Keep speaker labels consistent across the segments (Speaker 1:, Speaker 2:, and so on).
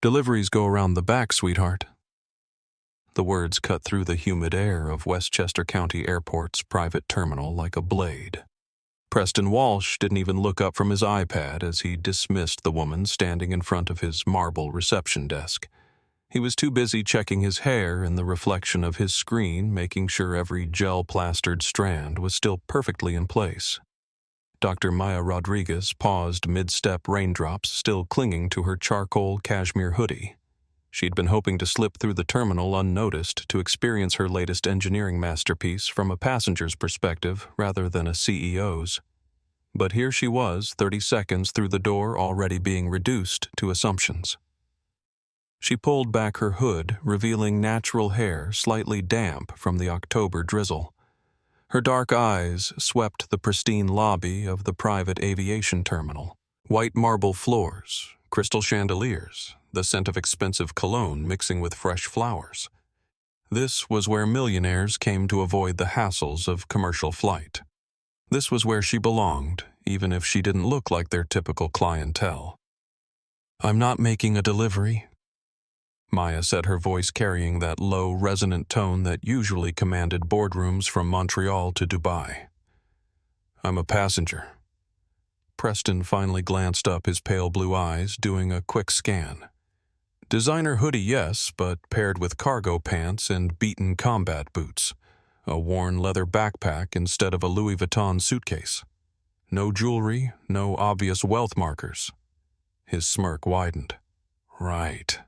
Speaker 1: Deliveries go around the back, sweetheart. The words cut through the humid air of Westchester County Airport's private terminal like a blade. Preston Walsh didn't even look up from his iPad as he dismissed the woman standing in front of his marble reception desk. He was too busy checking his hair in the reflection of his screen, making sure every gel-plastered strand was still perfectly in place. Dr. Maya Rodriguez paused mid-step, raindrops still clinging to her charcoal cashmere hoodie. She'd been hoping to slip through the terminal unnoticed to experience her latest engineering masterpiece from a passenger's perspective rather than a CEO's. But here she was, 30 seconds through the door, already being reduced to assumptions. She pulled back her hood, revealing natural hair slightly damp from the October drizzle. Her dark eyes swept the pristine lobby of the private aviation terminal. White marble floors, crystal chandeliers, the scent of expensive cologne mixing with fresh flowers. This was where millionaires came to avoid the hassles of commercial flight. This was where she belonged, even if she didn't look like their typical clientele. "I'm not making a delivery," Maya said, her voice carrying that low, resonant tone that usually commanded boardrooms from Montreal to Dubai. "I'm a passenger." Preston finally glanced up, his pale blue eyes doing a quick scan. Designer hoodie, yes, but paired with cargo pants and beaten combat boots. A worn leather backpack instead of a Louis Vuitton suitcase. No jewelry, no obvious wealth markers. His smirk widened. "Right.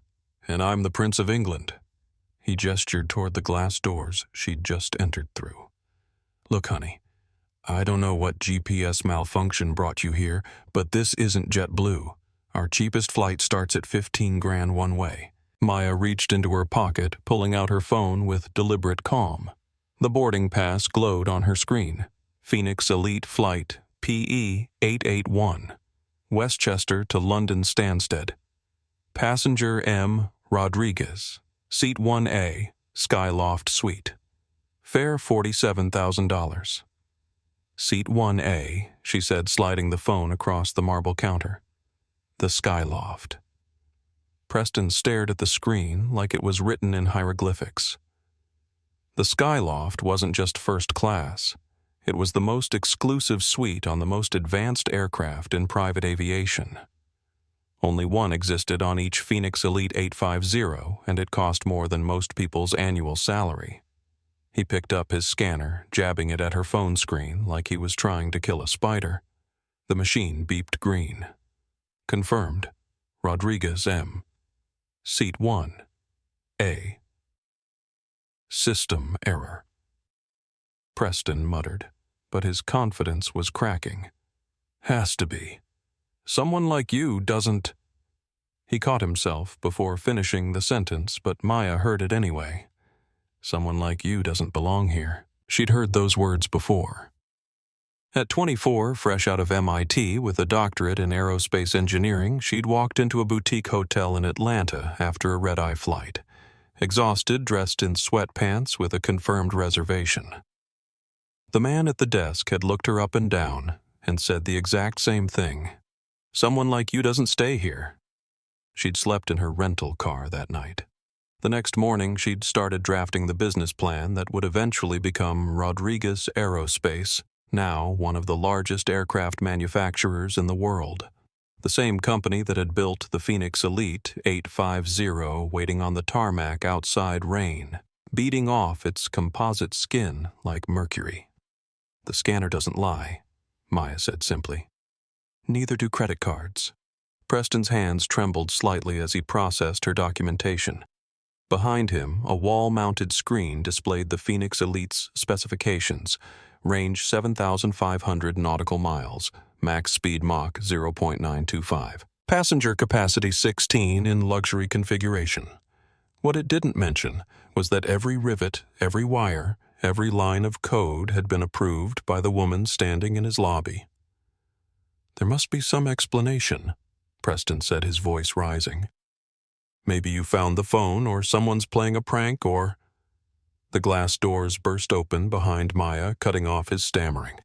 Speaker 1: And I'm the Prince of England." He gestured toward the glass doors she'd just entered through. "Look, honey, I don't know what GPS malfunction brought you here, but this isn't JetBlue. Our cheapest flight starts at 15 grand one way." Maya reached into her pocket, pulling out her phone with deliberate calm. The boarding pass glowed on her screen. Phoenix Elite Flight PE 881. Westchester to London Stansted. Passenger M. Rodriguez. Seat 1A, Skyloft Suite. Fare $47,000. "Seat 1A, she said, sliding the phone across the marble counter. "The Skyloft." Preston stared at the screen like it was written in hieroglyphics. The Skyloft wasn't just first class. It was the most exclusive suite on the most advanced aircraft in private aviation. Only one existed on each Phoenix Elite 850, and it cost more than most people's annual salary. He picked up his scanner, jabbing it at her phone screen like he was trying to kill a spider. The machine beeped green. Confirmed. Rodriguez M. Seat 1. A. System error. Preston muttered, but his confidence was cracking. "Has to be. Someone like you doesn't—" He caught himself before finishing the sentence, but Maya heard it anyway. "Someone like you doesn't belong here." She'd heard those words before. At 24, fresh out of MIT with a doctorate in aerospace engineering, she'd walked into a boutique hotel in Atlanta after a red-eye flight. Exhausted, dressed in sweatpants with a confirmed reservation. The man at the desk had looked her up and down and said the exact same thing. "Someone like you doesn't stay here." She'd slept in her rental car that night. The next morning, she'd started drafting the business plan that would eventually become Rodriguez Aerospace, now one of the largest aircraft manufacturers in the world. The same company that had built the Phoenix Elite 850 waiting on the tarmac outside rain, beating off its composite skin like mercury. "The scanner doesn't lie," Maya said simply. "Neither do credit cards." Preston's hands trembled slightly as he processed her documentation. Behind him, a wall-mounted screen displayed the Phoenix Elite's specifications, range 7,500 nautical miles, max speed Mach 0.925. Passenger capacity 16 in luxury configuration. What it didn't mention was that every rivet, every wire, every line of code had been approved by the woman standing in his lobby. "There must be some explanation," Preston said, his voice rising. "Maybe you found the phone, or someone's playing a prank, or—" The glass doors burst open behind Maya, cutting off his stammering.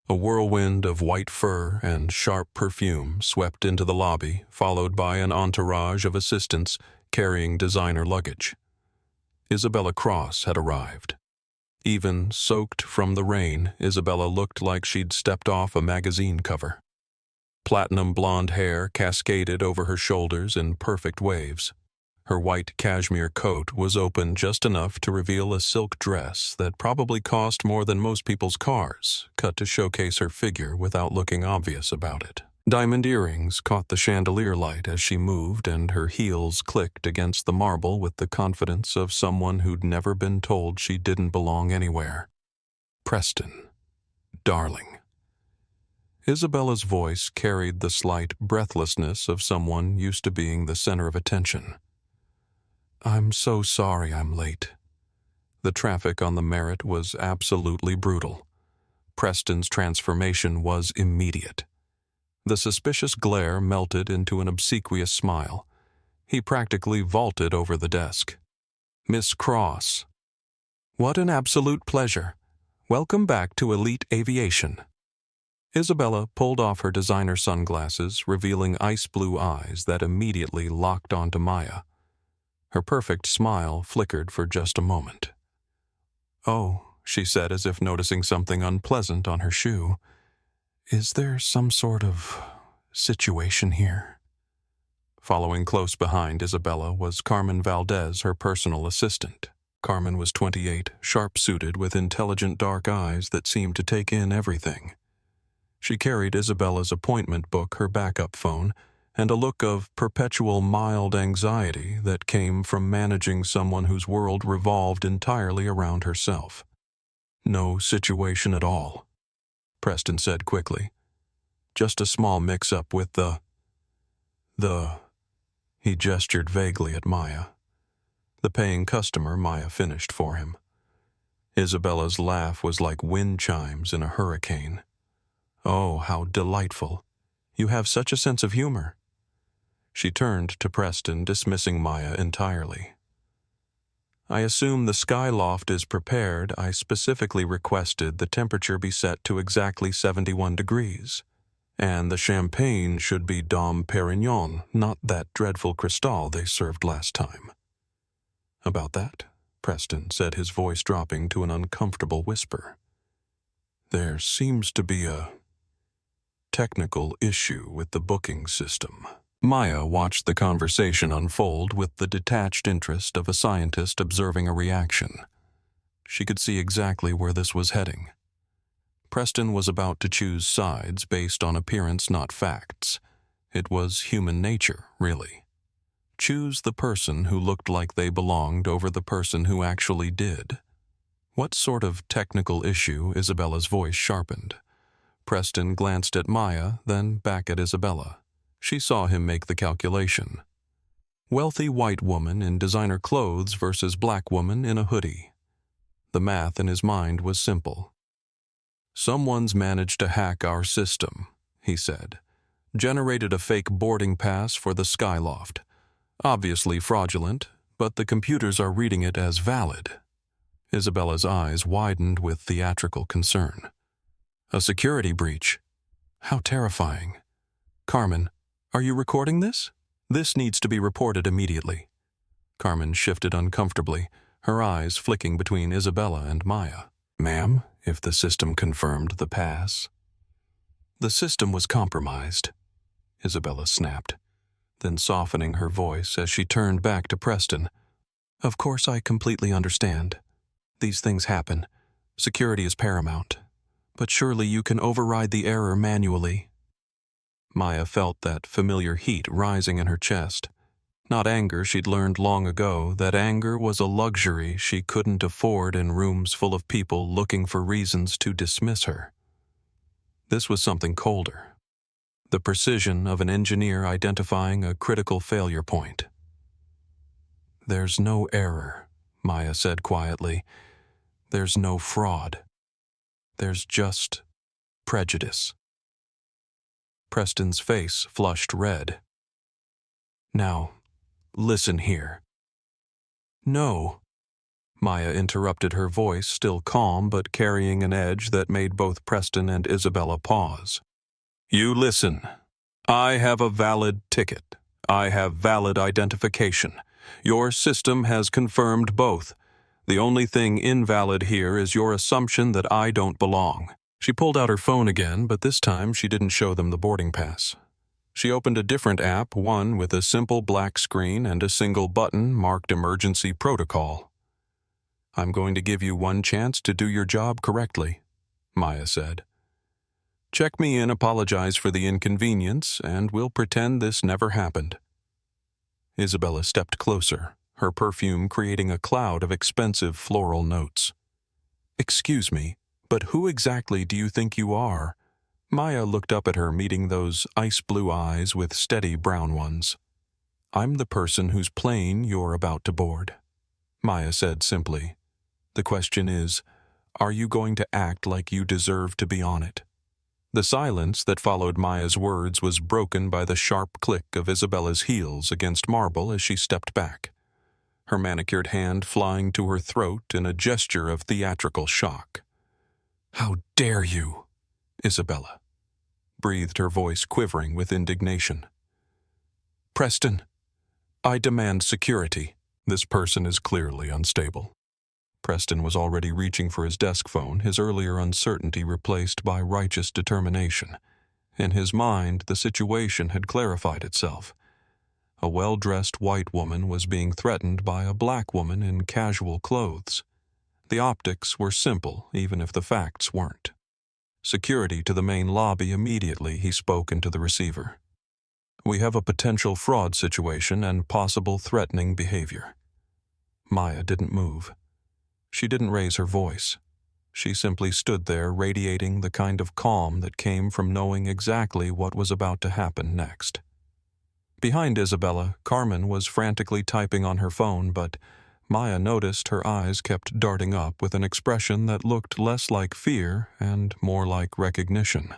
Speaker 1: A whirlwind of white fur and sharp perfume swept into the lobby, followed by an entourage of assistants carrying designer luggage. Isabella Cross had arrived. Even soaked from the rain, Isabella looked like she'd stepped off a magazine cover. Platinum blonde hair cascaded over her shoulders in perfect waves. Her white cashmere coat was open just enough to reveal a silk dress that probably cost more than most people's cars, cut to showcase her figure without looking obvious about it. Diamond earrings caught the chandelier light as she moved, and her heels clicked against the marble with the confidence of someone who'd never been told she didn't belong anywhere. Preston. Darling. Isabella's voice carried the slight breathlessness of someone used to being the center of attention. I'm so sorry I'm late. The traffic on the Merritt was absolutely brutal. Preston's transformation was immediate. The suspicious glare melted into an obsequious smile. He practically vaulted over the desk. Miss Cross. What an absolute pleasure. Welcome back to Elite Aviation. Isabella pulled off her designer sunglasses, revealing ice blue eyes that immediately locked onto Maya. Her perfect smile flickered for just a moment. Oh, she said as if noticing something unpleasant on her shoe. Is there some sort of situation here? Following close behind Isabella was Carmen Valdez, her personal assistant. Carmen was 28, sharp-suited with intelligent dark eyes that seemed to take in everything. She carried Isabella's appointment book, her backup phone, and a look of perpetual mild anxiety that came from managing someone whose world revolved entirely around herself. No situation at all, Preston said quickly. Just a small mix-up with the... He gestured vaguely at Maya. The paying customer Maya finished for him. Isabella's laugh was like wind chimes in a hurricane. Oh, how delightful. You have such a sense of humor. She turned to Preston, dismissing Maya entirely. I assume the skyloft is prepared. I specifically requested the temperature be set to exactly 71 degrees. And the champagne should be Dom Perignon, not that dreadful Cristal they served last time. About that, Preston said, his voice dropping to an uncomfortable whisper. There seems to be a technical issue with the booking system. Maya watched the conversation unfold with the detached interest of a scientist observing a reaction. She could see exactly where this was heading. Preston was about to choose sides based on appearance, not facts. It was human nature, really. Choose the person who looked like they belonged over the person who actually did. What sort of technical issue? Isabella's voice sharpened. Preston glanced at Maya, then back at Isabella. She saw him make the calculation. Wealthy white woman in designer clothes versus black woman in a hoodie. The math in his mind was simple. Someone's managed to hack our system, he said. Generated a fake boarding pass for the skyloft. Obviously fraudulent, but the computers are reading it as valid. Isabella's eyes widened with theatrical concern. A security breach. How terrifying. Carmen, are you recording this? This needs to be reported immediately. Carmen shifted uncomfortably, her eyes flicking between Isabella and Maya. Ma'am, if the system confirmed the pass. The system was compromised, Isabella snapped, then softening her voice as she turned back to Preston. Of course I completely understand. These things happen. Security is paramount. But surely you can override the error manually. Maya felt that familiar heat rising in her chest. Not anger, she'd learned long ago that anger was a luxury she couldn't afford in rooms full of people looking for reasons to dismiss her. This was something colder. The precision of an engineer identifying a critical failure point. There's no error, Maya said quietly. There's no fraud. There's just prejudice. Preston's face flushed red. Now, listen here. No. Maya interrupted, her voice still calm but carrying an edge that made both Preston and Isabella pause. "You listen. I have a valid ticket. I have valid identification. Your system has confirmed both. The only thing invalid here is your assumption that I don't belong." She pulled out her phone again, but this time she didn't show them the boarding pass. She opened a different app, one with a simple black screen and a single button marked Emergency Protocol. "I'm going to give you one chance to do your job correctly," Maya said. "Check me in, apologize for the inconvenience, and we'll pretend this never happened." Isabella stepped closer, her perfume creating a cloud of expensive floral notes. "Excuse me, but who exactly do you think you are?" Maya looked up at her, meeting those ice-blue eyes with steady brown ones. "I'm the person whose plane you're about to board," Maya said simply. "The question is, are you going to act like you deserve to be on it?" The silence that followed Maya's words was broken by the sharp click of Isabella's heels against marble as she stepped back, her manicured hand flying to her throat in a gesture of theatrical shock. "How dare you?" Isabella breathed, her voice quivering with indignation. "Preston, I demand security." This person is clearly unstable. Preston was already reaching for his desk phone, his earlier uncertainty replaced by righteous determination. In his mind, the situation had clarified itself. A well-dressed white woman was being threatened by a black woman in casual clothes. The optics were simple, even if the facts weren't. "Security to the main lobby immediately," he spoke into the receiver. "We have a potential fraud situation and possible threatening behavior." Maya didn't move. She didn't raise her voice. She simply stood there, radiating the kind of calm that came from knowing exactly what was about to happen next. Behind Isabella, Carmen was frantically typing on her phone, but Maya noticed her eyes kept darting up with an expression that looked less like fear and more like recognition.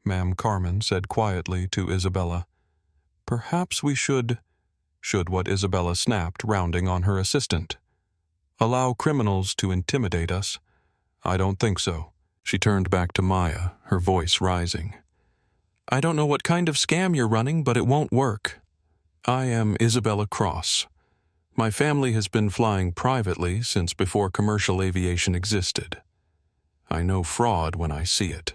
Speaker 1: "Ma'am," Carmen said quietly to Isabella. "Perhaps we should..." "Should what?" Isabella snapped, rounding on her assistant. "Allow criminals to intimidate us? I don't think so." She turned back to Maya, her voice rising. "I don't know what kind of scam you're running, but it won't work. I am Isabella Cross. My family has been flying privately since before commercial aviation existed. I know fraud when I see it."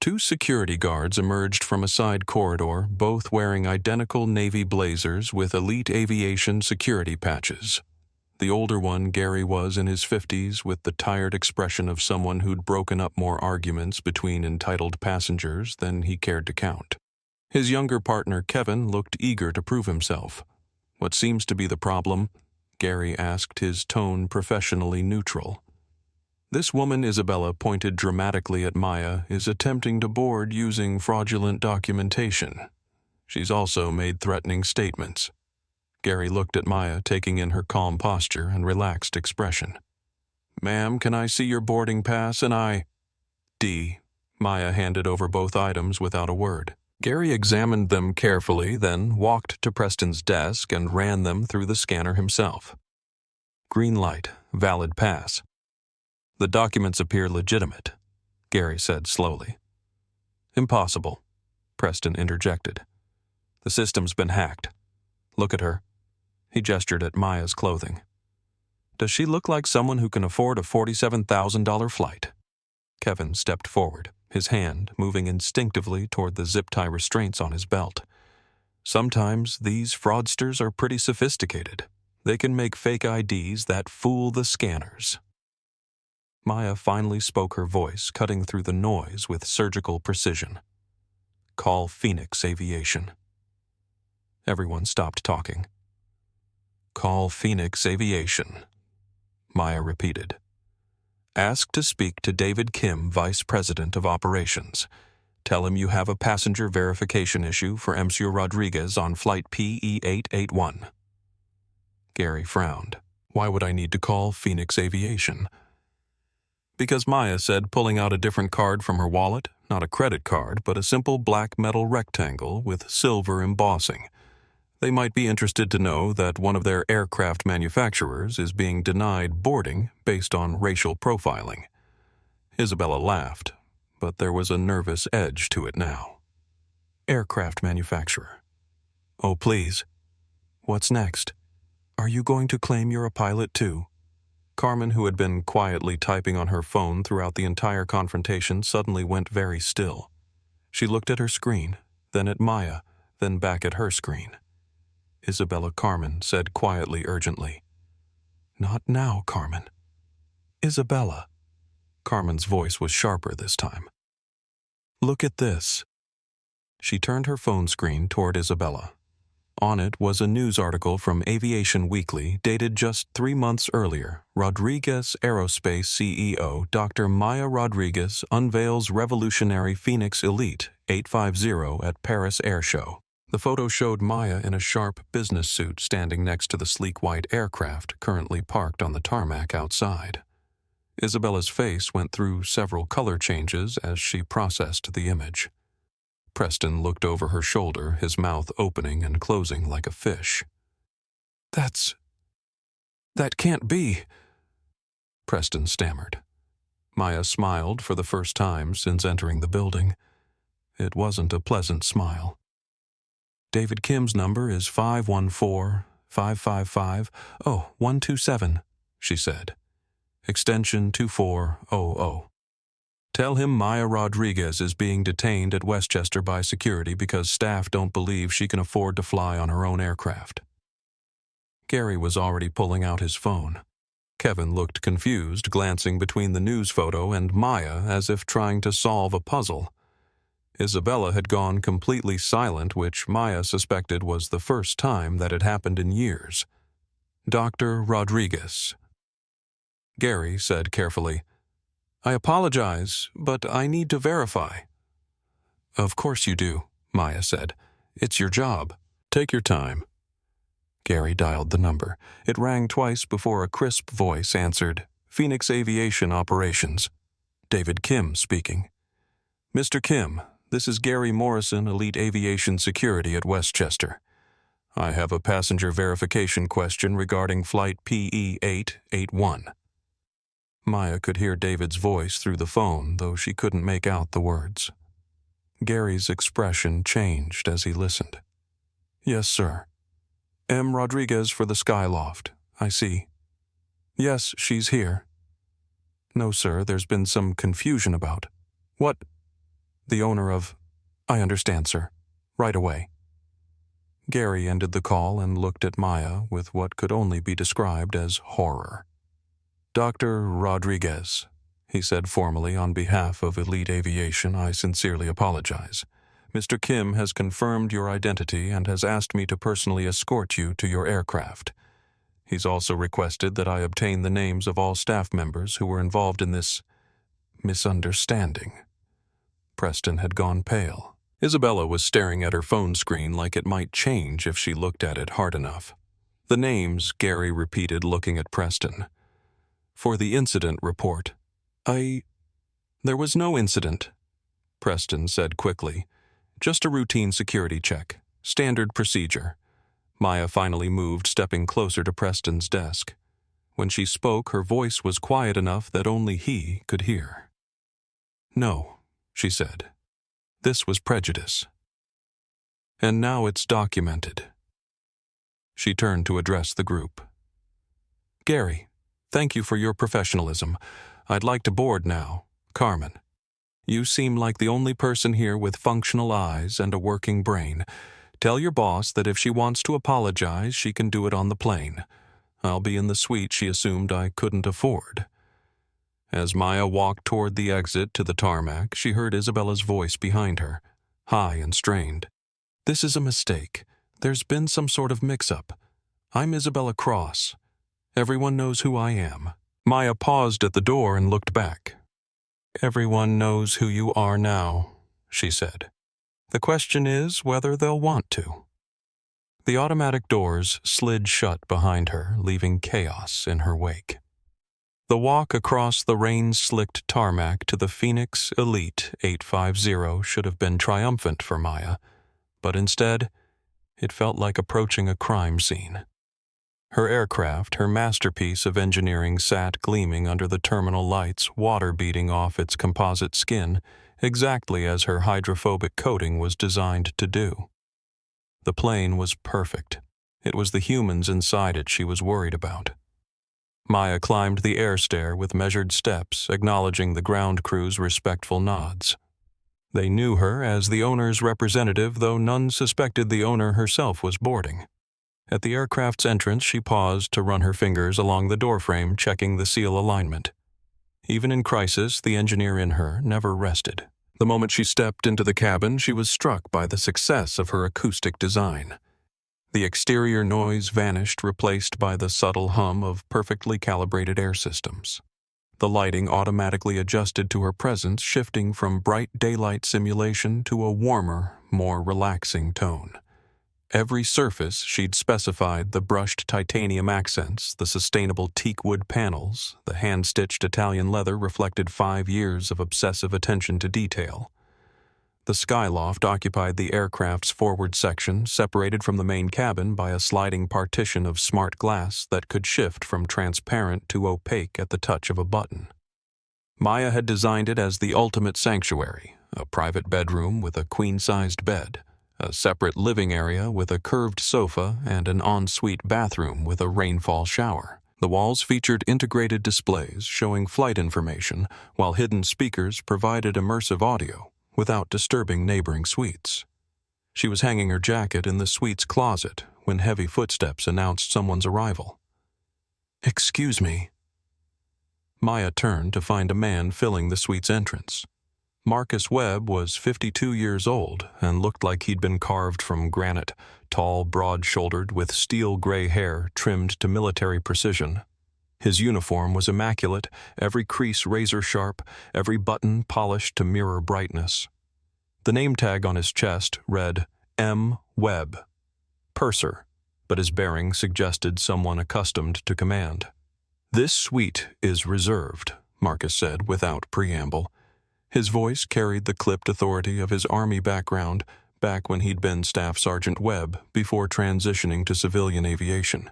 Speaker 1: Two security guards emerged from a side corridor, both wearing identical navy blazers with Elite Aviation security patches. The older one, Gary, was in his 50s, with the tired expression of someone who'd broken up more arguments between entitled passengers than he cared to count. His younger partner, Kevin, looked eager to prove himself. "What seems to be the problem?" Gary asked, his tone professionally neutral. "This woman," Isabella pointed dramatically at Maya, "is attempting to board using fraudulent documentation. She's also made threatening statements." Gary looked at Maya, taking in her calm posture and relaxed expression. "Ma'am, can I see your boarding pass and ID?" Maya handed over both items without a word. Gary examined them carefully, then walked to Preston's desk and ran them through the scanner himself. "Green light, valid pass. The documents appear legitimate," Gary said slowly. "Impossible," Preston interjected. "The system's been hacked. Look at her." He gestured at Maya's clothing. "Does she look like someone who can afford a $47,000 flight?" Kevin stepped forward, his hand moving instinctively toward the zip-tie restraints on his belt. "Sometimes these fraudsters are pretty sophisticated. They can make fake IDs that fool the scanners." Maya finally spoke, her voice cutting through the noise with surgical precision. "Call Phoenix Aviation." Everyone stopped talking. "Call Phoenix Aviation," Maya repeated. "Ask to speak to David Kim, Vice President of Operations. Tell him you have a passenger verification issue for Monsieur Rodriguez on flight PE881. Gary frowned. "Why would I need to call Phoenix Aviation?" "Because," Maya said, pulling out a different card from her wallet, not a credit card, but a simple black metal rectangle with silver embossing. They might be interested to know that one of their aircraft manufacturers is being denied boarding based on racial profiling. Isabella laughed, but there was a nervous edge to it now. Aircraft manufacturer. Oh, please. What's next? Are you going to claim you're a pilot too? Carmen, who had been quietly typing on her phone throughout the entire confrontation, suddenly went very still. She looked at her screen, then at Maya, then back at her screen. Isabella Carmen said quietly, urgently, "Not now, Carmen." "Isabella." Carmen's voice was sharper this time. "Look at this." She turned her phone screen toward Isabella. On it was a news article from Aviation Weekly dated just 3 months earlier. Rodriguez Aerospace CEO Dr. Maya Rodriguez unveils revolutionary Phoenix Elite 850 at Paris Air Show. The photo showed Maya in a sharp business suit standing next to the sleek white aircraft currently parked on the tarmac outside. Isabella's face went through several color changes as she processed the image. Preston looked over her shoulder, his mouth opening and closing like a fish. That can't be," Preston stammered. Maya smiled for the first time since entering the building. It wasn't a pleasant smile. "David Kim's number is 514-555-127, she said. "Extension 2400. Tell him Maya Rodriguez is being detained at Westchester by security because staff don't believe she can afford to fly on her own aircraft." Gary was already pulling out his phone. Kevin looked confused, glancing between the news photo and Maya as if trying to solve a puzzle. Isabella had gone completely silent, which Maya suspected was the first time that had happened in years. "Dr. Rodriguez." Gary said carefully, "I apologize, but I need to verify." "Of course you do," Maya said. "It's your job. Take your time." Gary dialed the number. It rang twice before a crisp voice answered, "Phoenix Aviation Operations. David Kim speaking." "Mr. Kim, this is Gary Morrison, Elite Aviation Security at Westchester. I have a passenger verification question regarding flight PE-881. Maya could hear David's voice through the phone, though she couldn't make out the words. Gary's expression changed as he listened. "Yes, sir. M. Rodriguez for the Skyloft. I see. Yes, she's here. No, sir, there's been some confusion about. What? The owner of... I understand, sir. Right away." Gary ended the call and looked at Maya with what could only be described as horror. "Dr. Rodriguez," he said formally, "on behalf of Elite Aviation, I sincerely apologize. Mr. Kim has confirmed your identity and has asked me to personally escort you to your aircraft. He's also requested that I obtain the names of all staff members who were involved in this misunderstanding." Preston had gone pale. Isabella was staring at her phone screen like it might change if she looked at it hard enough. "The names," Gary repeated, looking at Preston. "For the incident report." There was no incident," Preston said quickly. "Just a routine security check. Standard procedure." Maya finally moved, stepping closer to Preston's desk. When she spoke, her voice was quiet enough that only he could hear. "No," she said. "This was prejudice. And now it's documented." She turned to address the group. "Gary, thank you for your professionalism. I'd like to board now. Carmen, you seem like the only person here with functional eyes and a working brain. Tell your boss that if she wants to apologize, she can do it on the plane. I'll be in the suite she assumed I couldn't afford." As Maya walked toward the exit to the tarmac, she heard Isabella's voice behind her, high and strained. "This is a mistake. There's been some sort of mix-up. I'm Isabella Cross. Everyone knows who I am." Maya paused at the door and looked back. "Everyone knows who you are now," she said. "The question is whether they'll want to." The automatic doors slid shut behind her, leaving chaos in her wake. The walk across the rain-slicked tarmac to the Phoenix Elite 850 should have been triumphant for Maya, but instead, It felt like approaching a crime scene. Her aircraft, her masterpiece of engineering, sat gleaming under the terminal lights, water beating off its composite skin, exactly as her hydrophobic coating was designed to do. The plane was perfect. It was the humans inside it she was worried about. Maya climbed the air stair with measured steps, acknowledging the ground crew's respectful nods. They knew her as the owner's representative, though none suspected the owner herself was boarding. At the aircraft's entrance, she paused to run her fingers along the doorframe, checking the seal alignment. Even in crisis, the engineer in her never rested. The moment she stepped into the cabin, she was struck by the success of her acoustic design. The exterior noise vanished, replaced by the subtle hum of perfectly calibrated air systems. The lighting automatically adjusted to her presence, shifting from bright daylight simulation to a warmer, more relaxing tone. Every surface she'd specified, the brushed titanium accents, the sustainable teak wood panels, the hand-stitched Italian leather reflected 5 years of obsessive attention to detail. The skyloft occupied the aircraft's forward section, separated from the main cabin by a sliding partition of smart glass that could shift from transparent to opaque at the touch of a button. Maya had designed it as the ultimate sanctuary, a private bedroom with a queen-sized bed, a separate living area with a curved sofa, and an ensuite bathroom with a rainfall shower. The walls featured integrated displays showing flight information, while hidden speakers provided immersive audio without disturbing neighboring suites. She was hanging her jacket in the suite's closet when heavy footsteps announced someone's arrival. "Excuse me." Maya turned to find a man filling the suite's entrance. Marcus Webb was 52 years old and looked like he'd been carved from granite, tall, broad-shouldered, with steel gray hair trimmed to military precision. His uniform was immaculate, every crease razor-sharp, every button polished to mirror brightness. The name tag on his chest read, M. Webb, Purser, but his bearing suggested someone accustomed to command. "This suite is reserved," Marcus said without preamble. His voice carried the clipped authority of his Army background, back when he'd been Staff Sergeant Webb before transitioning to civilian aviation.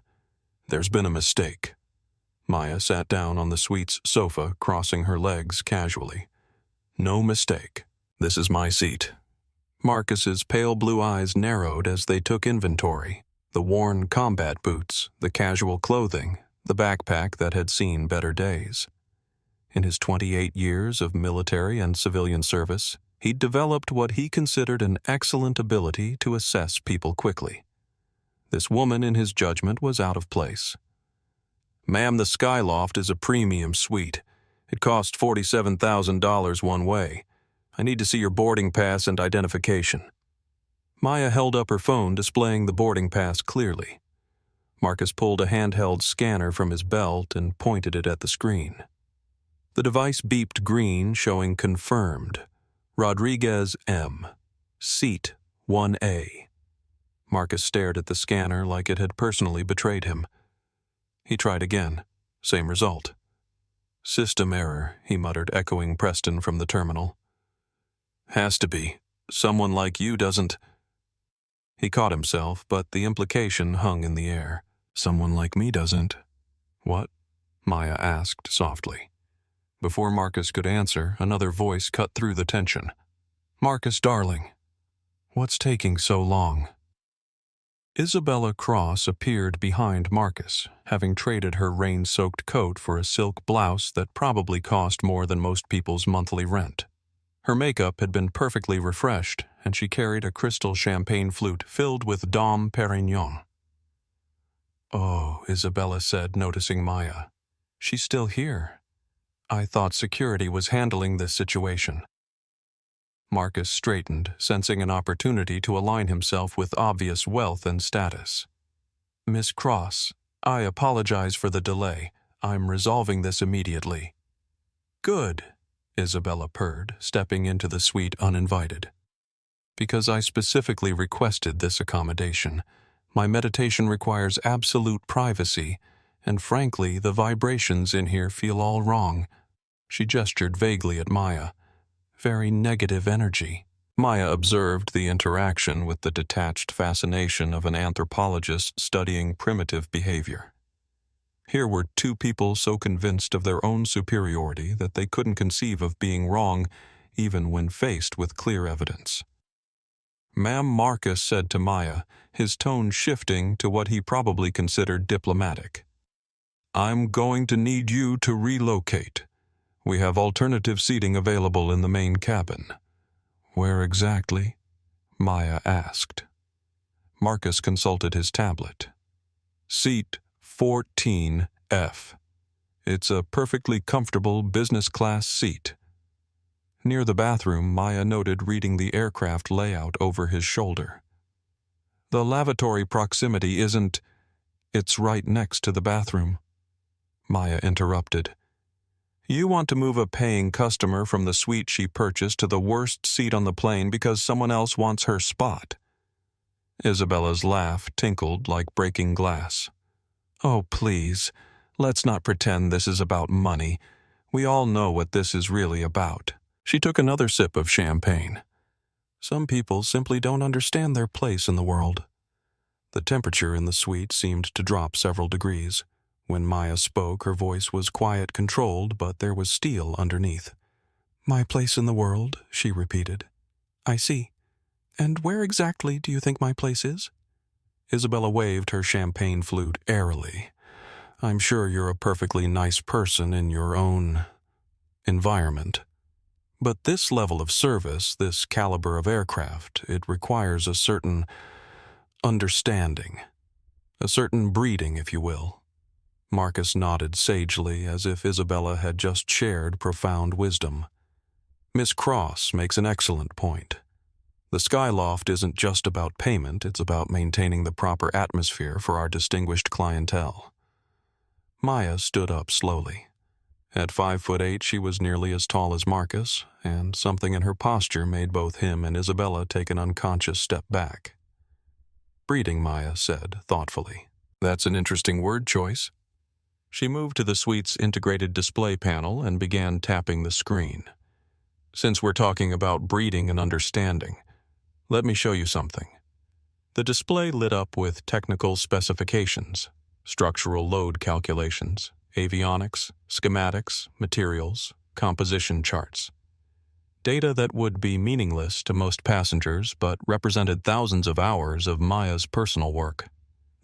Speaker 1: "There's been a mistake." Maya sat down on the suite's sofa, crossing her legs casually. "No mistake. This is my seat." Marcus's pale blue eyes narrowed as they took inventory. The worn combat boots, the casual clothing, the backpack that had seen better days. In his 28 years of military and civilian service, he'd developed what he considered an excellent ability to assess people quickly. This woman, in his judgment, was out of place. "Ma'am, the Skyloft is a premium suite. It costs $47,000 one way. I need to see your boarding pass and identification." Maya held up her phone, displaying the boarding pass clearly. Marcus pulled a handheld scanner from his belt and pointed it at the screen. The device beeped green, showing confirmed. Rodriguez M. Seat 1A. Marcus stared at the scanner like it had personally betrayed him. He tried again. Same result. "System error," he muttered, echoing Preston from the terminal. "Has to be. Someone like you doesn't—" He caught himself, but the implication hung in the air. "Someone like me doesn't." "What?" Maya asked softly. Before Marcus could answer, another voice cut through the tension. "Marcus, darling, what's taking so long?" Isabella Cross appeared behind Marcus, having traded her rain-soaked coat for a silk blouse that probably cost more than most people's monthly rent. Her makeup had been perfectly refreshed, and she carried a crystal champagne flute filled with Dom Perignon. "Oh," Isabella said, noticing Maya. "She's still here. I thought security was handling this situation." Marcus straightened, sensing an opportunity to align himself with obvious wealth and status. "Miss Cross, I apologize for the delay. I'm resolving this immediately." "Good," Isabella purred, stepping into the suite uninvited. "Because I specifically requested this accommodation. My meditation requires absolute privacy, and frankly, the vibrations in here feel all wrong." She gestured vaguely at Maya. "Very negative energy." Maya observed the interaction with the detached fascination of an anthropologist studying primitive behavior. Here were two people so convinced of their own superiority that they couldn't conceive of being wrong even when faced with clear evidence. "Ma'am," Marcus said to Maya, his tone shifting to what he probably considered diplomatic. "I'm going to need you to relocate. We have alternative seating available in the main cabin." "Where exactly?" Maya asked. Marcus consulted his tablet. "Seat 14F. It's a perfectly comfortable business-class seat." Near the bathroom, Maya noted reading the aircraft layout over his shoulder. "The lavatory proximity isn't—" "It's right next to the bathroom." Maya interrupted. "You want to move a paying customer from the suite she purchased to the worst seat on the plane because someone else wants her spot." Isabella's laugh tinkled like breaking glass. "Oh, please, let's not pretend this is about money. We all know what this is really about." She took another sip of champagne. "Some people simply don't understand their place in the world." The temperature in the suite seemed to drop several degrees. When Maya spoke, her voice was quiet, controlled, but there was steel underneath. "My place in the world," she repeated. "I see. And where exactly do you think my place is?" Isabella waved her champagne flute airily. "I'm sure you're a perfectly nice person in your own environment. But this level of service, this caliber of aircraft, it requires a certain understanding, a certain breeding, if you will." Marcus nodded sagely, as if Isabella had just shared profound wisdom. "Miss Cross makes an excellent point. The Skyloft isn't just about payment, it's about maintaining the proper atmosphere for our distinguished clientele." Maya stood up slowly. At 5'8", she was nearly as tall as Marcus, and something in her posture made both him and Isabella take an unconscious step back. "Breeding," Maya said thoughtfully. "That's an interesting word choice." She moved to the suite's integrated display panel and began tapping the screen. "Since we're talking about breeding and understanding, let me show you something." The display lit up with technical specifications, structural load calculations, avionics, schematics, materials, composition charts. Data that would be meaningless to most passengers but represented thousands of hours of Maya's personal work.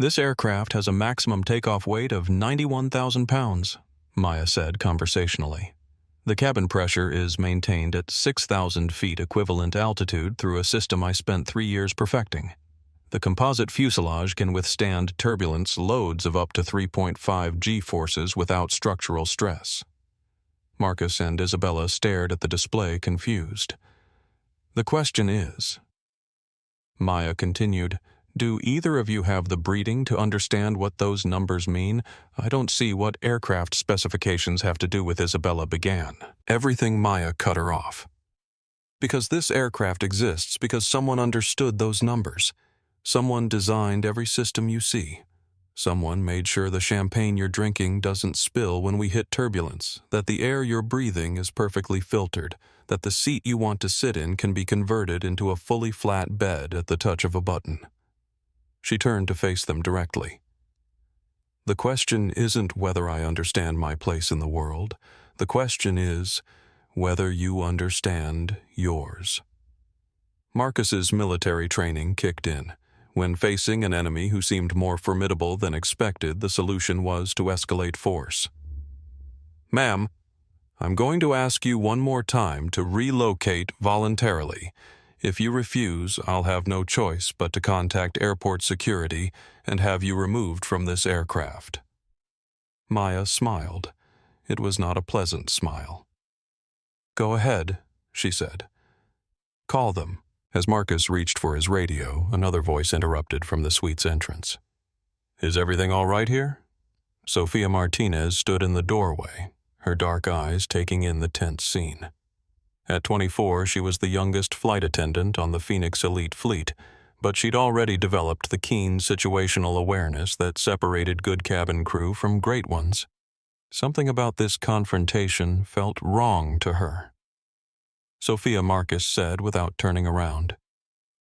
Speaker 1: "This aircraft has a maximum takeoff weight of 91,000 pounds, Maya said conversationally. "The cabin pressure is maintained at 6,000 feet equivalent altitude through a system I spent 3 years perfecting. The composite fuselage can withstand turbulence loads of up to 3.5 G-forces without structural stress." Marcus and Isabella stared at the display, confused. "The question is," Maya continued, "do either of you have the breeding to understand what those numbers mean? I don't see what aircraft specifications have to do with." Isabella began. Everything. Maya cut her off. "Because this aircraft exists because someone understood those numbers. Someone designed every system you see. Someone made sure the champagne you're drinking doesn't spill when we hit turbulence, that the air you're breathing is perfectly filtered, that the seat you want to sit in can be converted into a fully flat bed at the touch of a button." She turned to face them directly. "The question isn't whether I understand my place in the world. The question is whether you understand yours." Marcus's military training kicked in. When facing an enemy who seemed more formidable than expected, the solution was to escalate force. "Ma'am, I'm going to ask you one more time to relocate voluntarily. If you refuse, I'll have no choice but to contact airport security and have you removed from this aircraft." Maya smiled. It was not a pleasant smile. "Go ahead," she said. "Call them." As Marcus reached for his radio, another voice interrupted from the suite's entrance. "Is everything all right here?" Sofia Martinez stood in the doorway, her dark eyes taking in the tense scene. At 24, she was the youngest flight attendant on the Phoenix Elite Fleet, but she'd already developed the keen situational awareness that separated good cabin crew from great ones. Something about this confrontation felt wrong to her. Sophia Marcus said without turning around.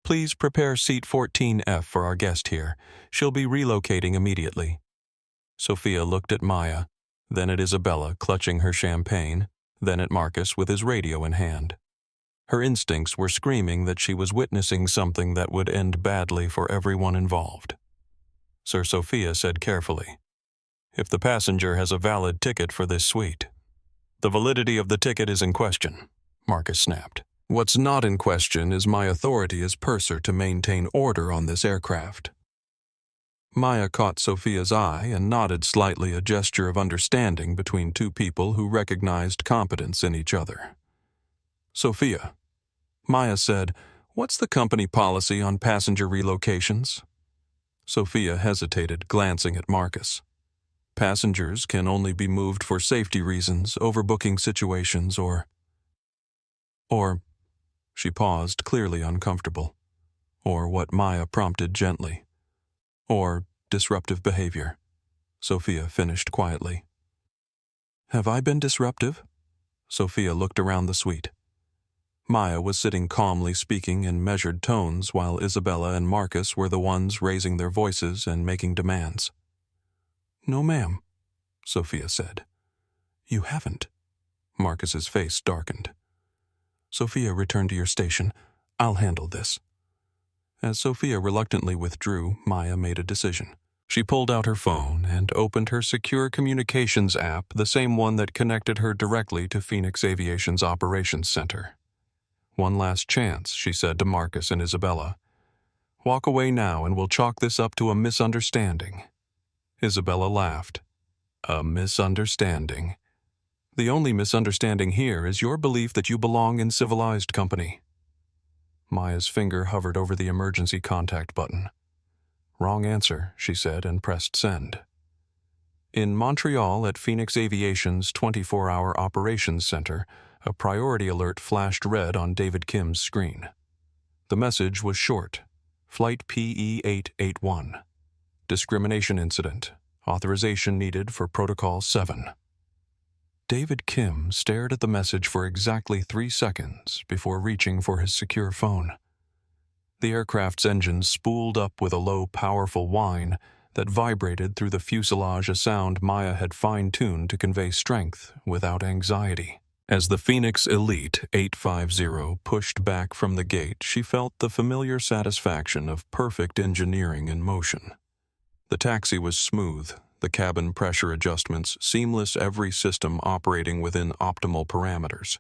Speaker 1: Please prepare seat 14F for our guest here. She'll be relocating immediately. Sophia looked at Maya, then at Isabella clutching her champagne, then at Marcus with his radio in hand. Her instincts were screaming that she was witnessing something that would end badly for everyone involved. Sir Sophia said carefully, If the passenger has a valid ticket for this suite. The validity of the ticket is in question, Marcus snapped. What's not in question is my authority as purser to maintain order on this aircraft. Maya caught Sophia's eye and nodded slightly, a gesture of understanding between two people who recognized competence in each other. Sophia, Maya said, what's the company policy on passenger relocations? Sophia hesitated, glancing at Marcus. Passengers can only be moved for safety reasons, overbooking situations, or... She paused, clearly uncomfortable. Or what Maya prompted gently. Or disruptive behavior. Sophia finished quietly. Have I been disruptive? Sophia looked around the suite. Maya was sitting calmly speaking in measured tones while Isabella and Marcus were the ones raising their voices and making demands. No, ma'am, Sophia said. You haven't. Marcus's face darkened. Sophia, return to your station. I'll handle this. As Sophia reluctantly withdrew, Maya made a decision. She pulled out her phone and opened her secure communications app, the same one that connected her directly to Phoenix Aviation's operations center. One last chance, she said to Marcus and Isabella. Walk away now and we'll chalk this up to a misunderstanding. Isabella laughed. A misunderstanding. The only misunderstanding here is your belief that you belong in civilized company. Maya's finger hovered over the emergency contact button. Wrong answer, she said, and pressed send. In Montreal at Phoenix Aviation's 24-hour operations center, a priority alert flashed red on David Kim's screen. The message was short. Flight PE-881. Discrimination incident. Authorization needed for Protocol 7. David Kim stared at the message for exactly 3 seconds before reaching for his secure phone. The aircraft's engines spooled up with a low, powerful whine that vibrated through the fuselage, a sound Maya had fine-tuned to convey strength without anxiety. As the Phoenix Elite 850 pushed back from the gate, she felt the familiar satisfaction of perfect engineering in motion. The taxi was smooth, the cabin pressure adjustments seamless, every system operating within optimal parameters.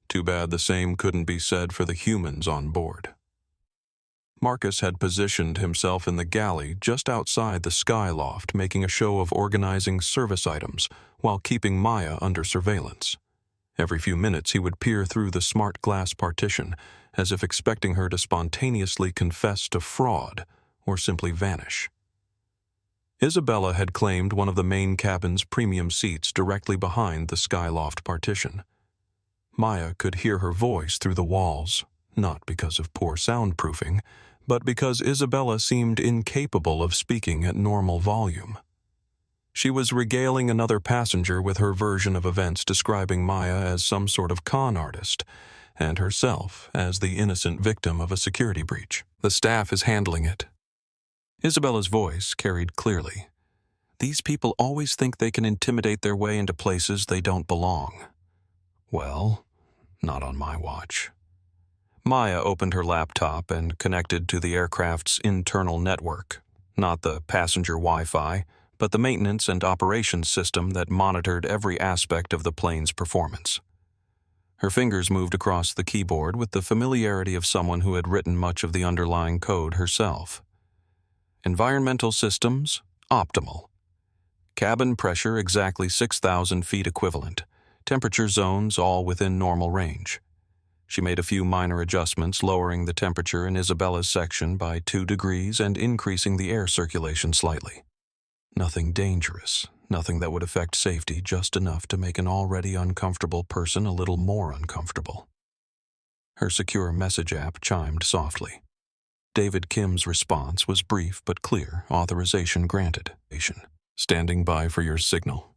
Speaker 1: Too bad the same couldn't be said for the humans on board. Marcus had positioned himself in the galley just outside the skyloft, making a show of organizing service items while keeping Maya under surveillance. Every few minutes he would peer through the smart glass partition, as if expecting her to spontaneously confess to fraud or simply vanish. Isabella had claimed one of the main cabin's premium seats directly behind the skyloft partition. Maya could hear her voice through the walls, not because of poor soundproofing, but because Isabella seemed incapable of speaking at normal volume. She was regaling another passenger with her version of events, describing Maya as some sort of con artist, and herself as the innocent victim of a security breach. The staff is handling it. Isabella's voice carried clearly. These people always think they can intimidate their way into places they don't belong. Well, not on my watch. Maya opened her laptop and connected to the aircraft's internal network, not the passenger Wi-Fi, but the maintenance and operations system that monitored every aspect of the plane's performance. Her fingers moved across the keyboard with the familiarity of someone who had written much of the underlying code herself. Environmental systems, optimal. Cabin pressure exactly 6,000 feet equivalent. Temperature zones all within normal range. She made a few minor adjustments, lowering the temperature in Isabella's section by 2 degrees and increasing the air circulation slightly. Nothing dangerous, nothing that would affect safety, just enough to make an already uncomfortable person a little more uncomfortable. Her secure message app chimed softly. David Kim's response was brief but clear. Authorization granted. Standing by for your signal.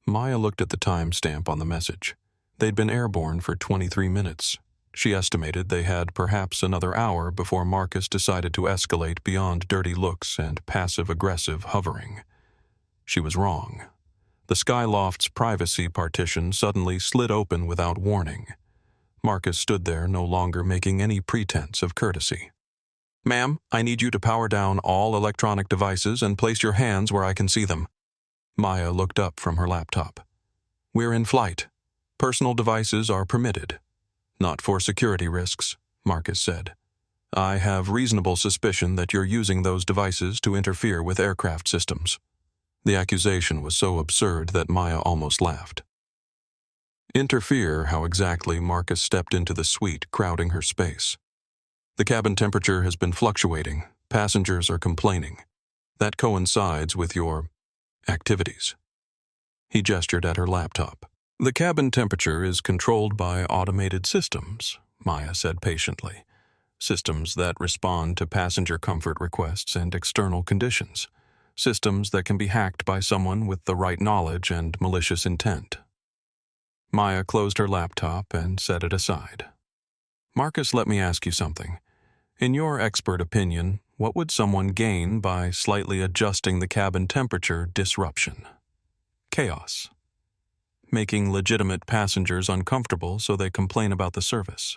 Speaker 1: Maya looked at the timestamp on the message. They'd been airborne for 23 minutes. She estimated they had perhaps another hour before Marcus decided to escalate beyond dirty looks and passive-aggressive hovering. She was wrong. The Skyloft's privacy partition suddenly slid open without warning. Marcus stood there, no longer making any pretense of courtesy. "Ma'am, I need you to power down all electronic devices and place your hands where I can see them." Maya looked up from her laptop. "We're in flight. Personal devices are permitted." "Not for security risks," Marcus said. "I have reasonable suspicion that you're using those devices to interfere with aircraft systems." The accusation was so absurd that Maya almost laughed. Interfere, how exactly? Marcus stepped into the suite, crowding her space. "The cabin temperature has been fluctuating. Passengers are complaining. That coincides with your activities." He gestured at her laptop. "The cabin temperature is controlled by automated systems," Maya said patiently. "Systems that respond to passenger comfort requests and external conditions. Systems that can be hacked by someone with the right knowledge and malicious intent." Maya closed her laptop and set it aside. "Marcus, let me ask you something. In your expert opinion, what would someone gain by slightly adjusting the cabin temperature? Disruption. Chaos. Making legitimate passengers uncomfortable so they complain about the service."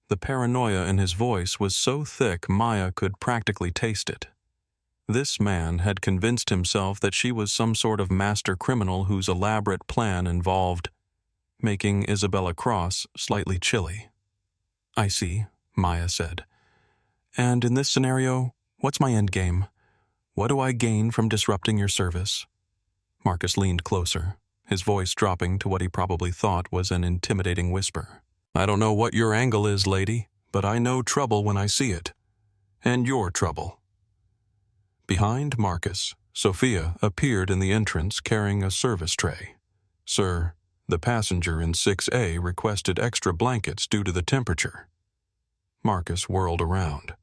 Speaker 1: The paranoia in his voice was so thick Maya could practically taste it. This man had convinced himself that she was some sort of master criminal whose elaborate plan involved making Isabella Cross slightly chilly. "I see," Maya said. "And in this scenario, what's my endgame? What do I gain from disrupting your service?" Marcus leaned closer, his voice dropping to what he probably thought was an intimidating whisper. "I don't know what your angle is, lady, but I know trouble when I see it. And you're trouble." Behind Marcus, Sophia appeared in the entrance carrying a service tray. "Sir, the passenger in 6A requested extra blankets due to the temperature." Marcus whirled around.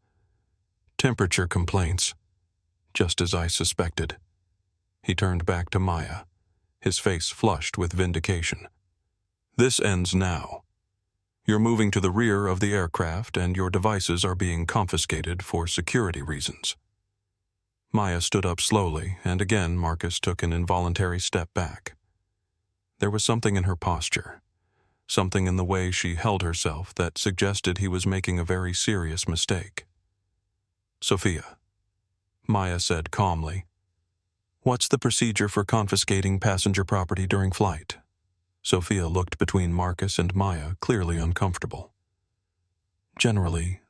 Speaker 1: "Temperature complaints. Just as I suspected." He turned back to Maya, his face flushed with vindication. "This ends now. You're moving to the rear of the aircraft and your devices are being confiscated for security reasons." Maya stood up slowly, and again Marcus took an involuntary step back. There was something in her posture, something in the way she held herself that suggested he was making a very serious mistake. "Sophia," Maya said calmly, "what's the procedure for confiscating passenger property during flight?" Sophia looked between Marcus and Maya, clearly uncomfortable. "Generally,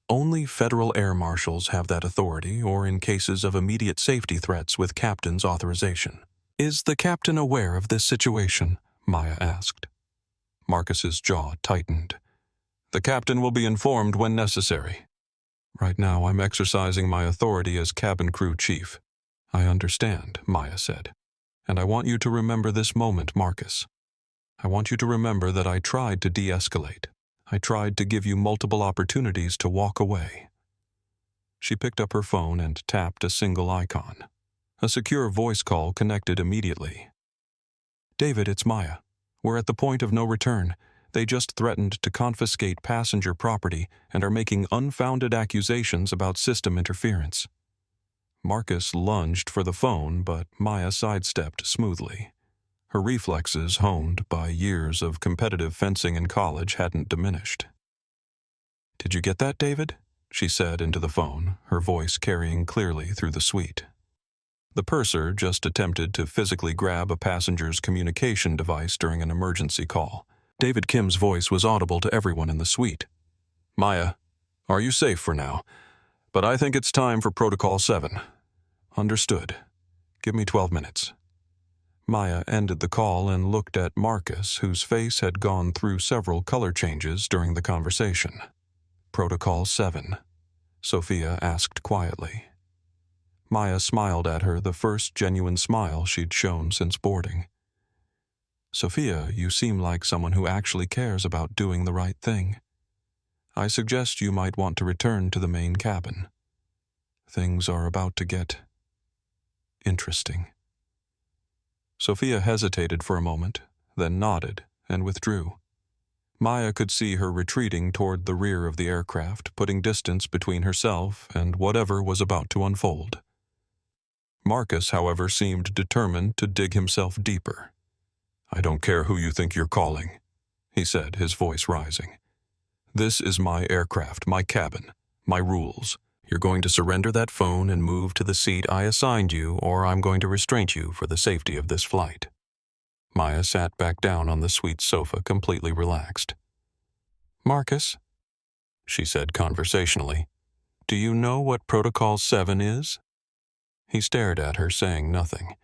Speaker 1: only federal air marshals have that authority, or in cases of immediate safety threats with captain's authorization." "Is the captain aware of this situation?" Maya asked. Marcus's jaw tightened. "The captain will be informed when necessary. Right now I'm exercising my authority as cabin crew chief." "I understand," Maya said. "And I want you to remember this moment, Marcus. I want you to remember that I tried to de-escalate. I tried to give you multiple opportunities to walk away." She picked up her phone and tapped a single icon. A secure voice call connected immediately. "David, it's Maya. We're at the point of no return. They just threatened to confiscate passenger property and are making unfounded accusations about system interference." Marcus lunged for the phone, but Maya sidestepped smoothly. Her reflexes, honed by years of competitive fencing in college, hadn't diminished. "Did you get that, David?" she said into the phone, her voice carrying clearly through the suite. The purser just attempted to physically grab a passenger's communication device during an emergency call. David Kim's voice was audible to everyone in the suite. "Maya, are you safe for now? But I think it's time for Protocol 7. Understood. Give me 12 minutes. Maya ended the call and looked at Marcus, whose face had gone through several color changes during the conversation. "Protocol 7, Sophia asked quietly. Maya smiled at her, the first genuine smile she'd shown since boarding. "Sophia, you seem like someone who actually cares about doing the right thing. I suggest you might want to return to the main cabin. Things are about to get interesting." Sophia hesitated for a moment, then nodded and withdrew. Maya could see her retreating toward the rear of the aircraft, putting distance between herself and whatever was about to unfold. Marcus, however, seemed determined to dig himself deeper. "I don't care who you think you're calling," he said, his voice rising. "This is my aircraft, my cabin, my rules. You're going to surrender that phone and move to the seat I assigned you, or I'm going to restrain you for the safety of this flight." Maya sat back down on the suite sofa, completely relaxed. "Marcus," she said conversationally, "do you know what Protocol 7 is?" He stared at her, saying nothing.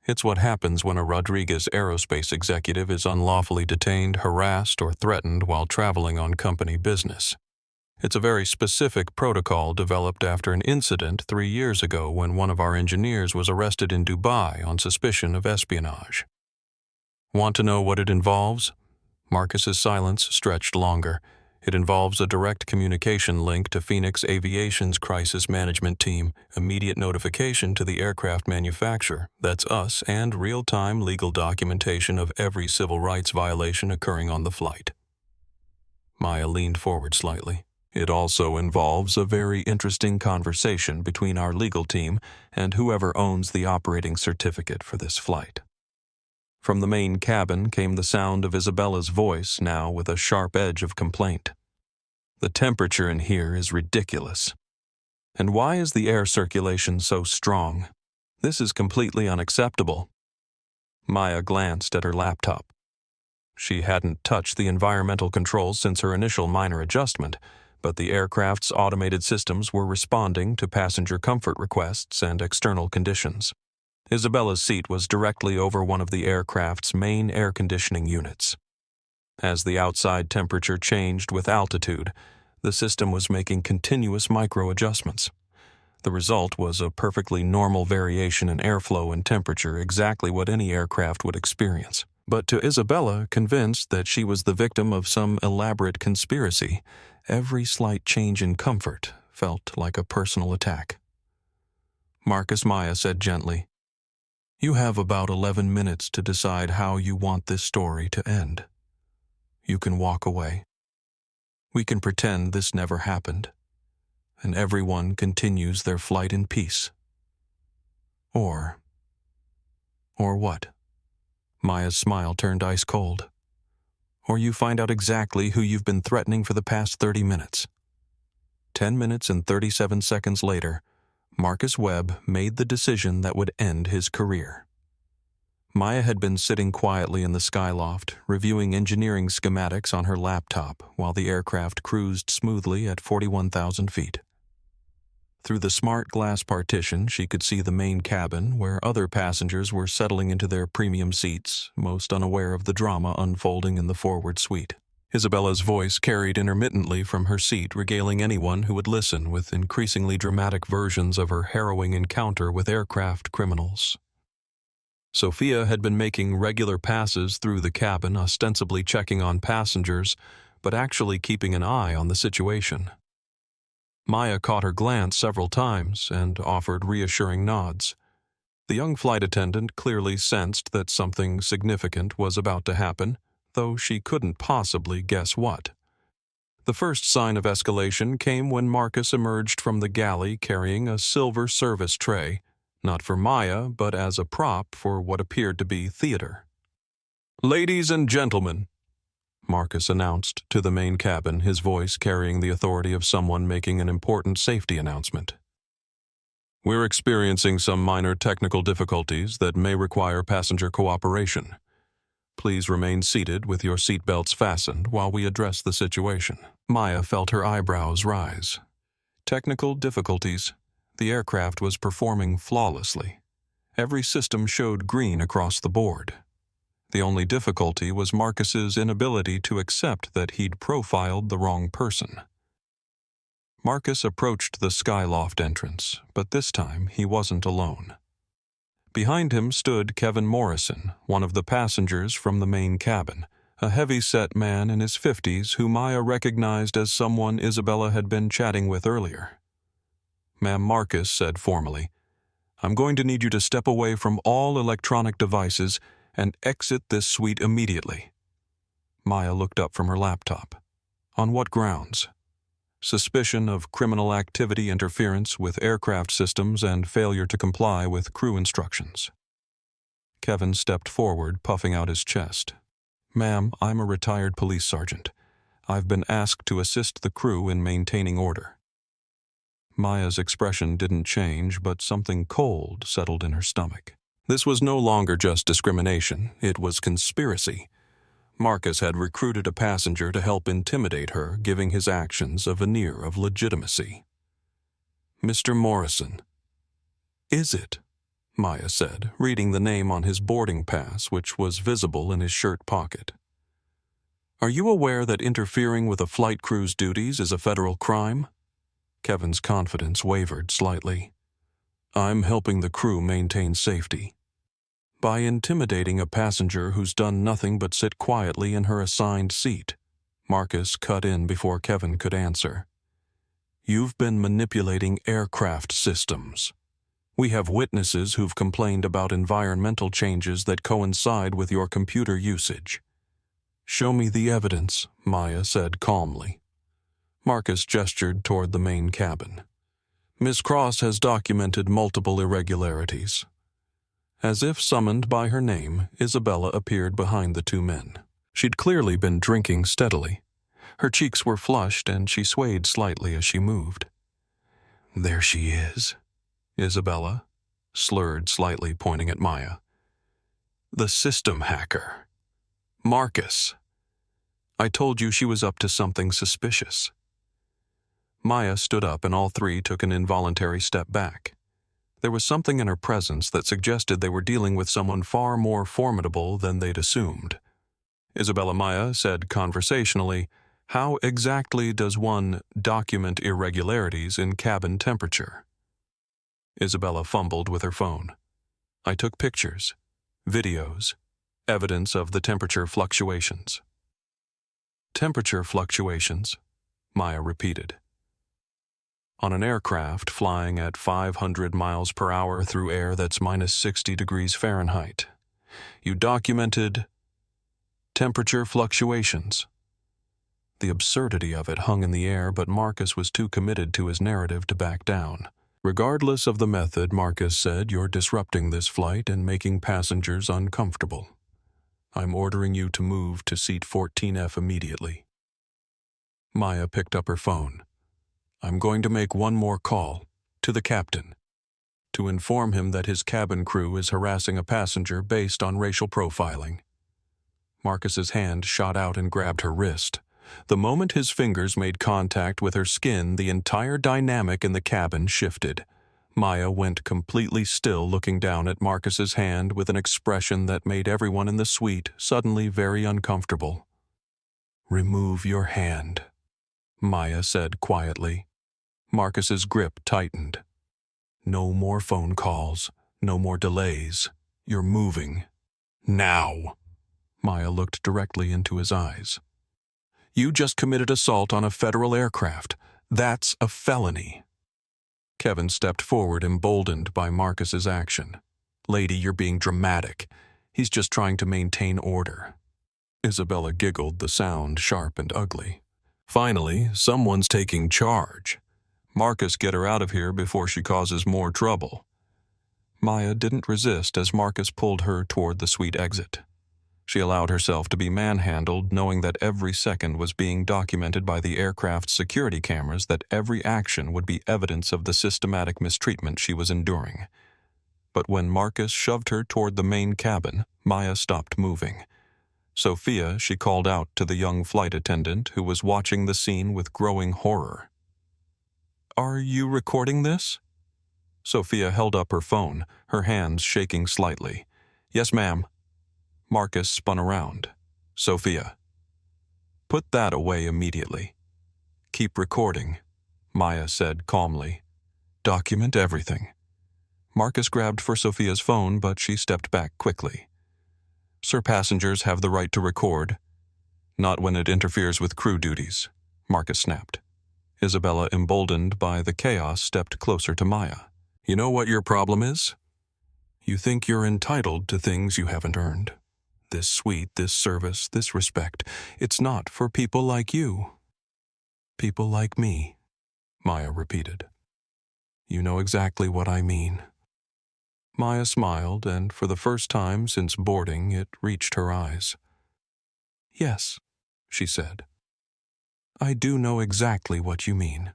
Speaker 1: It's what happens when a Rodriguez Aerospace executive is unlawfully detained, harassed, or threatened while traveling on company business. It's a very specific protocol developed after an incident 3 years ago when one of our engineers was arrested in Dubai on suspicion of espionage. Want to know what it involves? Marcus's silence stretched longer. It involves a direct communication link to Phoenix Aviation's crisis management team, immediate notification to the aircraft manufacturer, that's us, and real-time legal documentation of every civil rights violation occurring on the flight. Maya leaned forward slightly. It also involves a very interesting conversation between our legal team and whoever owns the operating certificate for this flight. From the main cabin came the sound of Isabella's voice, now with a sharp edge of complaint. "The temperature in here is ridiculous. And why is the air circulation so strong? This is completely unacceptable." Maya glanced at her laptop. She hadn't touched the environmental controls since her initial minor adjustment, but the aircraft's automated systems were responding to passenger comfort requests and external conditions. Isabella's seat was directly over one of the aircraft's main air conditioning units. As the outside temperature changed with altitude, the system was making continuous micro-adjustments. The result was a perfectly normal variation in airflow and temperature, exactly what any aircraft would experience. But to Isabella, convinced that she was the victim of some elaborate conspiracy, every slight change in comfort felt like a personal attack. Marcus, Maya said gently, "You have about 11 minutes to decide how you want this story to end. You can walk away. We can pretend this never happened, and everyone continues their flight in peace. Or what?" Maya's smile turned ice cold. "Or you find out exactly who you've been threatening for the past 30 minutes. 10 minutes and 37 seconds later, Marcus Webb made the decision that would end his career." Maya had been sitting quietly in the skyloft, reviewing engineering schematics on her laptop while the aircraft cruised smoothly at 41,000 feet. Through the smart glass partition, she could see the main cabin, where other passengers were settling into their premium seats, most unaware of the drama unfolding in the forward suite. Isabella's voice carried intermittently from her seat, regaling anyone who would listen with increasingly dramatic versions of her harrowing encounter with aircraft criminals. Sophia had been making regular passes through the cabin, ostensibly checking on passengers, but actually keeping an eye on the situation. Maya caught her glance several times and offered reassuring nods. The young flight attendant clearly sensed that something significant was about to happen, though she couldn't possibly guess what. The first sign of escalation came when Marcus emerged from the galley carrying a silver service tray, not for Maya, but as a prop for what appeared to be theater. "Ladies and gentlemen," Marcus announced to the main cabin, his voice carrying the authority of someone making an important safety announcement. "We're experiencing some minor technical difficulties that may require passenger cooperation. Please remain seated with your seatbelts fastened while we address the situation." Maya felt her eyebrows rise. Technical difficulties. The aircraft was performing flawlessly. Every system showed green across the board. The only difficulty was Marcus's inability to accept that he'd profiled the wrong person. Marcus approached the skyloft entrance, but this time he wasn't alone. Behind him stood Kevin Morrison, one of the passengers from the main cabin, a heavy-set man in his 50s who Maya recognized as someone Isabella had been chatting with earlier. "Ma'am," Marcus said formally, "I'm going to need you to step away from all electronic devices and exit this suite immediately." Maya looked up from her laptop. "On what grounds?" "Suspicion of criminal activity, interference with aircraft systems, and failure to comply with crew instructions." Kevin stepped forward, puffing out his chest. "Ma'am, I'm a retired police sergeant. I've been asked to assist the crew in maintaining order." Maya's expression didn't change, but something cold settled in her stomach. This was no longer just discrimination, it was conspiracy. Marcus had recruited a passenger to help intimidate her, giving his actions a veneer of legitimacy. "Mr. Morrison." "Is it?" Maya said, reading the name on his boarding pass, which was visible in his shirt pocket. "Are you aware that interfering with a flight crew's duties is a federal crime?" Kevin's confidence wavered slightly. "I'm helping the crew maintain safety." "By intimidating a passenger who's done nothing but sit quietly in her assigned seat," Marcus cut in before Kevin could answer. "You've been manipulating aircraft systems. We have witnesses who've complained about environmental changes that coincide with your computer usage." "Show me the evidence," Maya said calmly. Marcus gestured toward the main cabin. "Miss Cross has documented multiple irregularities." As if summoned by her name, Isabella appeared behind the two men. She'd clearly been drinking steadily. Her cheeks were flushed and she swayed slightly as she moved. "There she is," Isabella slurred slightly, pointing at Maya. "The system hacker. Marcus. I told you she was up to something suspicious." Maya stood up and all three took an involuntary step back. There was something in her presence that suggested they were dealing with someone far more formidable than they'd assumed. Isabella Maya said conversationally, "How exactly does one document irregularities in cabin temperature?" Isabella fumbled with her phone. "I took pictures, videos, evidence of the temperature fluctuations." "Temperature fluctuations," Maya repeated. "On an aircraft flying at 500 miles per hour through air that's minus 60 degrees Fahrenheit. You documented temperature fluctuations." The absurdity of it hung in the air, but Marcus was too committed to his narrative to back down. "Regardless of the method," Marcus said, "you're disrupting this flight and making passengers uncomfortable. I'm ordering you to move to seat 14F immediately." Maya picked up her phone. "I'm going to make one more call, to the captain, to inform him that his cabin crew is harassing a passenger based on racial profiling." Marcus's hand shot out and grabbed her wrist. The moment his fingers made contact with her skin, the entire dynamic in the cabin shifted. Maya went completely still, looking down at Marcus's hand with an expression that made everyone in the suite suddenly very uncomfortable. "Remove your hand," Maya said quietly. Marcus's grip tightened. "No more phone calls, no more delays. You're moving. Now." Maya looked directly into his eyes. "You just committed assault on a federal aircraft. That's a felony." Kevin stepped forward, emboldened by Marcus's action. "Lady, you're being dramatic. He's just trying to maintain order." Isabella giggled, the sound sharp and ugly. "Finally, someone's taking charge. Marcus, get her out of here before she causes more trouble." Maya didn't resist as Marcus pulled her toward the suite exit. She allowed herself to be manhandled, knowing that every second was being documented by the aircraft's security cameras, that every action would be evidence of the systematic mistreatment she was enduring. But when Marcus shoved her toward the main cabin, Maya stopped moving. Sophia, she called out to the young flight attendant who was watching the scene with growing horror. "Are you recording this?" Sophia held up her phone, her hands shaking slightly. "Yes, ma'am." Marcus spun around. "Sophia, put that away immediately." "Keep recording," Maya said calmly. "Document everything." Marcus grabbed for Sophia's phone, but she stepped back quickly. "Sir, passengers have the right to record." "Not when it interferes with crew duties," Marcus snapped. Isabella, emboldened by the chaos, stepped closer to Maya. "You know what your problem is? You think you're entitled to things you haven't earned." this suite, this service, this respect. It's not for people like you. People like me, Maya repeated. You know exactly what I mean. Maya smiled, and for the first time since boarding, it reached her eyes. Yes, she said. I do know exactly what you mean.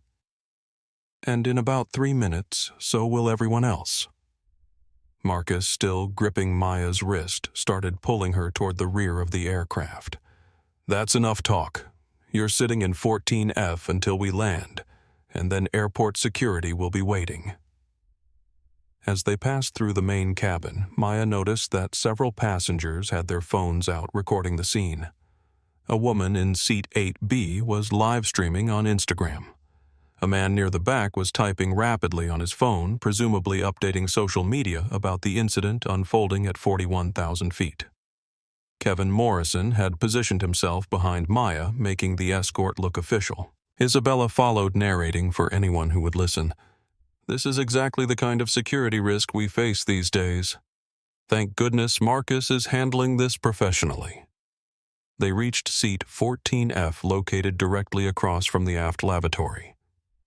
Speaker 1: And in about 3 minutes, so will everyone else. Marcus, still gripping Maya's wrist, started pulling her toward the rear of the aircraft. That's enough talk. You're sitting in 14F until we land, and then airport security will be waiting. As they passed through the main cabin, Maya noticed that several passengers had their phones out recording the scene. A woman in seat 8B was live streaming on Instagram. A man near the back was typing rapidly on his phone, presumably updating social media about the incident unfolding at 41,000 feet. Kevin Morrison had positioned himself behind Maya, making the escort look official. Isabella followed, narrating for anyone who would listen. This is exactly the kind of security risk we face these days. Thank goodness Marcus is handling this professionally. They reached seat 14F, located directly across from the aft lavatory.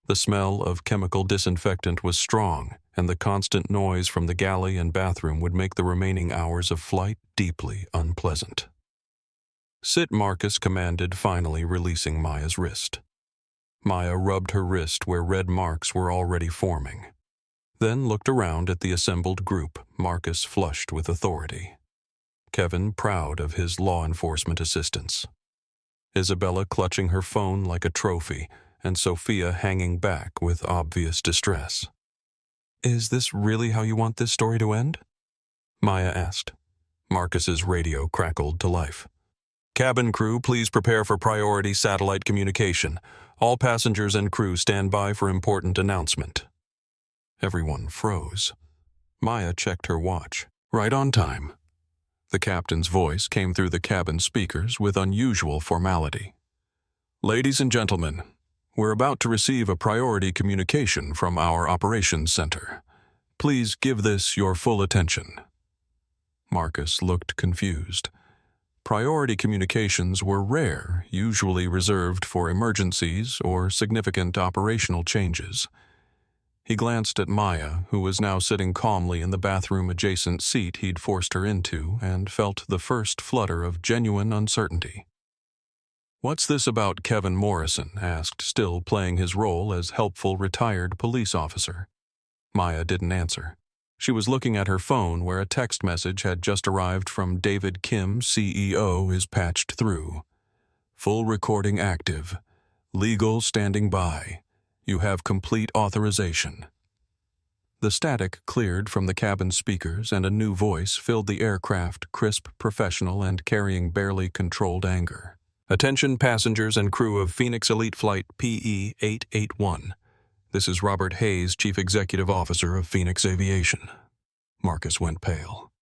Speaker 1: The smell of chemical disinfectant was strong, and the constant noise from the galley and bathroom would make the remaining hours of flight deeply unpleasant. Sit, Marcus commanded, finally releasing Maya's wrist. Maya rubbed her wrist where red marks were already forming, then looked around at the assembled group. Marcus flushed with authority. Kevin proud of his law enforcement assistance. Isabella clutching her phone like a trophy, and Sophia hanging back with obvious distress. Is this really how you want this story to end? Maya asked. Marcus's radio crackled to life. Cabin crew, please prepare for priority satellite communication. All passengers and crew stand by for important announcement. Everyone froze. Maya checked her watch. Right on time. The captain's voice came through the cabin speakers with unusual formality. Ladies and gentlemen, we're about to receive a priority communication from our operations center. Please give this your full attention. Marcus looked confused. Priority communications were rare, usually reserved for emergencies or significant operational changes. He glanced at Maya, who was now sitting calmly in the bathroom-adjacent seat he'd forced her into, and felt the first flutter of genuine uncertainty. What's this about Kevin Morrison? Asked, still playing his role as helpful retired police officer. Maya didn't answer. She was looking at her phone where a text message had just arrived from David Kim, CEO, is patched through. Full recording active. Legal standing by. You have complete authorization. The static cleared from the cabin speakers, and a new voice filled the aircraft, crisp, professional, and carrying barely controlled anger. Attention passengers and crew of Phoenix Elite Flight PE-881. This is Robert Hayes, Chief Executive Officer of Phoenix Aviation. Marcus went pale.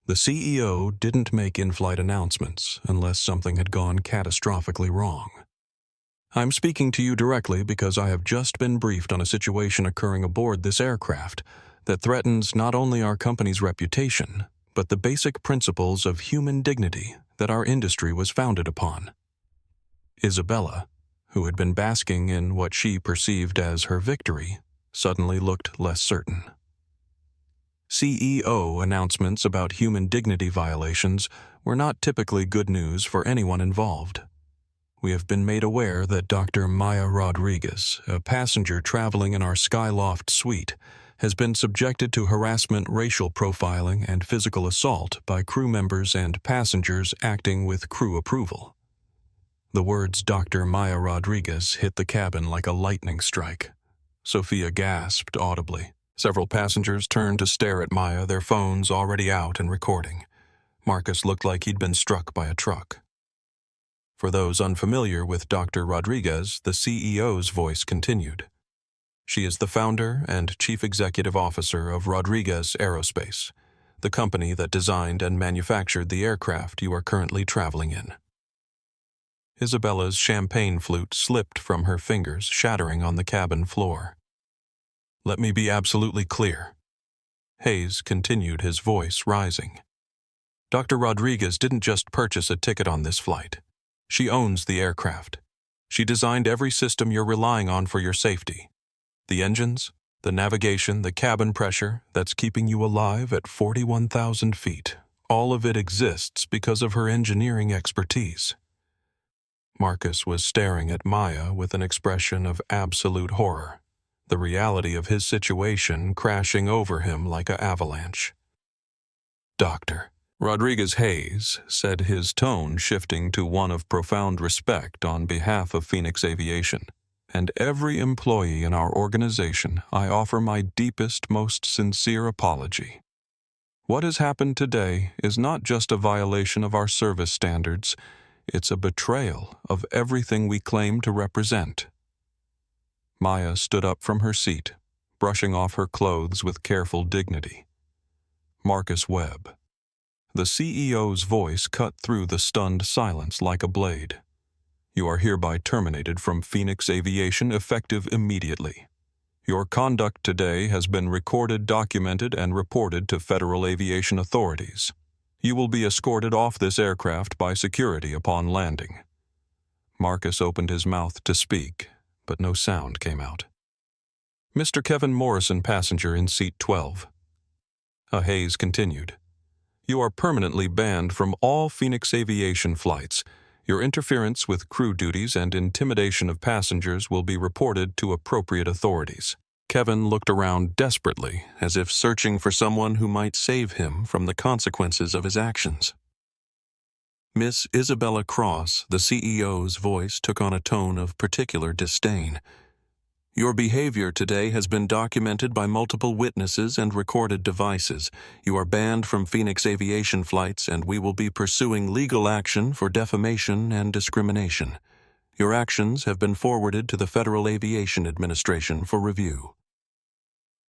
Speaker 1: The CEO didn't make in-flight announcements unless something had gone catastrophically wrong. I'm speaking to you directly because I have just been briefed on a situation occurring aboard this aircraft that threatens not only our company's reputation, but the basic principles of human dignity that our industry was founded upon. Isabella, who had been basking in what she perceived as her victory, suddenly looked less certain. CEO announcements about human dignity violations were not typically good news for anyone involved. We have been made aware that Dr. Maya Rodriguez, a passenger traveling in our Skyloft suite, has been subjected to harassment, racial profiling, and physical assault by crew members and passengers acting with crew approval. The words Dr. Maya Rodriguez hit the cabin like a lightning strike. Sophia gasped audibly. Several passengers turned to stare at Maya, their phones already out and recording. Marcus looked like he'd been struck by a truck. For those unfamiliar with Dr. Rodriguez, the CEO's voice continued. She is the founder and chief executive officer of Rodriguez Aerospace, the company that designed and manufactured the aircraft you are currently traveling in. Isabella's champagne flute slipped from her fingers, shattering on the cabin floor. Let me be absolutely clear. Hayes continued, his voice rising. Dr. Rodriguez didn't just purchase a ticket on this flight. She owns the aircraft. She designed every system you're relying on for your safety. The engines, the navigation, the cabin pressure that's keeping you alive at 41,000 feet. All of it exists because of her engineering expertise. Marcus was staring at Maya with an expression of absolute horror, the reality of his situation crashing over him like an avalanche. "Doctor," Rodriguez Hayes said, his tone shifting to one of profound respect on behalf of Phoenix Aviation. "And every employee in our organization, I offer my deepest, most sincere apology. What has happened today is not just a violation of our service standards, it's a betrayal of everything we claim to represent." Maya stood up from her seat, brushing off her clothes with careful dignity. Marcus Webb. The CEO's voice cut through the stunned silence like a blade. "You are hereby terminated from Phoenix Aviation effective immediately. Your conduct today has been recorded, documented, and reported to federal aviation authorities. You will be escorted off this aircraft by security upon landing." Marcus opened his mouth to speak, but no sound came out. "Mr. Kevin Morrison, passenger in seat 12. Hayes continued. "You are permanently banned from all Phoenix Aviation flights. Your interference with crew duties and intimidation of passengers will be reported to appropriate authorities." Kevin looked around desperately, as if searching for someone who might save him from the consequences of his actions. Miss Isabella Cross, the CEO's voice took on a tone of particular disdain. "Your behavior today has been documented by multiple witnesses and recorded devices. You are banned from Phoenix Aviation flights, and we will be pursuing legal action for defamation and discrimination. Your actions have been forwarded to the Federal Aviation Administration for review."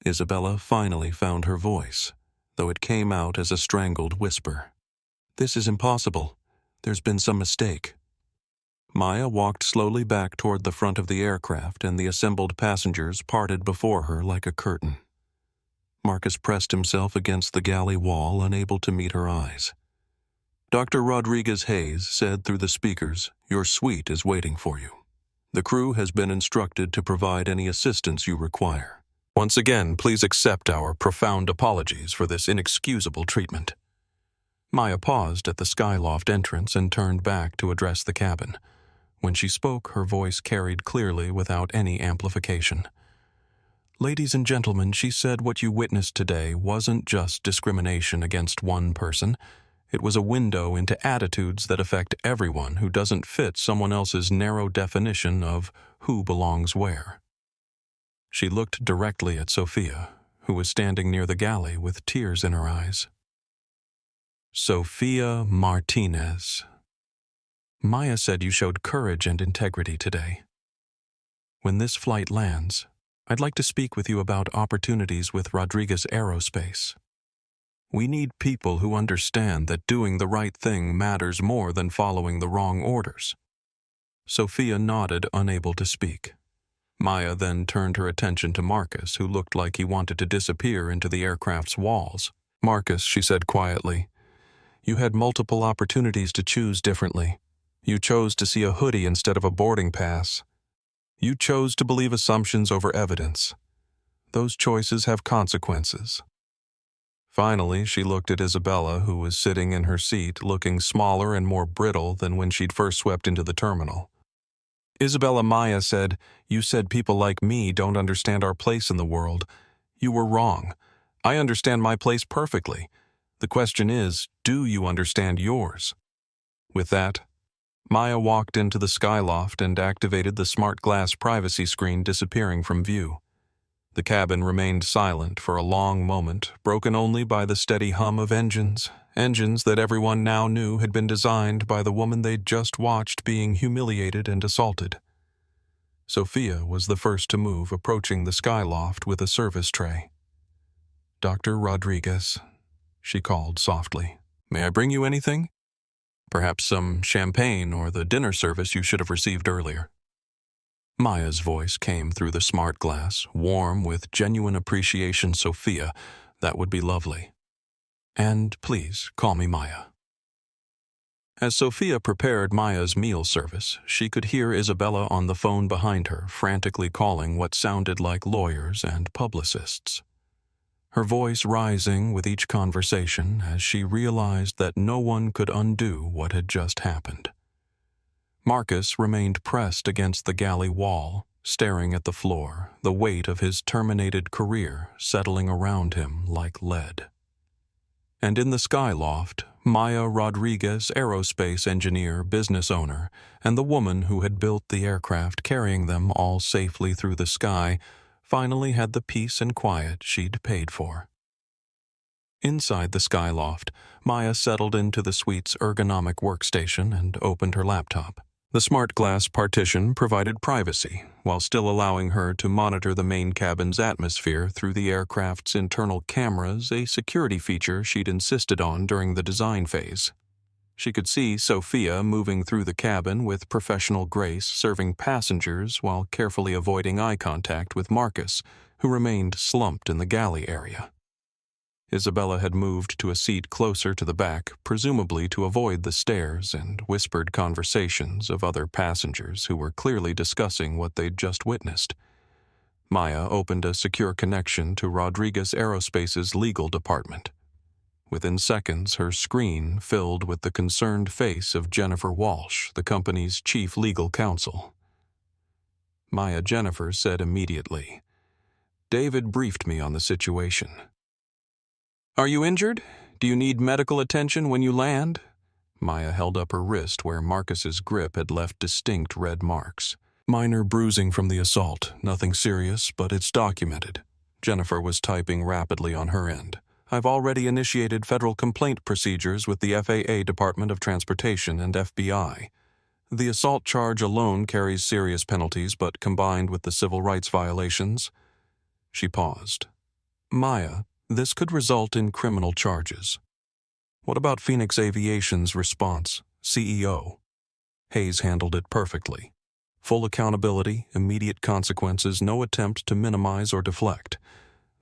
Speaker 1: Isabella finally found her voice, though it came out as a strangled whisper. "This is impossible. There's been some mistake." Maya walked slowly back toward the front of the aircraft, and the assembled passengers parted before her like a curtain. Marcus pressed himself against the galley wall, unable to meet her eyes. Dr. Rodriguez Hayes said through the speakers, "Your suite is waiting for you. The crew has been instructed to provide any assistance you require. Once again, please accept our profound apologies for this inexcusable treatment." Maya paused at the skyloft entrance and turned back to address the cabin. When she spoke, her voice carried clearly without any amplification. "Ladies and gentlemen," she said, "what you witnessed today wasn't just discrimination against one person. It was a window into attitudes that affect everyone who doesn't fit someone else's narrow definition of who belongs where." She looked directly at Sophia, who was standing near the galley with tears in her eyes. "Sophia Martinez. Maya said you showed courage and integrity today. When this flight lands, I'd like to speak with you about opportunities with Rodriguez Aerospace. We need people who understand that doing the right thing matters more than following the wrong orders." Sophia nodded, unable to speak. Maya then turned her attention to Marcus, who looked like he wanted to disappear into the aircraft's walls. "Marcus," she said quietly, "you had multiple opportunities to choose differently. You chose to see a hoodie instead of a boarding pass. You chose to believe assumptions over evidence. Those choices have consequences." Finally, she looked at Isabella, who was sitting in her seat, looking smaller and more brittle than when she'd first swept into the terminal. "Isabella," Maya said, "you said people like me don't understand our place in the world. You were wrong. I understand my place perfectly. The question is, do you understand yours?" With that, Maya walked into the skyloft and activated the smart glass privacy screen, disappearing from view. The cabin remained silent for a long moment, broken only by the steady hum of engines that everyone now knew had been designed by the woman they'd just watched being humiliated and assaulted. Sophia was the first to move, approaching the skyloft with a service tray. "Dr. Rodriguez," she called softly, "may I bring you anything? Perhaps some champagne or the dinner service you should have received earlier." Maya's voice came through the smart glass, warm with genuine appreciation. "Sophia, that would be lovely. And please call me Maya." As Sophia prepared Maya's meal service, she could hear Isabella on the phone behind her, frantically calling what sounded like lawyers and publicists. Her voice rising with each conversation as she realized that no one could undo what had just happened. Marcus remained pressed against the galley wall, staring at the floor, the weight of his terminated career settling around him like lead. And in the skyloft, Maya Rodriguez Aerospace engineer, business owner, and the woman who had built the aircraft carrying them all safely through the sky finally had the peace and quiet she'd paid for. Inside the skyloft, Maya settled into the suite's ergonomic workstation and opened her laptop. The smart glass partition provided privacy, while still allowing her to monitor the main cabin's atmosphere through the aircraft's internal cameras, a security feature she'd insisted on during the design phase. She could see Sophia moving through the cabin with professional grace, serving passengers while carefully avoiding eye contact with Marcus, who remained slumped in the galley area. Isabella had moved to a seat closer to the back, presumably to avoid the stares and whispered conversations of other passengers who were clearly discussing what they'd just witnessed. Maya opened a secure connection to Rodriguez Aerospace's legal department. Within seconds, her screen filled with the concerned face of Jennifer Walsh, the company's chief legal counsel. Jennifer said immediately, "David briefed me on the situation." "Are you injured? Do you need medical attention when you land?" Maya held up her wrist where Marcus's grip had left distinct red marks. "Minor bruising from the assault, nothing serious, but it's documented." Jennifer was typing rapidly on her end. "I've already initiated federal complaint procedures with the FAA Department of Transportation and FBI. The assault charge alone carries serious penalties, but combined with the civil rights violations..." She paused. "Maya, this could result in criminal charges. What about Phoenix Aviation's response, CEO?" Hayes handled it perfectly. Full accountability, immediate consequences, no attempt to minimize or deflect.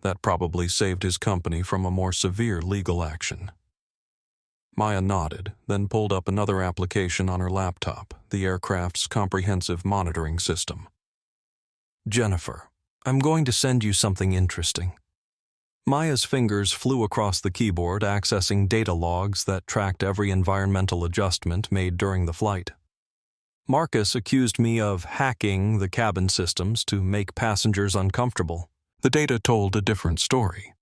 Speaker 1: That probably saved his company from a more severe legal action. Maya nodded, then pulled up another application on her laptop, the aircraft's comprehensive monitoring system. "Jennifer, I'm going to send you something interesting." Maya's fingers flew across the keyboard, accessing data logs that tracked every environmental adjustment made during the flight. "Marcus accused me of hacking the cabin systems to make passengers uncomfortable." The data told a different story.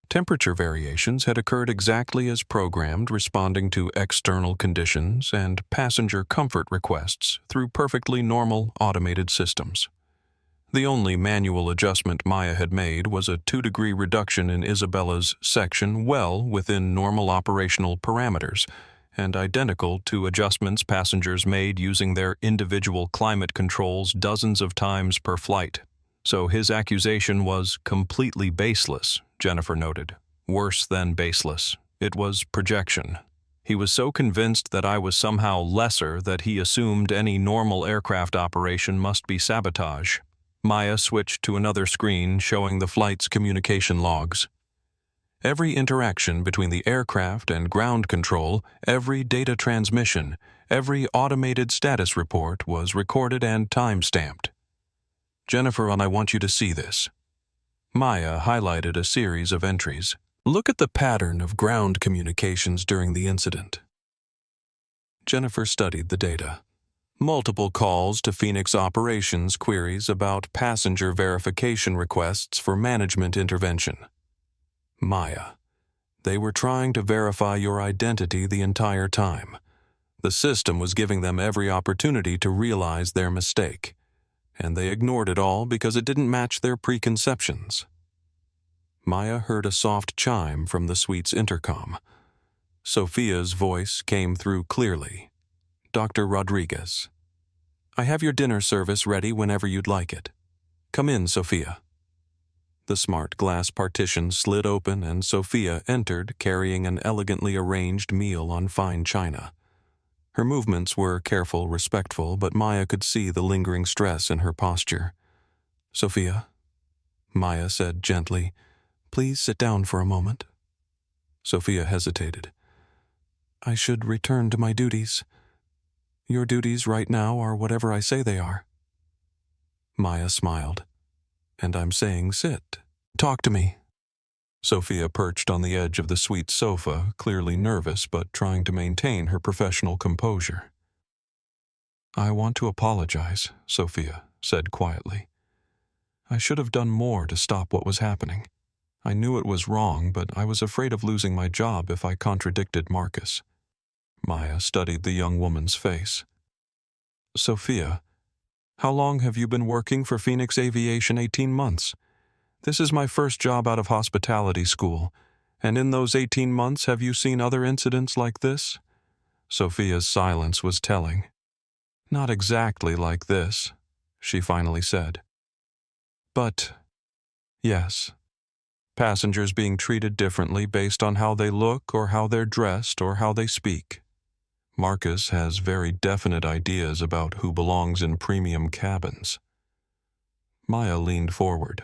Speaker 1: Temperature variations had occurred exactly as programmed, responding to external conditions and passenger comfort requests through perfectly normal automated systems. The only manual adjustment Maya had made was a 2-degree reduction in Isabella's section, well within normal operational parameters, and identical to adjustments passengers made using their individual climate controls dozens of times per flight. So his accusation was completely baseless, Jennifer noted. Worse than baseless. It was projection. He was so convinced that I was somehow lesser that he assumed any normal aircraft operation must be sabotage. Maya switched to another screen showing the flight's communication logs. Every interaction between the aircraft and ground control, every data transmission, every automated status report was recorded and time-stamped. "Jennifer, and I want you to see this." Maya highlighted a series of entries. "Look at the pattern of ground communications during the incident." Jennifer studied the data. Multiple calls to Phoenix operations queries about passenger verification requests for management intervention. Maya, they were trying to verify your identity the entire time. The system was giving them every opportunity to realize their mistake, and they ignored it all because it didn't match their preconceptions. Maya heard a soft chime from the suite's intercom. Sophia's voice came through clearly. "Dr. Rodriguez, I have your dinner service ready whenever you'd like it. Come in, Sophia." The smart glass partition slid open and Sophia entered carrying an elegantly arranged meal on fine china. Her movements were careful, respectful, but Maya could see the lingering stress in her posture. "Sophia," Maya said gently, "please sit down for a moment." Sophia hesitated. I should return to my duties. Your duties right now are whatever I say they are. Maya smiled. And I'm saying sit. Talk to me. Sophia perched on the edge of the suite sofa, clearly nervous but trying to maintain her professional composure. I want to apologize, Sophia said quietly. I should have done more to stop what was happening. I knew it was wrong, but I was afraid of losing my job if I contradicted Marcus. Maya studied the young woman's face. Sophia, how long have you been working for Phoenix Aviation? 18 months. This is my first job out of hospitality school, and in those 18 months have you seen other incidents like this? Sophia's silence was telling. Not exactly like this, she finally said. But, yes, passengers being treated differently based on how they look or how they're dressed or how they speak. Marcus has very definite ideas about who belongs in premium cabins. Maya leaned forward.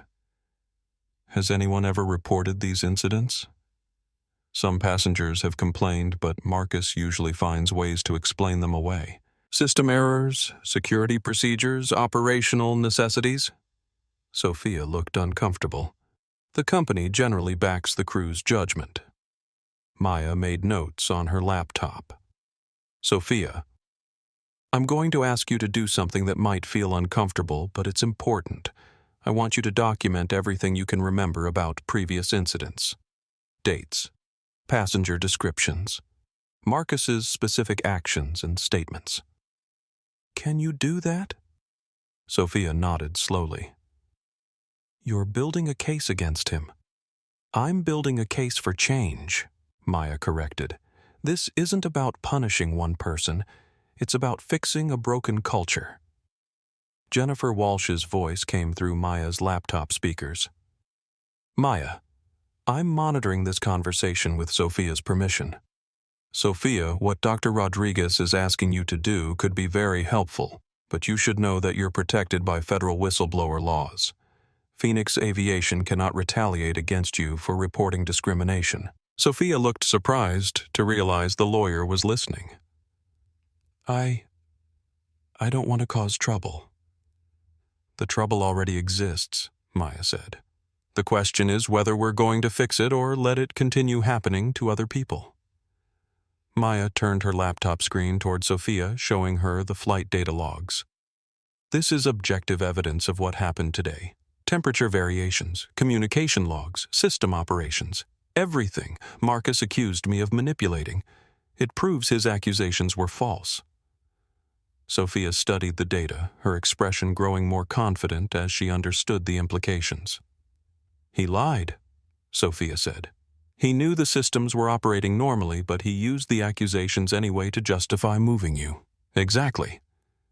Speaker 1: Has anyone ever reported these incidents? Some passengers have complained, but Marcus usually finds ways to explain them away. System errors, security procedures, operational necessities. Sophia looked uncomfortable. The company generally backs the crew's judgment. Maya made notes on her laptop. Sophia, I'm going to ask you to do something that might feel uncomfortable, but it's important. I want you to document everything you can remember about previous incidents. Dates, passenger descriptions, Marcus's specific actions and statements. Can you do that? Sophia nodded slowly. You're building a case against him. I'm building a case for change, Maya corrected. This isn't about punishing one person. It's about fixing a broken culture. Jennifer Walsh's voice came through Maya's laptop speakers. Maya, I'm monitoring this conversation with Sophia's permission. Sophia, what Dr. Rodriguez is asking you to do could be very helpful, but you should know that you're protected by federal whistleblower laws. Phoenix Aviation cannot retaliate against you for reporting discrimination. Sophia looked surprised to realize the lawyer was listening. I don't want to cause trouble. The trouble already exists, Maya said. The question is whether we're going to fix it or let it continue happening to other people. Maya turned her laptop screen toward Sophia, showing her the flight data logs. This is objective evidence of what happened today. Temperature variations, communication logs, system operations. Everything Marcus accused me of manipulating. It proves his accusations were false. Sophia studied the data, her expression growing more confident as she understood the implications. He lied, Sophia said. He knew the systems were operating normally, but he used the accusations anyway to justify moving you. Exactly.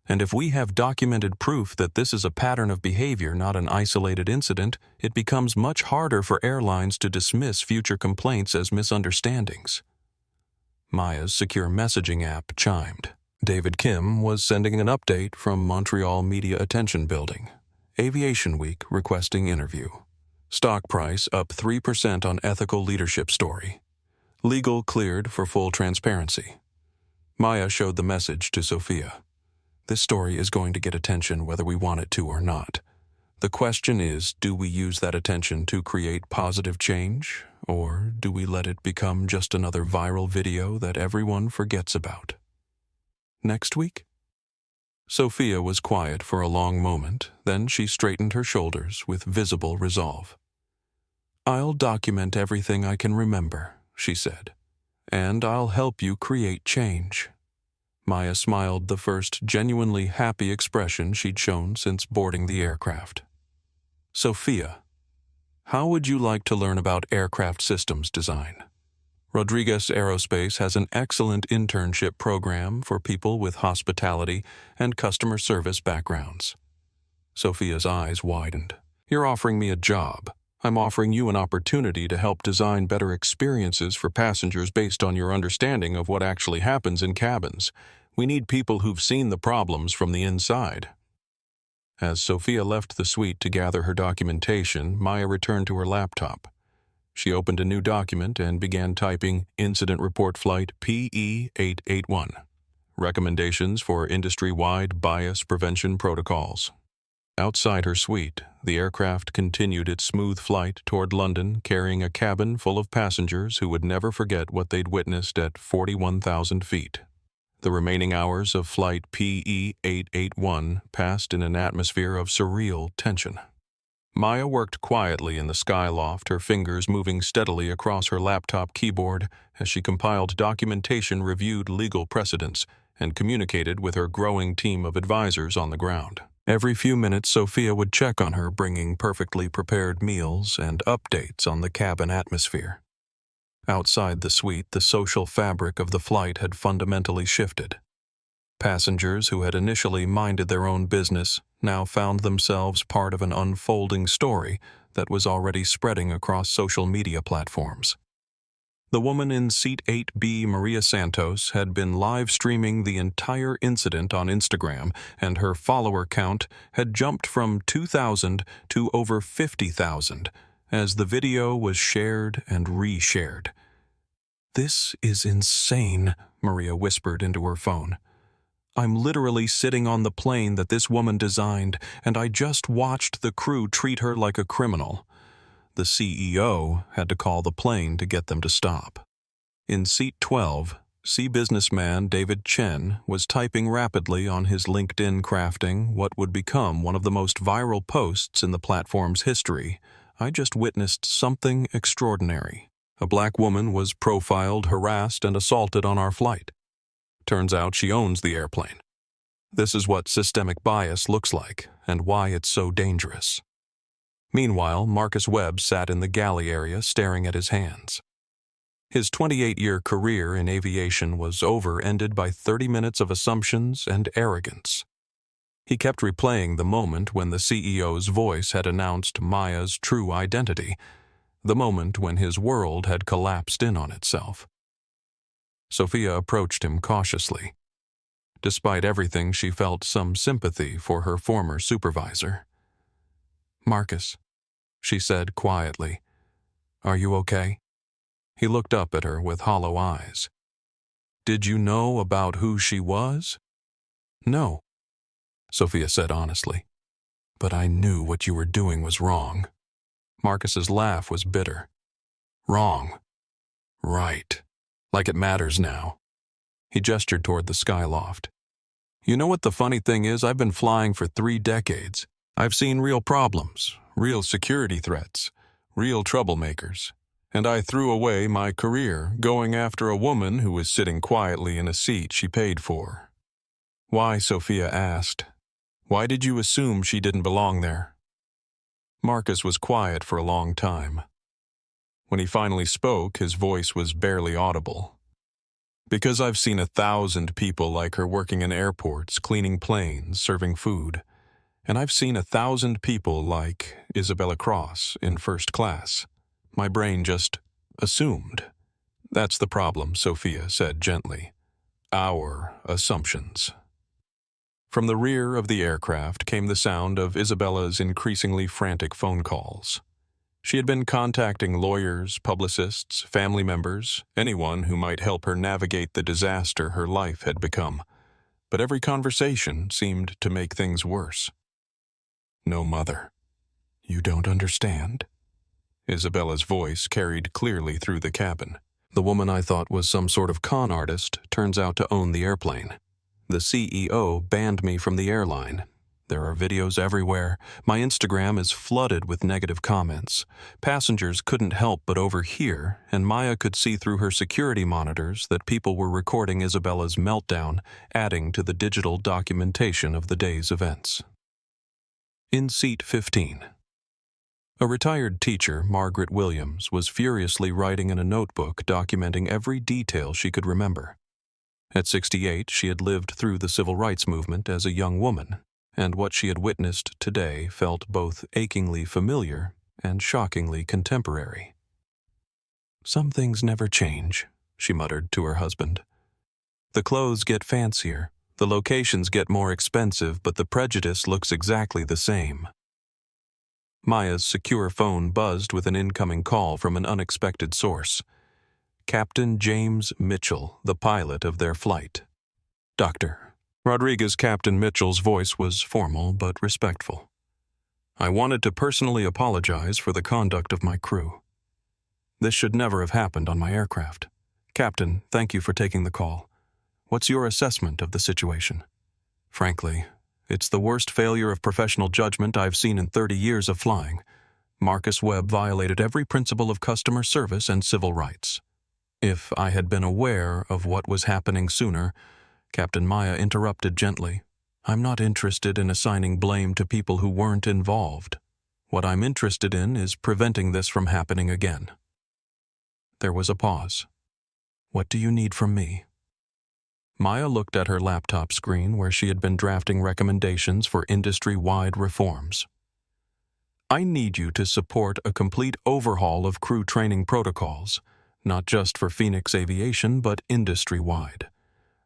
Speaker 1: And if we have documented proof that this is a pattern of behavior, not an isolated incident, it becomes much harder for airlines to dismiss future complaints as misunderstandings. Maya's secure messaging app chimed. David Kim was sending an update from Montreal Media Attention Building. Aviation Week requesting interview. Stock price up 3% on ethical leadership story. Legal cleared for full transparency. Maya showed the message to Sophia. This story is going to get attention whether we want it to or not. The question is, do we use that attention to create positive change, or do we let it become just another viral video that everyone forgets about? Next week? Sophia was quiet for a long moment, then she straightened her shoulders with visible resolve. I'll document everything I can remember, she said, and I'll help you create change. Maya smiled, the first genuinely happy expression she'd shown since boarding the aircraft. Sophia, how would you like to learn about aircraft systems design? Rodriguez Aerospace has an excellent internship program for people with hospitality and customer service backgrounds. Sophia's eyes widened. You're offering me a job. I'm offering you an opportunity to help design better experiences for passengers based on your understanding of what actually happens in cabins. We need people who've seen the problems from the inside. As Sophia left the suite to gather her documentation, Maya returned to her laptop. She opened a new document and began typing Incident Report Flight PE-881. Recommendations for industry-wide bias prevention protocols. Outside her suite, the aircraft continued its smooth flight toward London, carrying a cabin full of passengers who would never forget what they'd witnessed at 41,000 feet. The remaining hours of Flight PE-881 passed in an atmosphere of surreal tension. Maya worked quietly in the skyloft, her fingers moving steadily across her laptop keyboard as she compiled documentation, reviewed legal precedents, and communicated with her growing team of advisors on the ground. Every few minutes, Sophia would check on her, bringing perfectly prepared meals and updates on the cabin atmosphere. Outside the suite, the social fabric of the flight had fundamentally shifted. Passengers who had initially minded their own business now found themselves part of an unfolding story that was already spreading across social media platforms. The woman in Seat 8B, Maria Santos, had been live streaming the entire incident on Instagram, and her follower count had jumped from 2,000 to over 50,000 as the video was shared and reshared. "This is insane," Maria whispered into her phone. "I'm literally sitting on the plane that this woman designed, and I just watched the crew treat her like a criminal." The CEO had to call the plane to get them to stop. In Seat 12, businessman David Chen was typing rapidly on his LinkedIn, crafting what would become one of the most viral posts in the platform's history. "I just witnessed something extraordinary. A black woman was profiled, harassed, and assaulted on our flight. Turns out she owns the airplane. This is what systemic bias looks like and why it's so dangerous." Meanwhile, Marcus Webb sat in the galley area staring at his hands. His 28-year career in aviation was ended by 30 minutes of assumptions and arrogance. He kept replaying the moment when the CEO's voice had announced Maya's true identity, the moment when his world had collapsed in on itself. Sophia approached him cautiously. Despite everything, she felt some sympathy for her former supervisor. "Marcus," she said quietly, "are you okay?" He looked up at her with hollow eyes. "Did you know about who she was?" "No," Sophia said honestly. "But I knew what you were doing was wrong." Marcus's laugh was bitter. "Wrong. Right. Like it matters now." He gestured toward the skyloft. "You know what the funny thing is? I've been flying for 3 decades. I've seen real problems, real security threats, real troublemakers. And I threw away my career going after a woman who was sitting quietly in a seat she paid for." "Why?" Sophia asked. "Why did you assume she didn't belong there?" Marcus was quiet for a long time. When he finally spoke, his voice was barely audible. "Because I've seen 1,000 people like her working in airports, cleaning planes, serving food. And I've seen 1,000 people like Isabella Cross in first class. My brain just assumed." "That's the problem," Sophia said gently. "Our assumptions." From the rear of the aircraft came the sound of Isabella's increasingly frantic phone calls. She had been contacting lawyers, publicists, family members, anyone who might help her navigate the disaster her life had become. But every conversation seemed to make things worse. "No, Mother. You don't understand." Isabella's voice carried clearly through the cabin. "The woman I thought was some sort of con artist turns out to own the airplane. The CEO banned me from the airline. There are videos everywhere. My Instagram is flooded with negative comments. Passengers couldn't help but overhear, and Maya could see through her security monitors that people were recording Isabella's meltdown, adding to the digital documentation of the day's events." In Seat 15. A retired teacher, Margaret Williams, was furiously writing in a notebook documenting every detail she could remember. At 68, she had lived through the civil rights movement as a young woman, and what she had witnessed today felt both achingly familiar and shockingly contemporary. "Some things never change," she muttered to her husband. "The clothes get fancier, the locations get more expensive, but the prejudice looks exactly the same." Maya's secure phone buzzed with an incoming call from an unexpected source. Captain James Mitchell, the pilot of their flight. Doctor. Rodriguez Captain Mitchell's voice was formal but respectful. I wanted to personally apologize for the conduct of my crew. This should never have happened on my aircraft. Captain, thank you for taking the call. What's your assessment of the situation? Frankly, it's the worst failure of professional judgment I've seen in 30 years of flying. Marcus Webb violated every principle of customer service and civil rights. If I had been aware of what was happening sooner, Captain Maya interrupted gently. I'm not interested in assigning blame to people who weren't involved. What I'm interested in is preventing this from happening again. There was a pause. What do you need from me? Maya looked at her laptop screen where she had been drafting recommendations for industry-wide reforms. I need you to support a complete overhaul of crew training protocols, not just for Phoenix Aviation but industry-wide.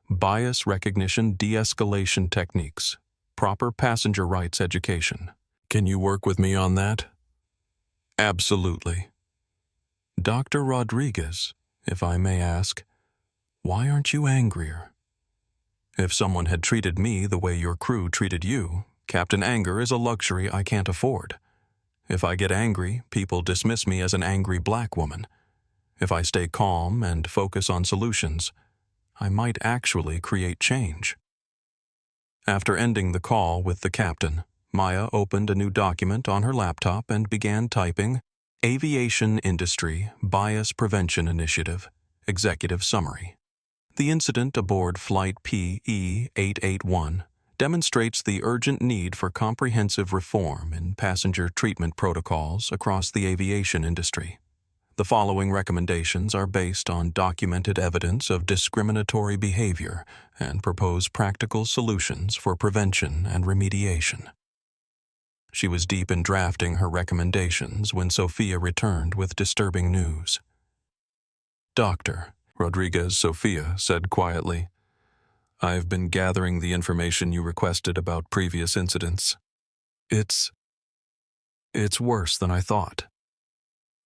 Speaker 1: Bias recognition de-escalation techniques, proper passenger rights education. Can you work with me on that? Absolutely. Dr. Rodriguez, if I may ask, why aren't you angrier? If someone had treated me the way your crew treated you, Captain Anger is a luxury I can't afford. If I get angry, people dismiss me as an angry black woman. If I stay calm and focus on solutions, I might actually create change. After ending the call with the captain, Maya opened a new document on her laptop and began typing Aviation Industry Bias Prevention Initiative, Executive Summary. The incident aboard Flight PE-881 demonstrates the urgent need for comprehensive reform in passenger treatment protocols across the aviation industry. The following recommendations are based on documented evidence of discriminatory behavior and propose practical solutions for prevention and remediation. She was deep in drafting her recommendations when Sophia returned with disturbing news. Doctor, Rodriguez Sophia said quietly, I've been gathering the information you requested about previous incidents. It's worse than I thought.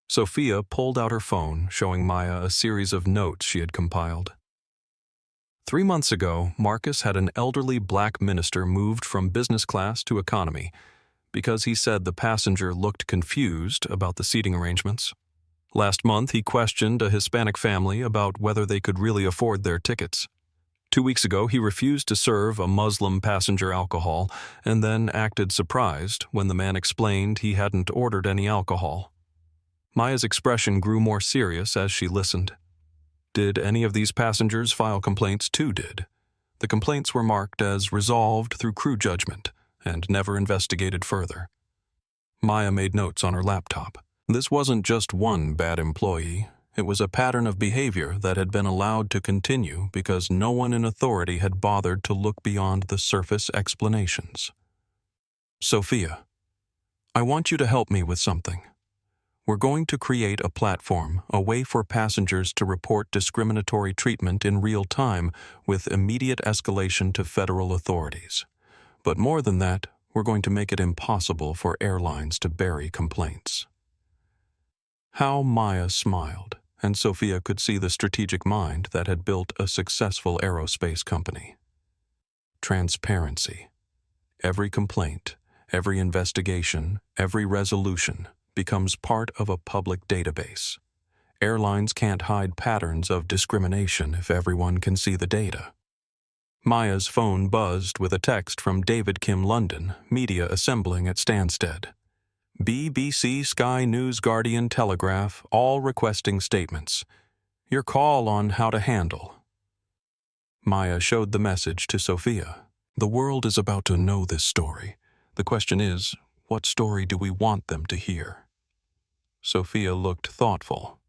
Speaker 1: Sophia pulled out her phone, showing Maya a series of notes she had compiled. 3 months ago, Marcus had an elderly black minister moved from business class to economy because he said the passenger looked confused about the seating arrangements. Last month, he questioned a Hispanic family about whether they could really afford their tickets. 2 weeks ago, he refused to serve a Muslim passenger alcohol and then acted surprised when the man explained he hadn't ordered any alcohol. Maya's expression grew more serious as she listened. Did any of these passengers file complaints too? The complaints were marked as resolved through crew judgment and never investigated further. Maya made notes on her laptop. This wasn't just one bad employee. It was a pattern of behavior that had been allowed to continue because no one in authority had bothered to look beyond the surface explanations. Sophia, I want you to help me with something. We're going to create a platform, a way for passengers to report discriminatory treatment in real time with immediate escalation to federal authorities. But more than that, we're going to make it impossible for airlines to bury complaints. How Maya smiled, and Sophia could see the strategic mind that had built a successful aerospace company. Transparency. Every complaint, every investigation, every resolution becomes part of a public database. Airlines can't hide patterns of discrimination if everyone can see the data. Maya's phone buzzed with a text from David Kim London, media assembling at Stansted. BBC, Sky News, Guardian, Telegraph, all requesting statements. Your call on how to handle. Maya showed the message to Sophia. The world is about to know this story. The question is, what story do we want them to hear? Sophia looked thoughtful.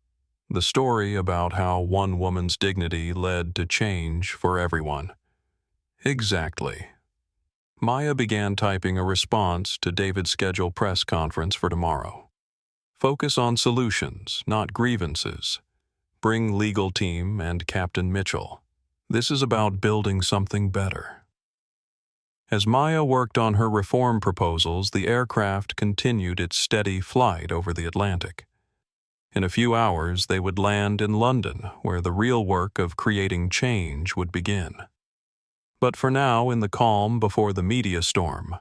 Speaker 1: The story about how one woman's dignity led to change for everyone. Exactly. Maya began typing a response to David's scheduled press conference for tomorrow. Focus on solutions, not grievances. Bring legal team and Captain Mitchell. This is about building something better. As Maya worked on her reform proposals, the aircraft continued its steady flight over the Atlantic. In a few hours, they would land in London, where the real work of creating change would begin. But for now, in the calm before the media storm,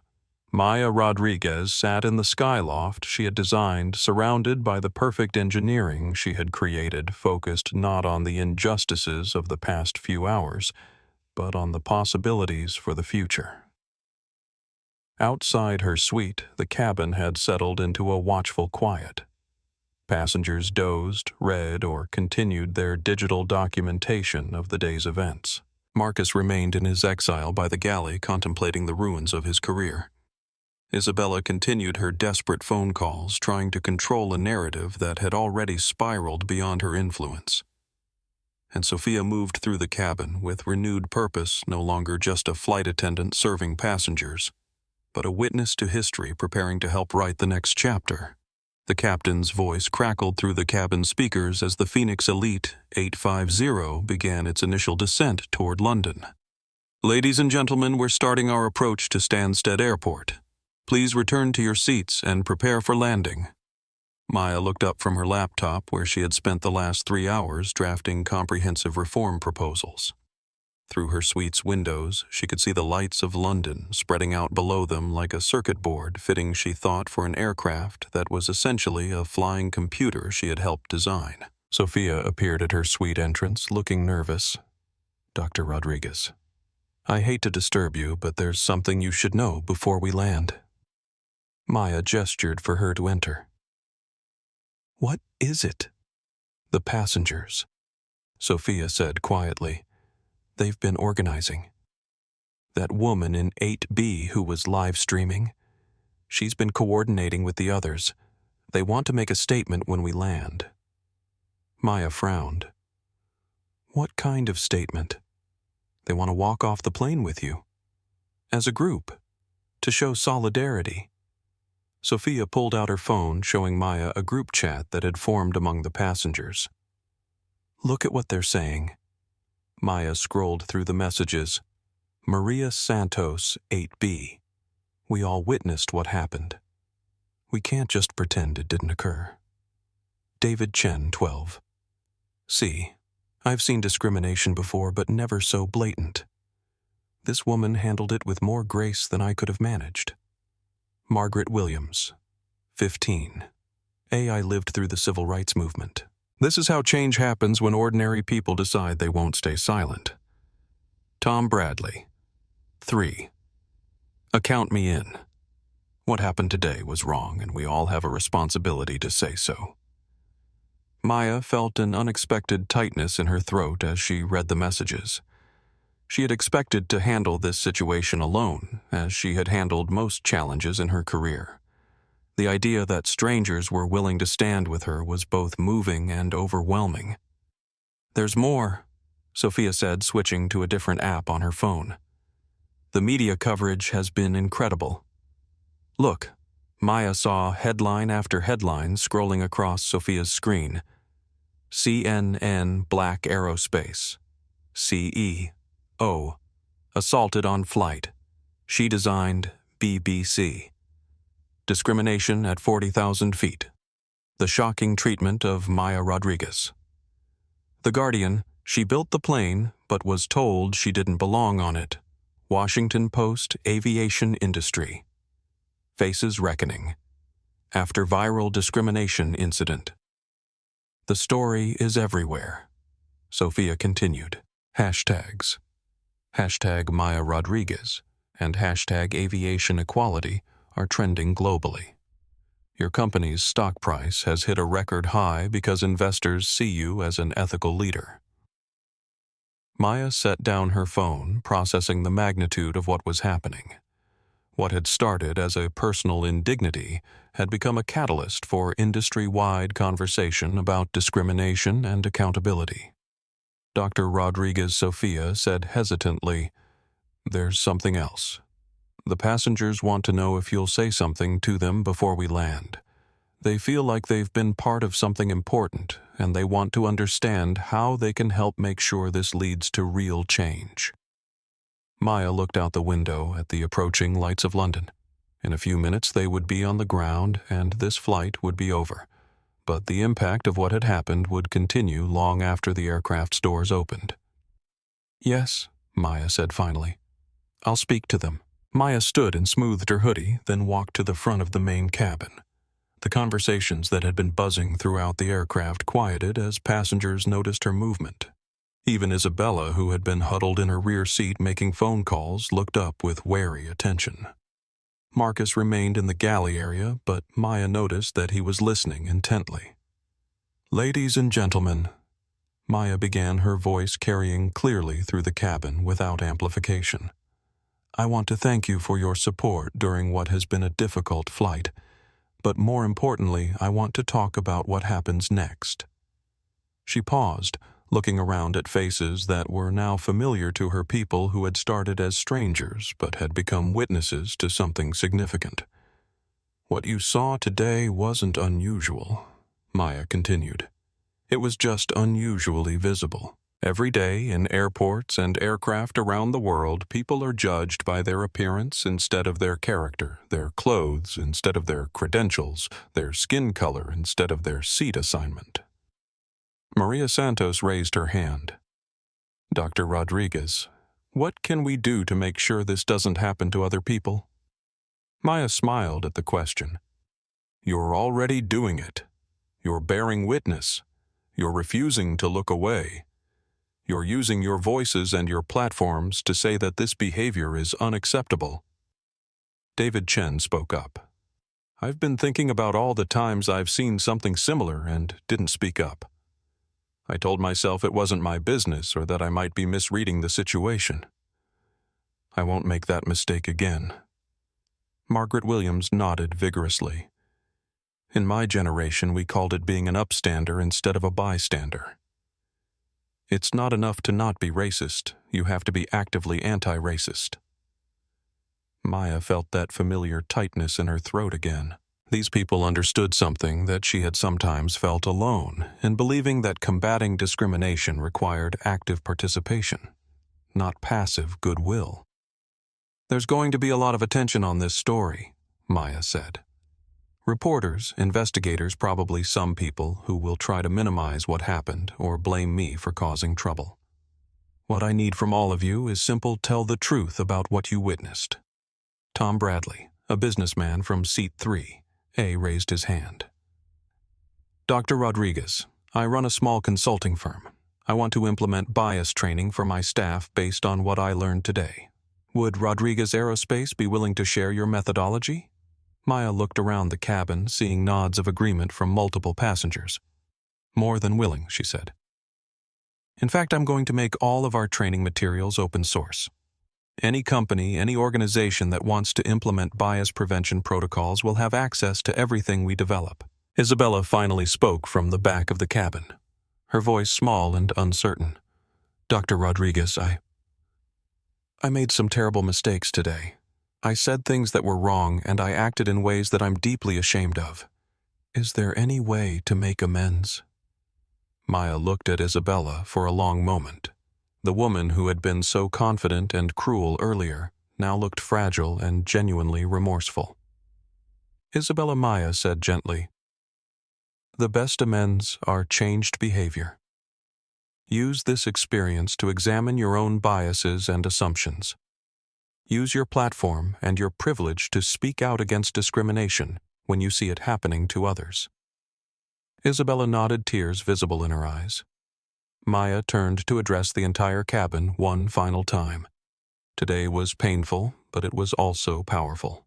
Speaker 1: Maya Rodriguez sat in the skyloft she had designed, surrounded by the perfect engineering she had created, focused not on the injustices of the past few hours, but on the possibilities for the future. Outside her suite, the cabin had settled into a watchful quiet. Passengers dozed, read, or continued their digital documentation of the day's events. Marcus remained in his exile by the galley, contemplating the ruins of his career. Isabella continued her desperate phone calls, trying to control a narrative that had already spiraled beyond her influence. And Sophia moved through the cabin with renewed purpose, no longer just a flight attendant serving passengers, but a witness to history preparing to help write the next chapter. The captain's voice crackled through the cabin speakers as the Phoenix Elite 850 began its initial descent toward London. "Ladies and gentlemen, we're starting our approach to Stansted Airport. Please return to your seats and prepare for landing." Maya looked up from her laptop, where she had spent the last 3 hours drafting comprehensive reform proposals. Through her suite's windows, she could see the lights of London spreading out below them like a circuit board fitting, she thought, for an aircraft that was essentially a flying computer she had helped design. Sophia appeared at her suite entrance, looking nervous. "Dr. Rodriguez, I hate to disturb you, but there's something you should know before we land." Maya gestured for her to enter. "What is it?" "The passengers," Sophia said quietly. "They've been organizing. That woman in 8B who was live streaming, she's been coordinating with the others. They want to make a statement when we land." Maya frowned. "What kind of statement?" "They want to walk off the plane with you. As a group. To show solidarity." Sophia pulled out her phone, showing Maya a group chat that had formed among the passengers. "Look at what they're saying." Maya scrolled through the messages. "Maria Santos, 8B. We all witnessed what happened. We can't just pretend it didn't occur." David Chen, 12. "See, I've seen discrimination before, but never so blatant. This woman handled it with more grace than I could have managed." Margaret Williams, 15. "AI lived through the civil rights movement. This is how change happens when ordinary people decide they won't stay silent." Tom Bradley, 3. "Account me in. What happened today was wrong, and we all have a responsibility to say so." Maya felt an unexpected tightness in her throat as she read the messages. She had expected to handle this situation alone, as she had handled most challenges in her career. The idea that strangers were willing to stand with her was both moving and overwhelming. "There's more," Sophia said, switching to a different app on her phone. "The media coverage has been incredible." "Look," Maya saw headline after headline scrolling across Sophia's screen. CNN Black Aerospace. CEO. Assaulted on flight. She designed BBC. Discrimination at 40,000 feet. The shocking treatment of Maya Rodriguez. The Guardian, she built the plane, but was told she didn't belong on it. Washington Post Aviation Industry. Faces reckoning. After viral discrimination incident. The story is everywhere. Sophia continued. Hashtags. Hashtag Maya Rodriguez and hashtag aviation equality are trending globally. Your company's stock price has hit a record high because investors see you as an ethical leader. Maya set down her phone, processing the magnitude of what was happening. What had started as a personal indignity had become a catalyst for industry-wide conversation about discrimination and accountability. Dr. Rodriguez Sophia said hesitantly, "There's something else. The passengers want to know if you'll say something to them before we land. They feel like they've been part of something important, and they want to understand how they can help make sure this leads to real change." Maya looked out the window at the approaching lights of London. In a few minutes they would be on the ground and this flight would be over. But the impact of what had happened would continue long after the aircraft's doors opened. "Yes," Maya said finally. "I'll speak to them." Maya stood and smoothed her hoodie, then walked to the front of the main cabin. The conversations that had been buzzing throughout the aircraft quieted as passengers noticed her movement. Even Isabella, who had been huddled in her rear seat making phone calls, looked up with wary attention. Marcus remained in the galley area, but Maya noticed that he was listening intently. "Ladies and gentlemen," Maya began, her voice carrying clearly through the cabin without amplification. "I want to thank you for your support during what has been a difficult flight, but more importantly, I want to talk about what happens next." She paused, looking around at faces that were now familiar to her, people who had started as strangers but had become witnesses to something significant. "What you saw today wasn't unusual," Maya continued. "It was just unusually visible. Every day in airports and aircraft around the world, people are judged by their appearance instead of their character, their clothes instead of their credentials, their skin color instead of their seat assignment." Maria Santos raised her hand. "Dr. Rodriguez, what can we do to make sure this doesn't happen to other people?" Maya smiled at the question. "You're already doing it. You're bearing witness. You're refusing to look away. You're using your voices and your platforms to say that this behavior is unacceptable." David Chen spoke up. "I've been thinking about all the times I've seen something similar and didn't speak up. I told myself it wasn't my business or that I might be misreading the situation. I won't make that mistake again." Margaret Williams nodded vigorously. "In my generation, we called it being an upstander instead of a bystander. It's not enough to not be racist. You have to be actively anti-racist." Maya felt that familiar tightness in her throat again. These people understood something that she had sometimes felt alone in, believing that combating discrimination required active participation, not passive goodwill. "There's going to be a lot of attention on this story," Maya said. "Reporters, investigators, probably some people who will try to minimize what happened or blame me for causing trouble. What I need from all of you is simple tell the truth about what you witnessed." Tom Bradley, a businessman from Seat 3A, raised his hand. "Dr. Rodriguez, I run a small consulting firm. I want to implement bias training for my staff based on what I learned today. Would Rodriguez Aerospace be willing to share your methodology?" Maya looked around the cabin, seeing nods of agreement from multiple passengers. "More than willing," she said. "In fact, I'm going to make all of our training materials open source. Any company, any organization that wants to implement bias prevention protocols will have access to everything we develop." Isabella finally spoke from the back of the cabin, her voice small and uncertain. "Dr. Rodriguez, I made some terrible mistakes today. I said things that were wrong, and I acted in ways that I'm deeply ashamed of. Is there any way to make amends?" Maya looked at Isabella for a long moment. The woman who had been so confident and cruel earlier now looked fragile and genuinely remorseful. Isabella Maya said gently, "The best amends are changed behavior. Use this experience to examine your own biases and assumptions. Use your platform and your privilege to speak out against discrimination when you see it happening to others." Isabella nodded, tears visible in her eyes. Maya turned to address the entire cabin one final time. Today was painful, but it was also powerful.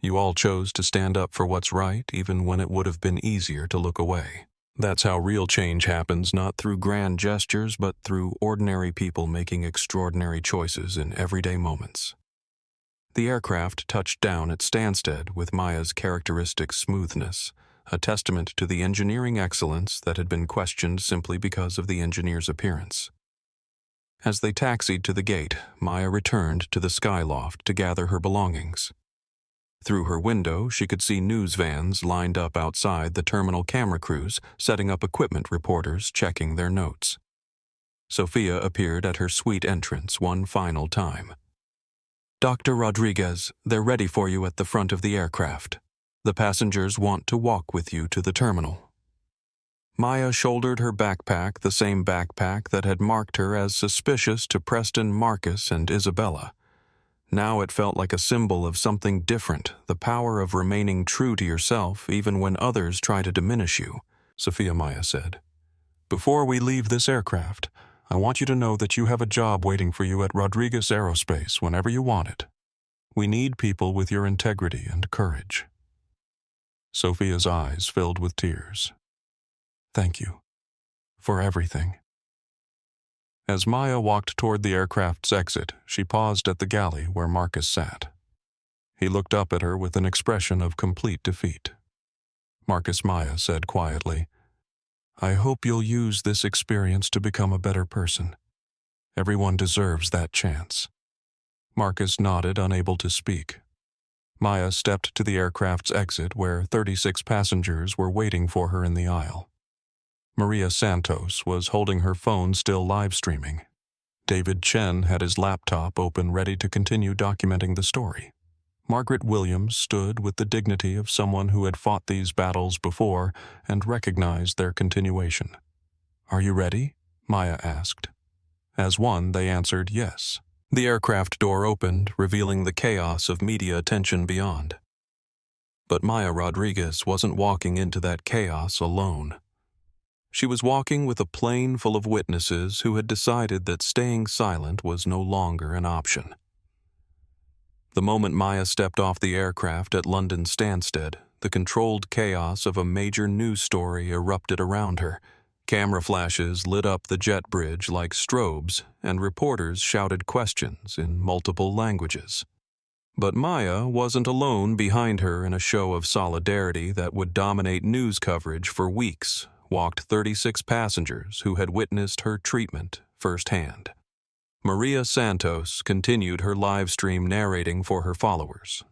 Speaker 1: You all chose to stand up for what's right, even when it would have been easier to look away. That's how real change happens, not through grand gestures, but through ordinary people making extraordinary choices in everyday moments. The aircraft touched down at Stansted with Maya's characteristic smoothness, a testament to the engineering excellence that had been questioned simply because of the engineer's appearance. As they taxied to the gate, Maya returned to the skyloft to gather her belongings. Through her window, she could see news vans lined up outside the terminal, camera crews setting up equipment, reporters checking their notes. Sophia appeared at her suite entrance one final time. "Dr. Rodriguez, they're ready for you at the front of the aircraft. The passengers want to walk with you to the terminal." Maya shouldered her backpack, the same backpack that had marked her as suspicious to Preston, Marcus, and Isabella. Now it felt like a symbol of something different, the power of remaining true to yourself even when others try to diminish you. Sophia, Maya said, "Before we leave this aircraft, I want you to know that you have a job waiting for you at Rodriguez Aerospace whenever you want it. We need people with your integrity and courage." Sophia's eyes filled with tears. "Thank you for everything." As Maya walked toward the aircraft's exit, she paused at the galley where Marcus sat. He looked up at her with an expression of complete defeat. Marcus, Maya said quietly, "I hope you'll use this experience to become a better person. Everyone deserves that chance." Marcus nodded, unable to speak. Maya stepped to the aircraft's exit where 36 passengers were waiting for her in the aisle. Maria Santos was holding her phone still live streaming. David Chen had his laptop open ready to continue documenting the story. Margaret Williams stood with the dignity of someone who had fought these battles before and recognized their continuation. "Are you ready?" Maya asked. As one, they answered yes. The aircraft door opened, revealing the chaos of media attention beyond. But Maya Rodriguez wasn't walking into that chaos alone. She was walking with a plane full of witnesses who had decided that staying silent was no longer an option. The moment Maya stepped off the aircraft at London Stansted, the controlled chaos of a major news story erupted around her. Camera flashes lit up the jet bridge like strobes, and reporters shouted questions in multiple languages. But Maya wasn't alone. Behind her in a show of solidarity that would dominate news coverage for weeks walked 36 passengers who had witnessed her treatment firsthand. Maria Santos continued her live stream narrating for her followers.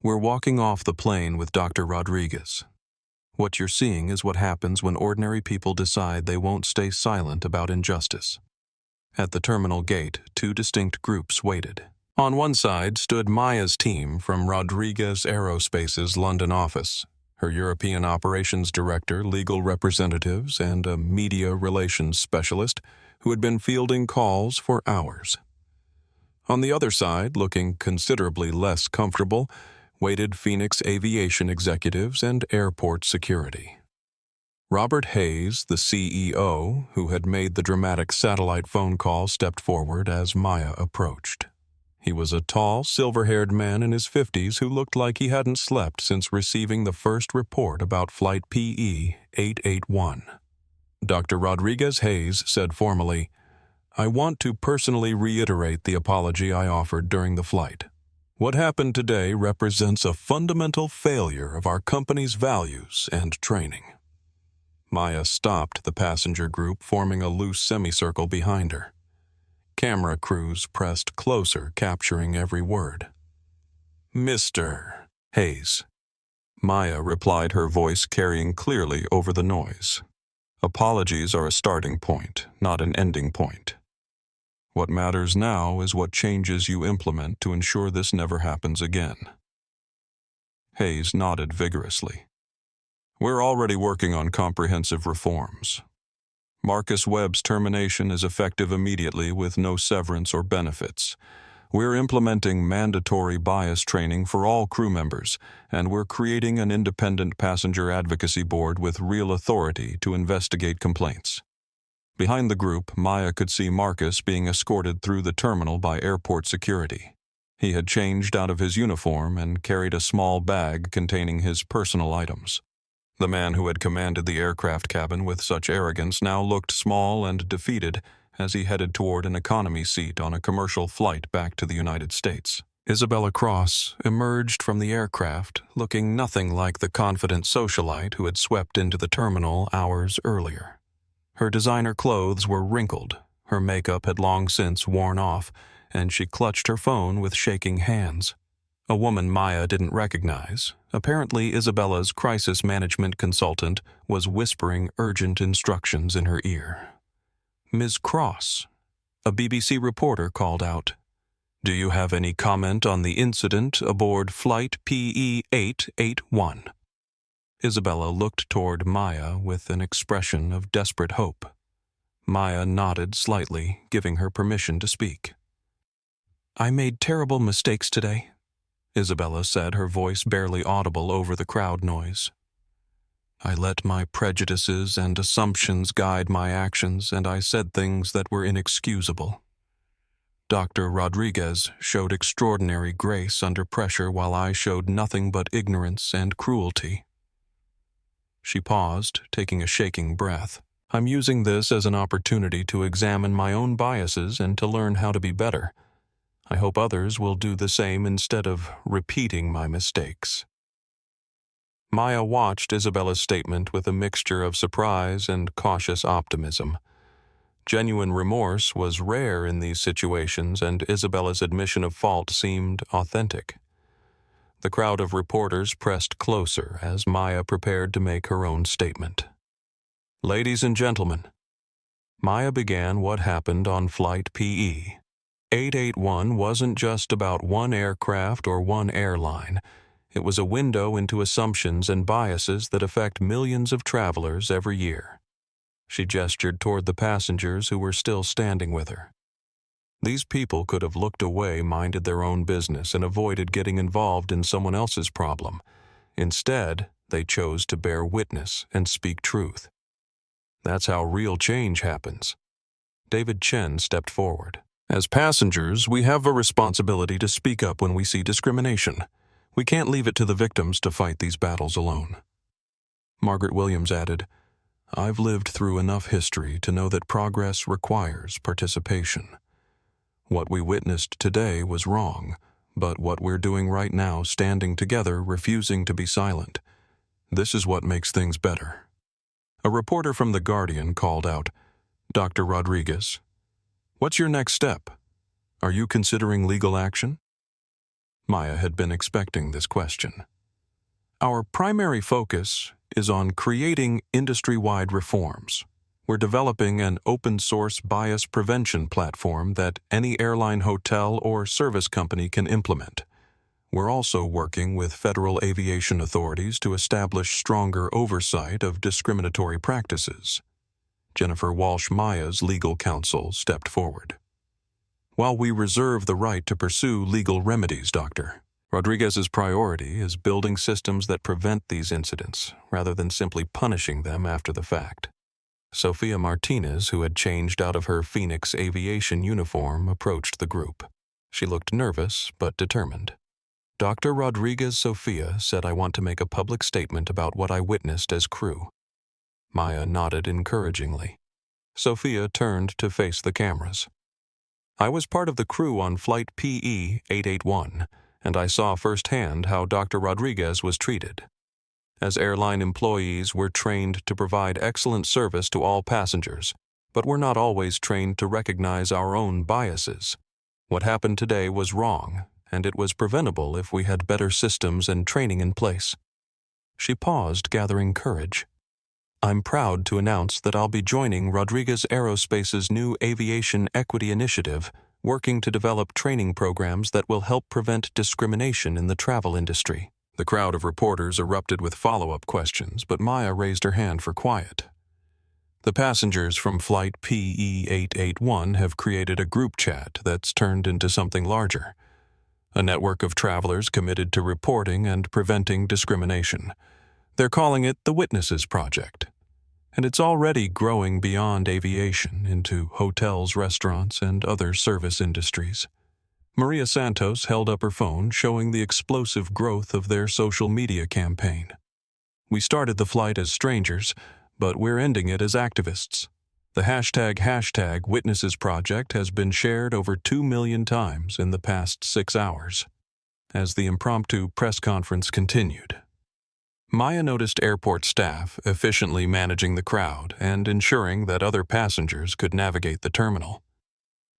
Speaker 1: "We're walking off the plane with Dr. Rodriguez. What you're seeing is what happens when ordinary people decide they won't stay silent about injustice." At the terminal gate, two distinct groups waited. On one side stood Maya's team from Rodriguez Aerospace's London office, her European operations director, legal representatives, and a media relations specialist who had been fielding calls for hours. On the other side, looking considerably less comfortable, waited Phoenix aviation executives and airport security. Robert Hayes, the CEO, who had made the dramatic satellite phone call, stepped forward as Maya approached. He was a tall, silver-haired man in his 50s who looked like he hadn't slept since receiving the first report about Flight PE 881. Dr. Rodriguez Hayes said formally, "I want to personally reiterate the apology I offered during the flight. What happened today represents a fundamental failure of our company's values and training." Maya stopped the passenger group, forming a loose semicircle behind her. Camera crews pressed closer, capturing every word. "Mr. Hayes," Maya replied, her voice carrying clearly over the noise. "Apologies are a starting point, not an ending point. What matters now is what changes you implement to ensure this never happens again." Hayes nodded vigorously. "We're already working on comprehensive reforms. Marcus Webb's termination is effective immediately with no severance or benefits. We're implementing mandatory bias training for all crew members, and we're creating an independent passenger advocacy board with real authority to investigate complaints." Behind the group, Maya could see Marcus being escorted through the terminal by airport security. He had changed out of his uniform and carried a small bag containing his personal items. The man who had commanded the aircraft cabin with such arrogance now looked small and defeated as he headed toward an economy seat on a commercial flight back to the United States. Isabella Cross emerged from the aircraft looking nothing like the confident socialite who had swept into the terminal hours earlier. Her designer clothes were wrinkled, her makeup had long since worn off, and she clutched her phone with shaking hands. A woman Maya didn't recognize, apparently Isabella's crisis management consultant, was whispering urgent instructions in her ear. Ms. Cross, a BBC reporter called out, "Do you have any comment on the incident aboard Flight PE-881? Isabella looked toward Maya with an expression of desperate hope. Maya nodded slightly, giving her permission to speak. "I made terrible mistakes today," Isabella said, her voice barely audible over the crowd noise. "I let my prejudices and assumptions guide my actions, and I said things that were inexcusable. Dr. Rodriguez showed extraordinary grace under pressure while I showed nothing but ignorance and cruelty." She paused, taking a shaking breath. "I'm using this as an opportunity to examine my own biases and to learn how to be better. I hope others will do the same instead of repeating my mistakes." Maya watched Isabella's statement with a mixture of surprise and cautious optimism. Genuine remorse was rare in these situations, and Isabella's admission of fault seemed authentic. The crowd of reporters pressed closer as Maya prepared to make her own statement. "Ladies and gentlemen," Maya began what happened on Flight PE. 881 wasn't just about one aircraft or one airline. It was a window into assumptions and biases that affect millions of travelers every year. She gestured toward the passengers who were still standing with her. These people could have looked away, minded their own business, and avoided getting involved in someone else's problem. Instead, they chose to bear witness and speak truth. That's how real change happens. David Chen stepped forward. "As passengers, we have a responsibility to speak up when we see discrimination. We can't leave it to the victims to fight these battles alone." Margaret Williams added, "I've lived through enough history to know that progress requires participation. What we witnessed today was wrong, but what we're doing right now, standing together, refusing to be silent, this is what makes things better." A reporter from The Guardian called out, "Dr. Rodriguez, what's your next step? Are you considering legal action?" Maya had been expecting this question. "Our primary focus is on creating industry-wide reforms. We're developing an open-source bias prevention platform that any airline, hotel, or service company can implement. We're also working with federal aviation authorities to establish stronger oversight of discriminatory practices." Jennifer Walsh, Maya's legal counsel, stepped forward. "While we reserve the right to pursue legal remedies, Dr. Rodriguez's priority is building systems that prevent these incidents, rather than simply punishing them after the fact." Sophia Martinez, who had changed out of her Phoenix aviation uniform, approached the group. She looked nervous but determined. "Dr. Rodriguez, Sophia said I want to make a public statement about what I witnessed as crew." Maya nodded encouragingly. Sophia turned to face the cameras. "I was part of the crew on Flight PE-881, and I saw firsthand how Dr. Rodriguez was treated. As airline employees, we're trained to provide excellent service to all passengers, but we're not always trained to recognize our own biases. What happened today was wrong, and it was preventable if we had better systems and training in place." She paused, gathering courage. "I'm proud to announce that I'll be joining Rodriguez Aerospace's new Aviation Equity Initiative, working to develop training programs that will help prevent discrimination in the travel industry." The crowd of reporters erupted with follow-up questions, but Maya raised her hand for quiet. "The passengers from Flight PE-881 have created a group chat that's turned into something larger. A network of travelers committed to reporting and preventing discrimination. They're calling it the Witnesses Project. And it's already growing beyond aviation into hotels, restaurants, and other service industries." Maria Santos held up her phone, showing the explosive growth of their social media campaign. "We started the flight as strangers, but we're ending it as activists. The hashtag Witnesses Project has been shared over 2 million times in the past 6 hours." As the impromptu press conference continued, Maya noticed airport staff efficiently managing the crowd and ensuring that other passengers could navigate the terminal.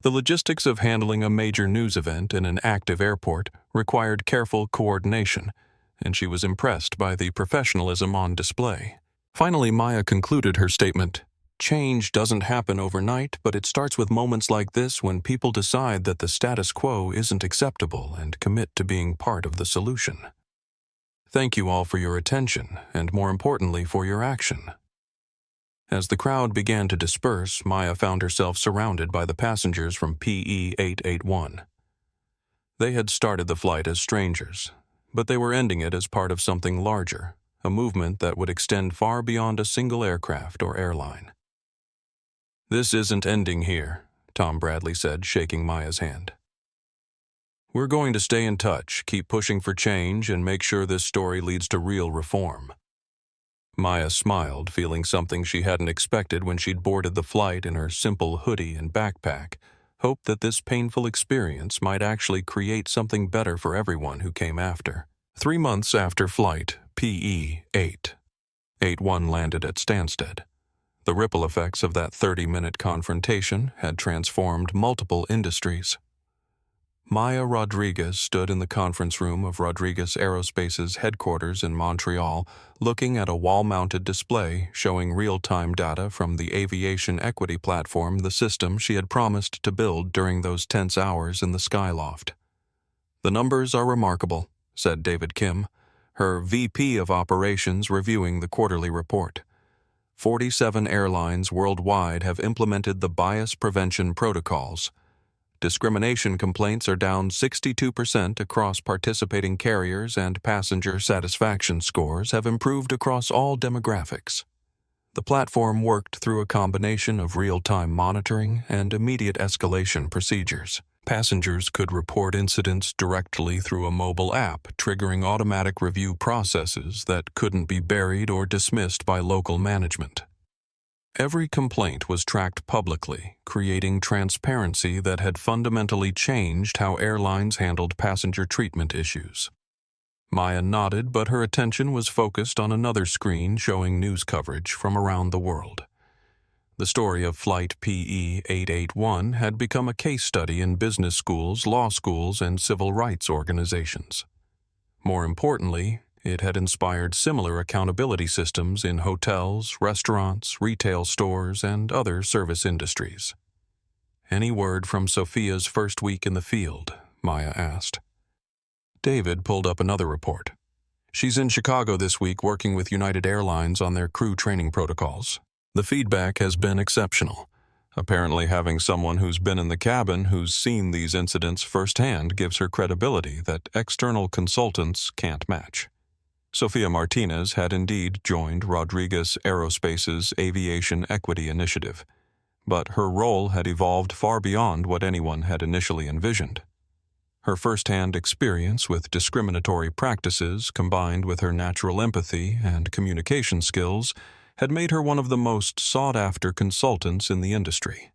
Speaker 1: The logistics of handling a major news event in an active airport required careful coordination, and she was impressed by the professionalism on display. Finally, Maya concluded her statement, Change doesn't happen overnight, but it starts with moments like this when people decide that the status quo isn't acceptable and commit to being part of the solution. Thank you all for your attention, and more importantly, for your action. As the crowd began to disperse, Maya found herself surrounded by the passengers from PE 881. They had started the flight as strangers, but they were ending it as part of something larger, a movement that would extend far beyond a single aircraft or airline. "This isn't ending here," Tom Bradley said, shaking Maya's hand. "We're going to stay in touch, keep pushing for change, and make sure this story leads to real reform." Maya smiled, feeling something she hadn't expected when she'd boarded the flight in her simple hoodie and backpack, hoped that this painful experience might actually create something better for everyone who came after. 3 months after flight PE 881 landed at Stansted, the ripple effects of that 30-minute confrontation had transformed multiple industries. Maya Rodriguez stood in the conference room of Rodriguez Aerospace's headquarters in Montreal, looking at a wall-mounted display showing real-time data from the aviation equity platform, the system she had promised to build during those tense hours in the Skyloft. "The numbers are remarkable," said David Kim, her VP of Operations, reviewing the quarterly report. 47 airlines worldwide have implemented the bias prevention protocols. Discrimination complaints are down 62% across participating carriers, and passenger satisfaction scores have improved across all demographics. The platform worked through a combination of real-time monitoring and immediate escalation procedures. Passengers could report incidents directly through a mobile app, triggering automatic review processes that couldn't be buried or dismissed by local management. Every complaint was tracked publicly, creating transparency that had fundamentally changed how airlines handled passenger treatment issues. Maya nodded, but her attention was focused on another screen showing news coverage from around the world. The story of Flight PE 881 had become a case study in business schools, law schools, and civil rights organizations. More importantly, it had inspired similar accountability systems in hotels, restaurants, retail stores, and other service industries. "Any word from Sophia's first week in the field?" Maya asked. David pulled up another report. "She's in Chicago this week working with United Airlines on their crew training protocols. The feedback has been exceptional. Apparently having someone who's been in the cabin who's seen these incidents firsthand gives her credibility that external consultants can't match." Sophia Martinez had indeed joined Rodriguez Aerospace's Aviation Equity Initiative, but her role had evolved far beyond what anyone had initially envisioned. Her first-hand experience with discriminatory practices, combined with her natural empathy and communication skills, had made her one of the most sought-after consultants in the industry.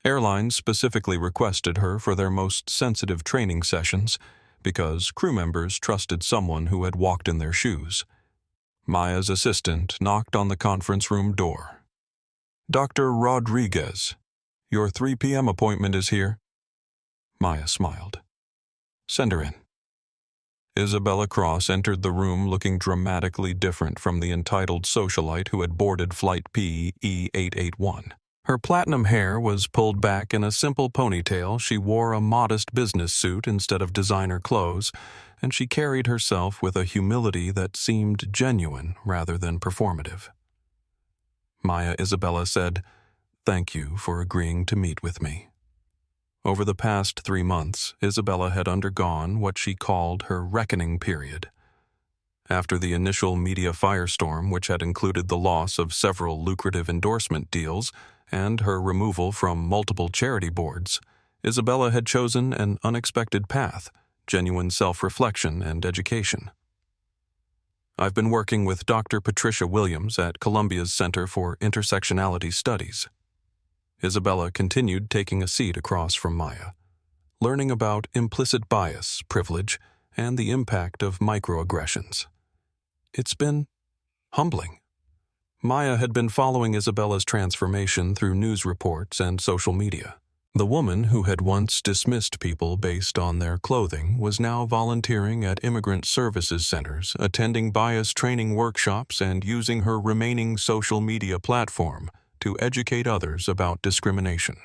Speaker 1: Airlines specifically requested her for their most sensitive training sessions, because crew members trusted someone who had walked in their shoes. Maya's assistant knocked on the conference room door. "Dr. Rodriguez, your 3 p.m. appointment is here." Maya smiled. "Send her in." Isabella Cross entered the room looking dramatically different from the entitled socialite who had boarded Flight PE 881. Her platinum hair was pulled back in a simple ponytail, she wore a modest business suit instead of designer clothes, and she carried herself with a humility that seemed genuine rather than performative. Isabella said, "Thank you for agreeing to meet with me." Over the past 3 months, Isabella had undergone what she called her reckoning period. After the initial media firestorm, which had included the loss of several lucrative endorsement deals and her removal from multiple charity boards, Isabella had chosen an unexpected path, genuine self-reflection and education. "I've been working with Dr. Patricia Williams at Columbia's Center for Intersectionality Studies." Isabella continued, taking a seat across from Maya, learning about implicit bias, privilege, and the impact of microaggressions. It's been humbling. Maya had been following Isabella's transformation through news reports and social media. The woman who had once dismissed people based on their clothing was now volunteering at immigrant services centers, attending bias training workshops, and using her remaining social media platform, to educate others about discrimination.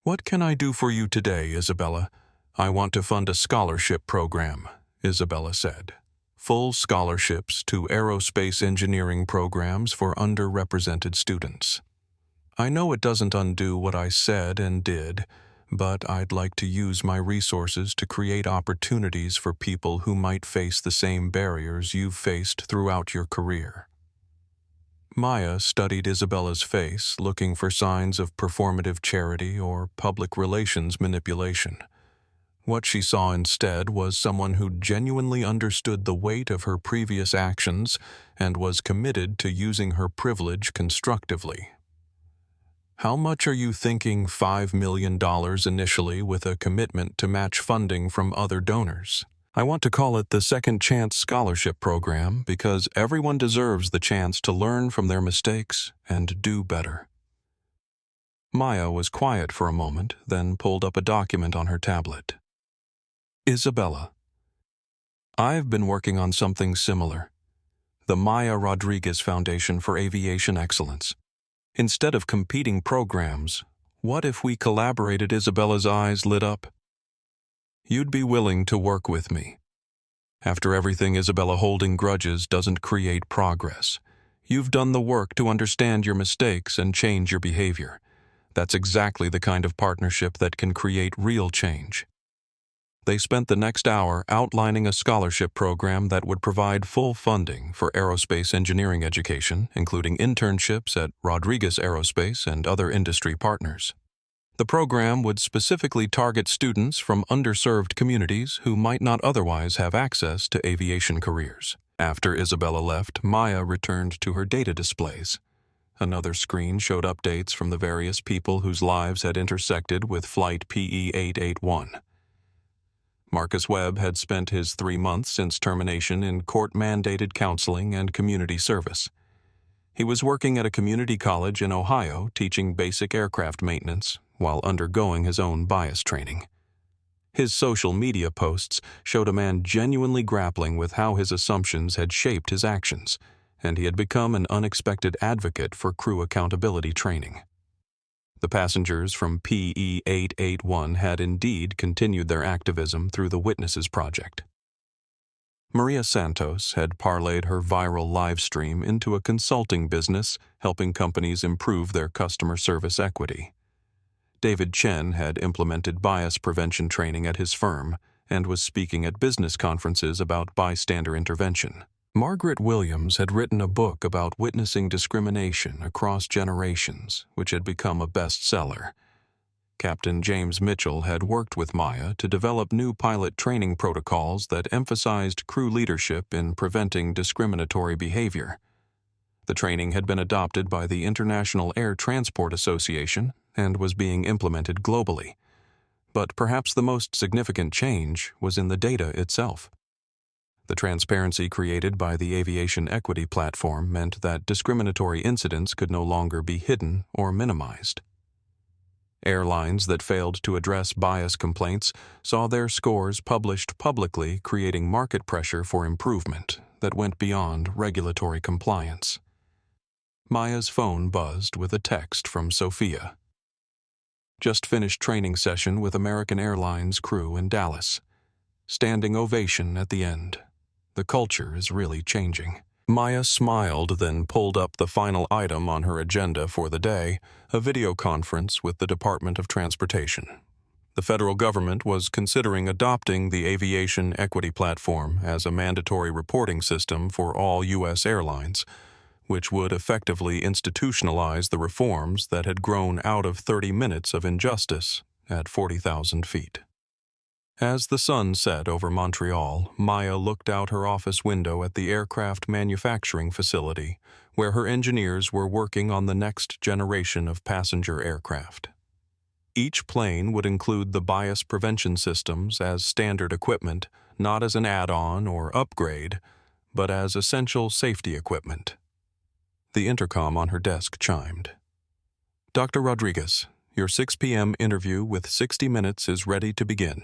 Speaker 1: "What can I do for you today, Isabella? I want to fund a scholarship program," Isabella said. "Full scholarships to aerospace engineering programs for underrepresented students. I know it doesn't undo what I said and did, but I'd like to use my resources to create opportunities for people who might face the same barriers you've faced throughout your career." Maya studied Isabella's face, looking for signs of performative charity or public relations manipulation. What she saw instead was someone who genuinely understood the weight of her previous actions and was committed to using her privilege constructively. "How much are you thinking $5 million initially with a commitment to match funding from other donors? I want to call it the Second Chance Scholarship Program because everyone deserves the chance to learn from their mistakes and do better." Maya was quiet for a moment, then pulled up a document on her tablet. "Isabella, I've been working on something similar. The Maya Rodriguez Foundation for Aviation Excellence. Instead of competing programs, what if we collaborated?" Isabella's eyes lit up. "You'd be willing to work with me. After everything, Isabella, holding grudges doesn't create progress. You've done the work to understand your mistakes and change your behavior. That's exactly the kind of partnership that can create real change." They spent the next hour outlining a scholarship program that would provide full funding for aerospace engineering education, including internships at Rodriguez Aerospace and other industry partners. The program would specifically target students from underserved communities who might not otherwise have access to aviation careers. After Isabella left, Maya returned to her data displays. Another screen showed updates from the various people whose lives had intersected with Flight PE-881. Marcus Webb had spent his 3 months since termination in court-mandated counseling and community service. He was working at a community college in Ohio teaching basic aircraft maintenance while undergoing his own bias training. His social media posts showed a man genuinely grappling with how his assumptions had shaped his actions, and he had become an unexpected advocate for crew accountability training. The passengers from PE-881 had indeed continued their activism through the Witnesses Project. Maria Santos had parlayed her viral live stream into a consulting business helping companies improve their customer service equity. David Chen had implemented bias prevention training at his firm and was speaking at business conferences about bystander intervention. Margaret Williams had written a book about witnessing discrimination across generations, which had become a bestseller. Captain James Mitchell had worked with Maya to develop new pilot training protocols that emphasized crew leadership in preventing discriminatory behavior. The training had been adopted by the International Air Transport Association and was being implemented globally. But perhaps the most significant change was in the data itself. The transparency created by the Aviation Equity Platform meant that discriminatory incidents could no longer be hidden or minimized. Airlines that failed to address bias complaints saw their scores published publicly, creating market pressure for improvement that went beyond regulatory compliance. Maya's phone buzzed with a text from Sophia. "Just finished training session with American Airlines crew in Dallas. Standing ovation at the end. The culture is really changing." Maya smiled, then pulled up the final item on her agenda for the day, a video conference with the Department of Transportation. The federal government was considering adopting the Aviation Equity Platform as a mandatory reporting system for all U.S. airlines, which would effectively institutionalize the reforms that had grown out of 30 minutes of injustice at 40,000 feet. As the sun set over Montreal, Maya looked out her office window at the aircraft manufacturing facility, where her engineers were working on the next generation of passenger aircraft. Each plane would include the bias prevention systems as standard equipment, not as an add-on or upgrade, but as essential safety equipment. The intercom on her desk chimed. "Dr. Rodriguez, your 6 p.m. interview with 60 Minutes is ready to begin."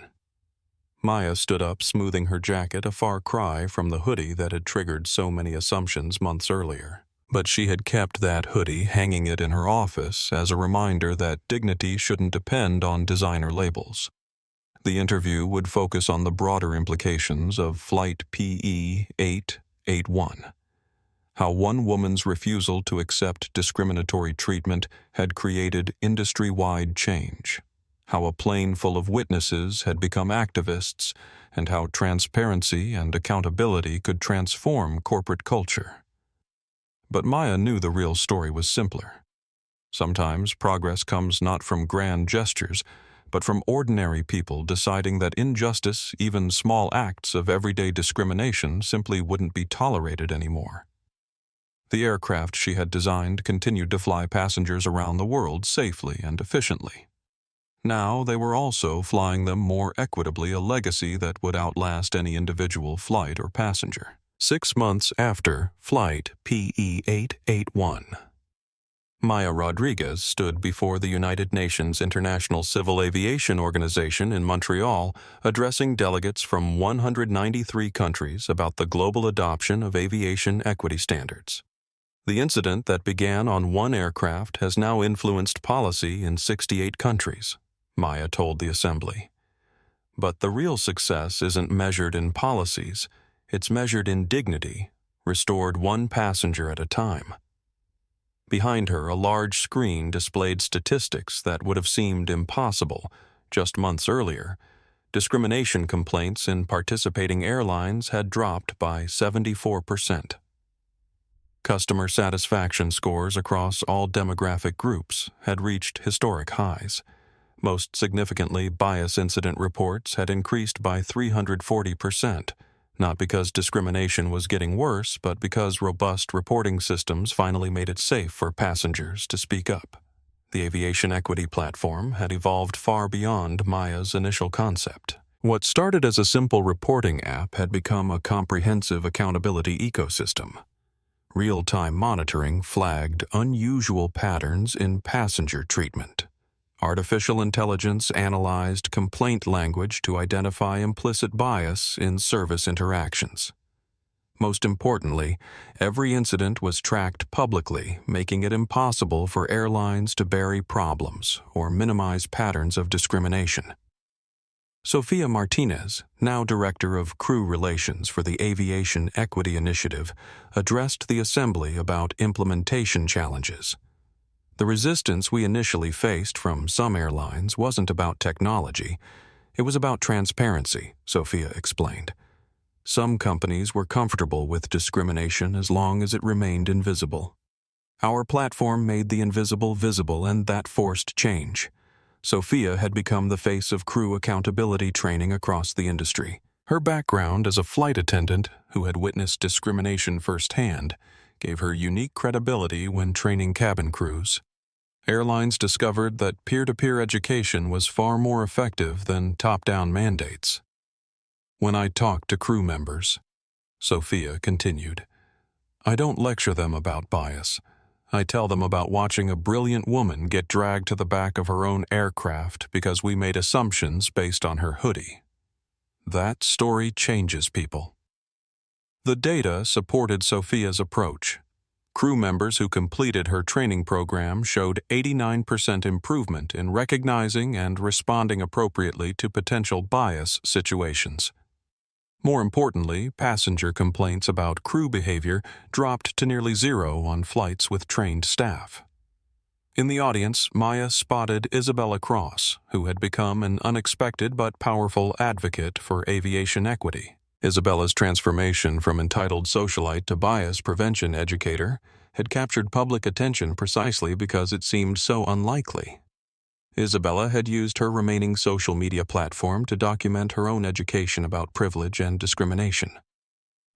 Speaker 1: Maya stood up, smoothing her jacket, a far cry from the hoodie that had triggered so many assumptions months earlier. But she had kept that hoodie, hanging it in her office as a reminder that dignity shouldn't depend on designer labels. The interview would focus on the broader implications of Flight PE 881. How one woman's refusal to accept discriminatory treatment had created industry-wide change. How a plane full of witnesses had become activists, and how transparency and accountability could transform corporate culture. But Maya knew the real story was simpler. Sometimes progress comes not from grand gestures, but from ordinary people deciding that injustice, even small acts of everyday discrimination, simply wouldn't be tolerated anymore. The aircraft she had designed continued to fly passengers around the world safely and efficiently. Now they were also flying them more equitably, a legacy that would outlast any individual flight or passenger. 6 months after Flight PE 881. Maya Rodriguez stood before the United Nations International Civil Aviation Organization in Montreal, addressing delegates from 193 countries about the global adoption of aviation equity standards. The incident that began on one aircraft has now influenced policy in 68 countries, Maya told the assembly. But the real success isn't measured in policies, it's measured in dignity, restored one passenger at a time. Behind her, a large screen displayed statistics that would have seemed impossible just months earlier. Discrimination complaints in participating airlines had dropped by 74%. Customer satisfaction scores across all demographic groups had reached historic highs. Most significantly, bias incident reports had increased by 340%. Not because discrimination was getting worse, but because robust reporting systems finally made it safe for passengers to speak up. The aviation equity platform had evolved far beyond Maya's initial concept. What started as a simple reporting app had become a comprehensive accountability ecosystem. Real-time monitoring flagged unusual patterns in passenger treatment. Artificial intelligence analyzed complaint language to identify implicit bias in service interactions. Most importantly, every incident was tracked publicly, making it impossible for airlines to bury problems or minimize patterns of discrimination. Sofia Martinez, now Director of Crew Relations for the Aviation Equity Initiative, addressed the Assembly about implementation challenges. The resistance we initially faced from some airlines wasn't about technology. It was about transparency, Sofia explained. Some companies were comfortable with discrimination as long as it remained invisible. Our platform made the invisible visible, and that forced change. Sofia had become the face of crew accountability training across the industry. Her background as a flight attendant who had witnessed discrimination firsthand gave her unique credibility when training cabin crews. Airlines discovered that peer-to-peer education was far more effective than top-down mandates. When I talk to crew members, Sofia continued, I don't lecture them about bias. I tell them about watching a brilliant woman get dragged to the back of her own aircraft because we made assumptions based on her hoodie. That story changes people. The data supported Sofia's approach. Crew members who completed her training program showed 89% improvement in recognizing and responding appropriately to potential bias situations. More importantly, passenger complaints about crew behavior dropped to nearly zero on flights with trained staff. In the audience, Maya spotted Isabella Cross, who had become an unexpected but powerful advocate for aviation equity. Isabella's transformation from entitled socialite to bias prevention educator had captured public attention precisely because it seemed so unlikely. Isabella had used her remaining social media platform to document her own education about privilege and discrimination.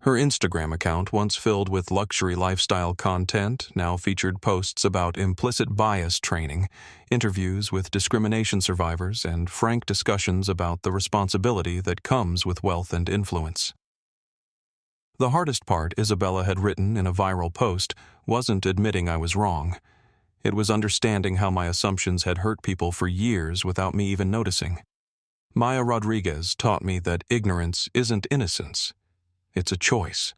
Speaker 1: Her Instagram account, once filled with luxury lifestyle content, now featured posts about implicit bias training, interviews with discrimination survivors, and frank discussions about the responsibility that comes with wealth and influence. The hardest part Isabella had written in a viral post wasn't admitting I was wrong. It was understanding how my assumptions had hurt people for years without me even noticing. Maya Rodriguez taught me that ignorance isn't innocence. It's a choice.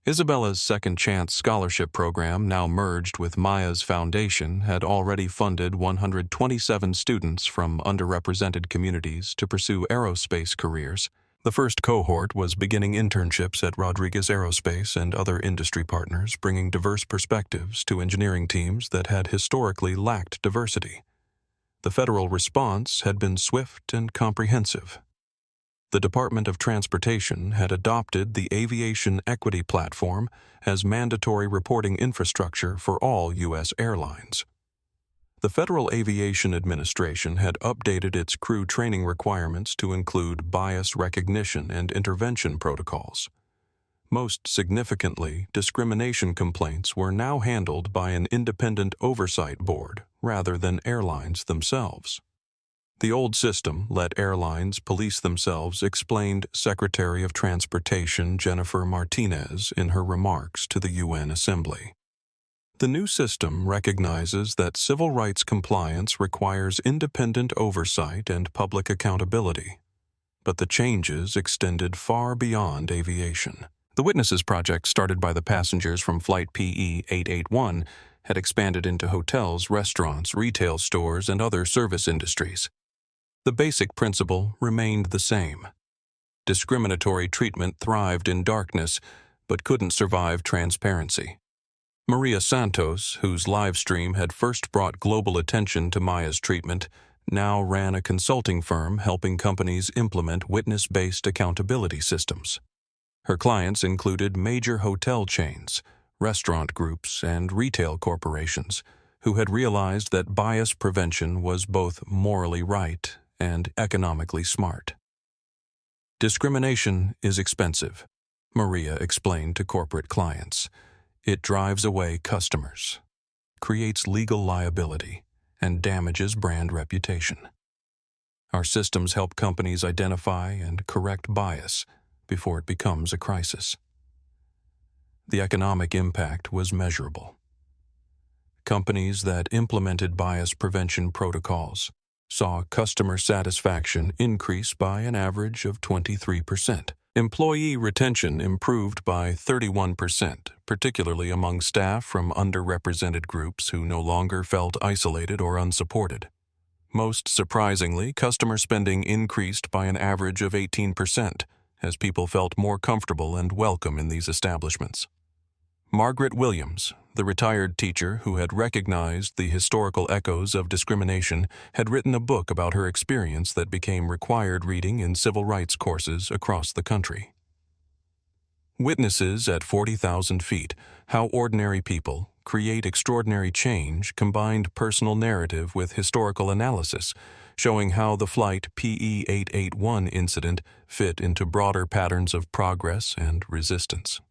Speaker 1: Isabella's Second Chance Scholarship Program, now merged with Maya's foundation, had already funded 127 students from underrepresented communities to pursue aerospace careers. The first cohort was beginning internships at Rodriguez Aerospace and other industry partners, bringing diverse perspectives to engineering teams that had historically lacked diversity. The federal response had been swift and comprehensive. The Department of Transportation had adopted the Aviation Equity Platform as mandatory reporting infrastructure for all U.S. airlines. The Federal Aviation Administration had updated its crew training requirements to include bias recognition and intervention protocols. Most significantly, discrimination complaints were now handled by an independent oversight board rather than airlines themselves. The old system let airlines police themselves, explained Secretary of Transportation Jennifer Martinez in her remarks to the UN Assembly. The new system recognizes that civil rights compliance requires independent oversight and public accountability, but the changes extended far beyond aviation. The Witnesses Project, started by the passengers from Flight PE 881, had expanded into hotels, restaurants, retail stores, and other service industries. The basic principle remained the same. Discriminatory treatment thrived in darkness, but couldn't survive transparency. Maria Santos, whose live stream had first brought global attention to Maya's treatment, now ran a consulting firm helping companies implement witness-based accountability systems. Her clients included major hotel chains, restaurant groups, and retail corporations, who had realized that bias prevention was both morally right and economically smart. Discrimination is expensive, Maria explained to corporate clients. It drives away customers, creates legal liability, and damages brand reputation. Our systems help companies identify and correct bias before it becomes a crisis. The economic impact was measurable. Companies that implemented bias prevention protocols saw customer satisfaction increase by an average of 23%. Employee retention improved by 31%, particularly among staff from underrepresented groups who no longer felt isolated or unsupported. Most surprisingly, customer spending increased by an average of 18%, as people felt more comfortable and welcome in these establishments. Margaret Williams, the retired teacher who had recognized the historical echoes of discrimination, had written a book about her experience that became required reading in civil rights courses across the country. Witnesses at 40,000 feet, How Ordinary People Create Extraordinary Change, combined personal narrative with historical analysis, showing how the Flight PE 881 incident fit into broader patterns of progress and resistance.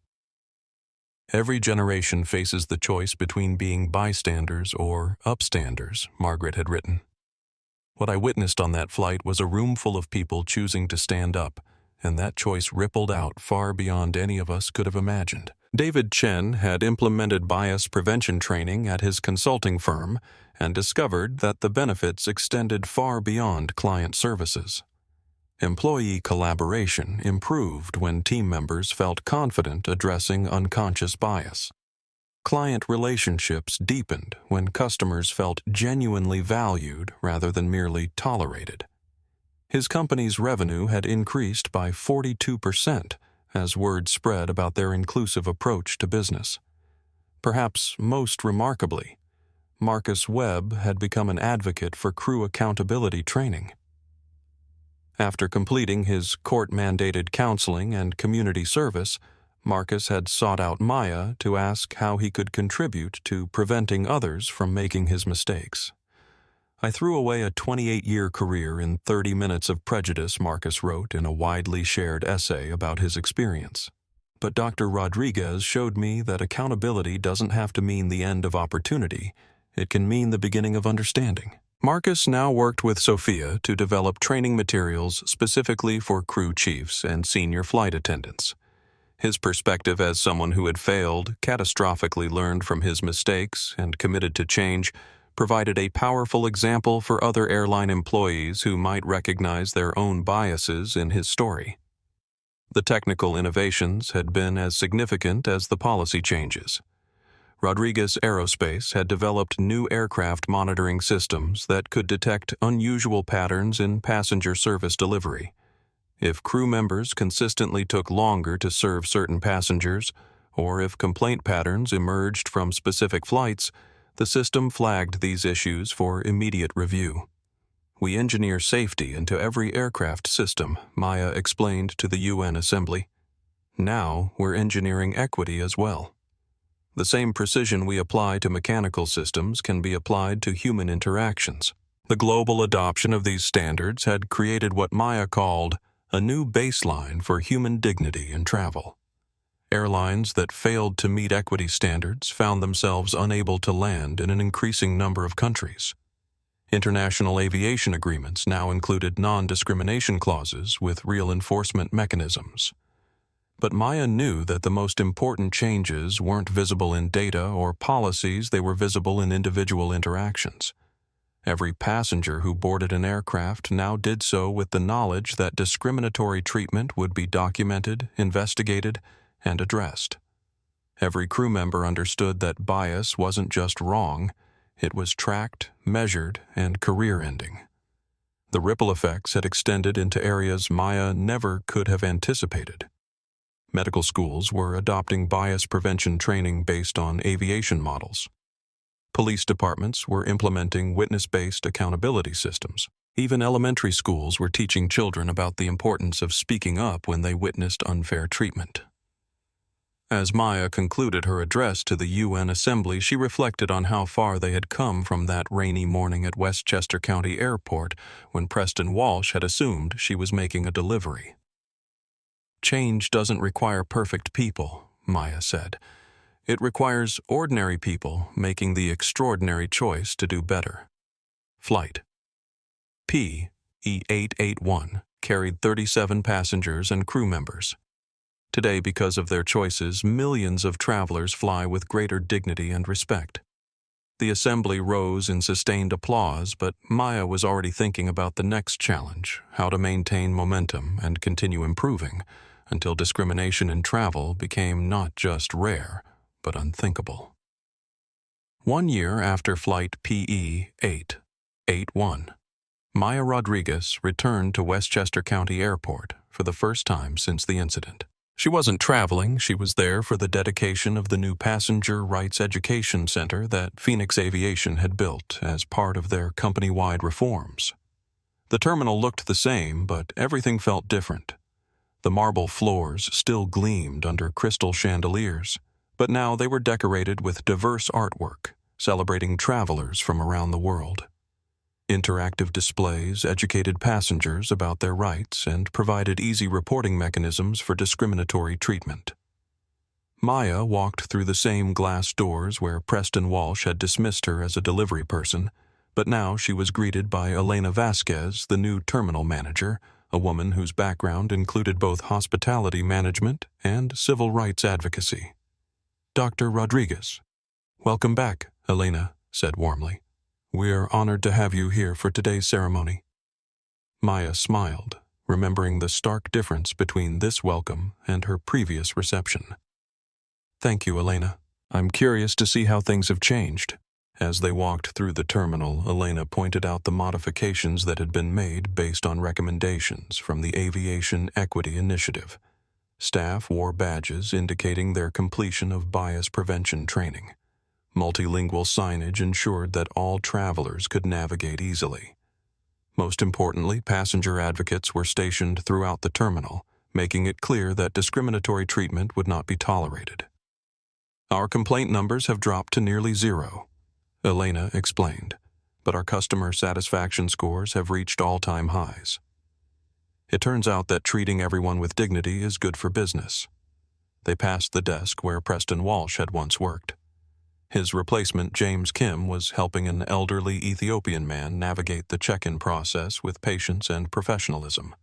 Speaker 1: Every generation faces the choice between being bystanders or upstanders, Margaret had written. What I witnessed on that flight was a room full of people choosing to stand up, and that choice rippled out far beyond any of us could have imagined. David Chen had implemented bias prevention training at his consulting firm and discovered that the benefits extended far beyond client services. Employee collaboration improved when team members felt confident addressing unconscious bias. Client relationships deepened when customers felt genuinely valued rather than merely tolerated. His company's revenue had increased by 42% as word spread about their inclusive approach to business. Perhaps most remarkably, Marcus Webb had become an advocate for crew accountability training. After completing his court-mandated counseling and community service, Marcus had sought out Maya to ask how he could contribute to preventing others from making his mistakes. I threw away a 28-year career in 30 minutes of prejudice, Marcus wrote in a widely shared essay about his experience. But Dr. Rodriguez showed me that accountability doesn't have to mean the end of opportunity. It can mean the beginning of understanding. Marcus now worked with Sophia to develop training materials specifically for crew chiefs and senior flight attendants. His perspective as someone who had failed, catastrophically learned from his mistakes, and committed to change, provided a powerful example for other airline employees who might recognize their own biases in his story. The technical innovations had been as significant as the policy changes. Rodriguez Aerospace had developed new aircraft monitoring systems that could detect unusual patterns in passenger service delivery. If crew members consistently took longer to serve certain passengers, or if complaint patterns emerged from specific flights, the system flagged these issues for immediate review. "We engineer safety into every aircraft system," Maya explained to the UN Assembly. "Now we're engineering equity as well. The same precision we apply to mechanical systems can be applied to human interactions." The global adoption of these standards had created what Maya called a new baseline for human dignity in travel. Airlines that failed to meet equity standards found themselves unable to land in an increasing number of countries. International aviation agreements now included non-discrimination clauses with real enforcement mechanisms. But Maya knew that the most important changes weren't visible in data or policies, they were visible in individual interactions. Every passenger who boarded an aircraft now did so with the knowledge that discriminatory treatment would be documented, investigated, and addressed. Every crew member understood that bias wasn't just wrong, it was tracked, measured, and career-ending. The ripple effects had extended into areas Maya never could have anticipated. Medical schools were adopting bias prevention training based on aviation models. Police departments were implementing witness-based accountability systems. Even elementary schools were teaching children about the importance of speaking up when they witnessed unfair treatment. As Maya concluded her address to the UN Assembly, she reflected on how far they had come from that rainy morning at Westchester County Airport when Preston Walsh had assumed she was making a delivery. "Change doesn't require perfect people," Maya said. "It requires ordinary people making the extraordinary choice to do better." Flight PE-881 carried 37 passengers and crew members. Today, because of their choices, millions of travelers fly with greater dignity and respect. The assembly rose in sustained applause, but Maya was already thinking about the next challenge, how to maintain momentum and continue improving, until discrimination in travel became not just rare, but unthinkable. 1 year after Flight PE-881, Maya Rodriguez returned to Westchester County Airport for the first time since the incident. She wasn't traveling, she was there for the dedication of the new Passenger Rights Education Center that Phoenix Aviation had built as part of their company-wide reforms. The terminal looked the same, but everything felt different. The marble floors still gleamed under crystal chandeliers, but now they were decorated with diverse artwork, celebrating travelers from around the world. Interactive displays educated passengers about their rights and provided easy reporting mechanisms for discriminatory treatment. Maya walked through the same glass doors where Preston Walsh had dismissed her as a delivery person, but now she was greeted by Elena Vasquez, the new terminal manager, a woman whose background included both hospitality management and civil rights advocacy. "Dr. Rodriguez." "Welcome back," Elena said warmly. "We are honored to have you here for today's ceremony." Maya smiled, remembering the stark difference between this welcome and her previous reception. "Thank you, Elena. I'm curious to see how things have changed." As they walked through the terminal, Elena pointed out the modifications that had been made based on recommendations from the Aviation Equity Initiative. Staff wore badges indicating their completion of bias prevention training. Multilingual signage ensured that all travelers could navigate easily. Most importantly, passenger advocates were stationed throughout the terminal, making it clear that discriminatory treatment would not be tolerated. "Our complaint numbers have dropped to nearly zero," Elena explained, "but our customer satisfaction scores have reached all-time highs. It turns out that treating everyone with dignity is good for business." They passed the desk where Preston Walsh had once worked. His replacement, James Kim, was helping an elderly Ethiopian man navigate the check-in process with patience and professionalism.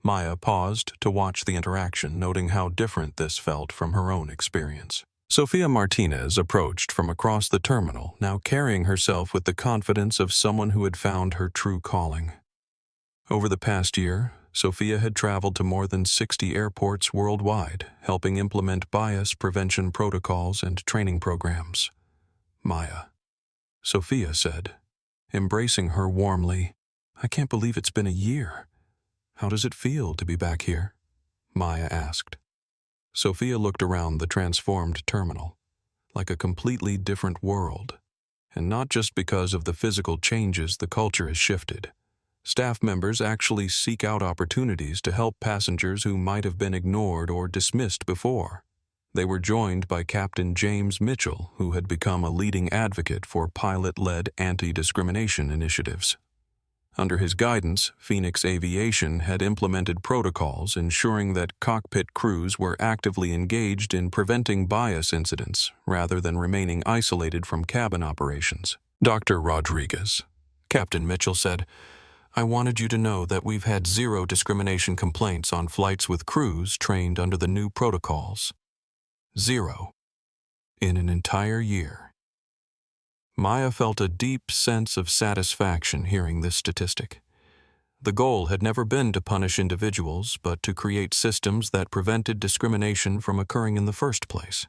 Speaker 1: Maya paused to watch the interaction, noting how different this felt from her own experience. Sophia Martinez approached from across the terminal, now carrying herself with the confidence of someone who had found her true calling. Over the past year, Sophia had traveled to more than 60 airports worldwide, helping implement bias prevention protocols and training programs. Maya. Sophia said, embracing her warmly, "I can't believe it's been a year. How does it feel to be back here?" Maya asked. Sophia looked around the transformed terminal, like a completely different world. And not just because of the physical changes the culture has shifted. Staff members actually seek out opportunities to help passengers who might have been ignored or dismissed before. They were joined by Captain James Mitchell, who had become a leading advocate for pilot-led anti-discrimination initiatives. Under his guidance, Phoenix Aviation had implemented protocols ensuring that cockpit crews were actively engaged in preventing bias incidents rather than remaining isolated from cabin operations. "Dr. Rodriguez," Captain Mitchell said, "I wanted you to know that we've had 0 discrimination complaints on flights with crews trained under the new protocols. 0. In an entire year." Maya felt a deep sense of satisfaction hearing this statistic. The goal had never been to punish individuals, but to create systems that prevented discrimination from occurring in the first place.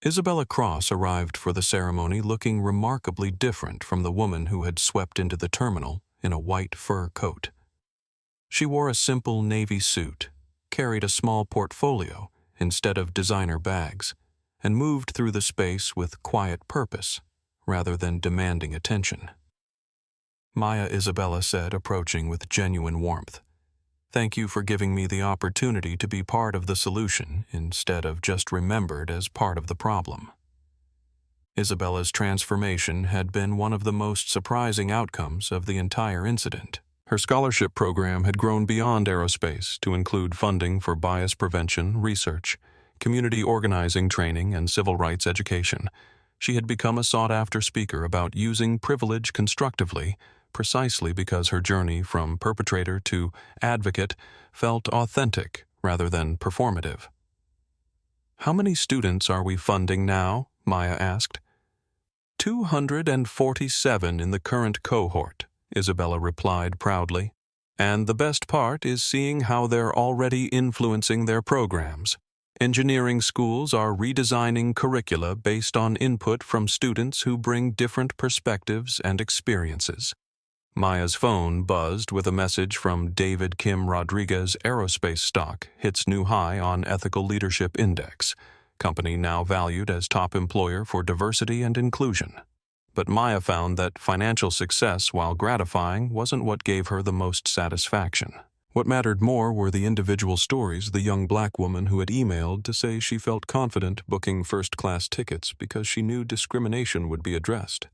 Speaker 1: Isabella Cross arrived for the ceremony looking remarkably different from the woman who had swept into the terminal in a white fur coat. She wore a simple navy suit, carried a small portfolio instead of designer bags, and moved through the space with quiet purpose rather than demanding attention. Maya Isabella said, approaching with genuine warmth, "Thank you for giving me the opportunity to be part of the solution instead of just remembered as part of the problem." Isabella's transformation had been one of the most surprising outcomes of the entire incident. Her scholarship program had grown beyond aerospace to include funding for bias prevention, research, community organizing training, and civil rights education. She had become a sought-after speaker about using privilege constructively, precisely because her journey from perpetrator to advocate felt authentic rather than performative. "How many students are we funding now?" Maya asked. 247 in the current cohort, Isabella replied proudly. "And the best part is seeing how they're already influencing their programs. Engineering schools are redesigning curricula based on input from students who bring different perspectives and experiences." Maya's phone buzzed with a message from David Kim Rodriguez Aerospace stock hits new high on Ethical Leadership Index, company now valued as top employer for diversity and inclusion. But Maya found that financial success, while gratifying, wasn't what gave her the most satisfaction. What mattered more were the individual stories, the young black woman who had emailed to say she felt confident booking first-class tickets because she knew discrimination would be addressed.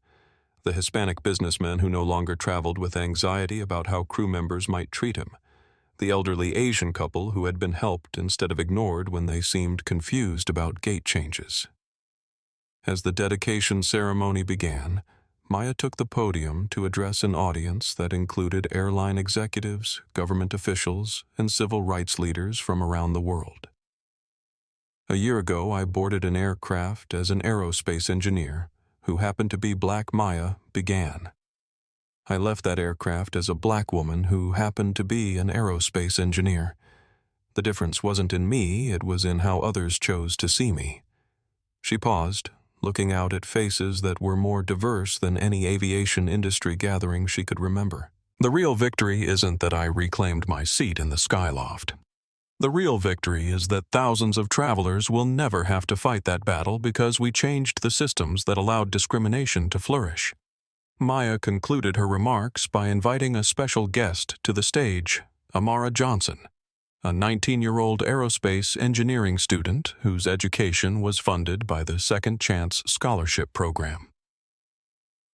Speaker 1: The Hispanic businessman who no longer traveled with anxiety about how crew members might treat him. The elderly Asian couple who had been helped instead of ignored when they seemed confused about gate changes. As the dedication ceremony began, Maya took the podium to address an audience that included airline executives, government officials, and civil rights leaders from around the world. "A year ago, I boarded an aircraft as an aerospace engineer, who happened to be Black Maya, began. I left that aircraft as a black woman who happened to be an aerospace engineer. The difference wasn't in me, it was in how others chose to see me." She paused, looking out at faces that were more diverse than any aviation industry gathering she could remember. "The real victory isn't that I reclaimed my seat in the skyloft. The real victory is that thousands of travelers will never have to fight that battle because we changed the systems that allowed discrimination to flourish." Maya concluded her remarks by inviting a special guest to the stage, Amara Johnson, a 19-year-old aerospace engineering student whose education was funded by the Second Chance Scholarship Program.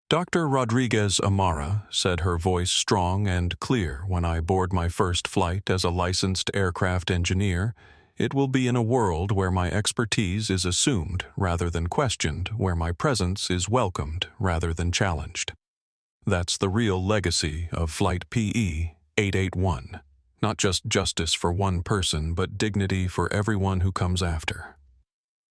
Speaker 1: "Dr. Rodriguez Amara," said her voice strong and clear when I board my first flight as a licensed aircraft engineer, "it will be in a world where my expertise is assumed rather than questioned, where my presence is welcomed rather than challenged. That's the real legacy of Flight PE 881. Not just justice for one person, but dignity for everyone who comes after."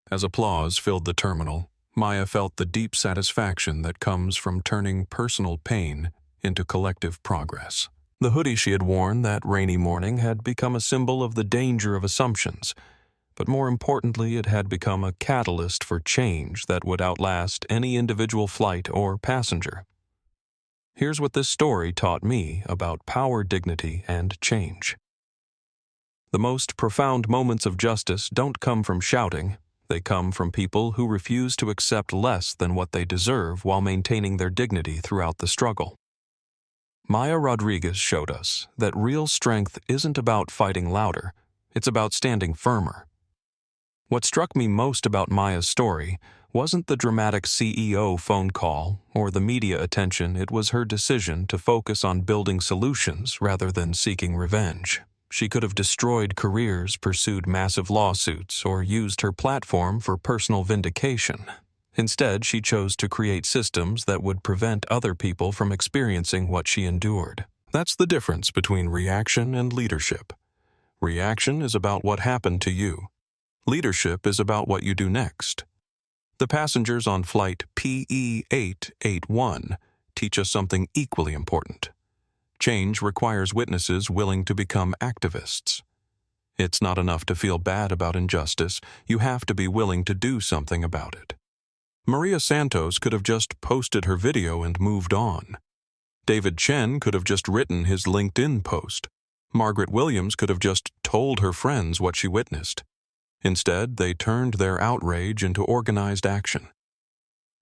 Speaker 1: As applause filled the terminal, Maya felt the deep satisfaction that comes from turning personal pain into collective progress. The hoodie she had worn that rainy morning had become a symbol of the danger of assumptions, but more importantly, it had become a catalyst for change that would outlast any individual flight or passenger. Here's what this story taught me about power, dignity, and change. The most profound moments of justice don't come from shouting. They come from people who refuse to accept less than what they deserve while maintaining their dignity throughout the struggle. Maya Rodriguez showed us that real strength isn't about fighting louder, it's about standing firmer. What struck me most about Maya's story wasn't the dramatic CEO phone call or the media attention, it was her decision to focus on building solutions rather than seeking revenge. She could have destroyed careers, pursued massive lawsuits, or used her platform for personal vindication. Instead, she chose to create systems that would prevent other people from experiencing what she endured. That's the difference between reaction and leadership. Reaction is about what happened to you. Leadership is about what you do next. The passengers on flight PE881 teach us something equally important. Change requires witnesses willing to become activists. It's not enough to feel bad about injustice, you have to be willing to do something about it. Maria Santos could have just posted her video and moved on. David Chen could have just written his LinkedIn post. Margaret Williams could have just told her friends what she witnessed. Instead, they turned their outrage into organized action.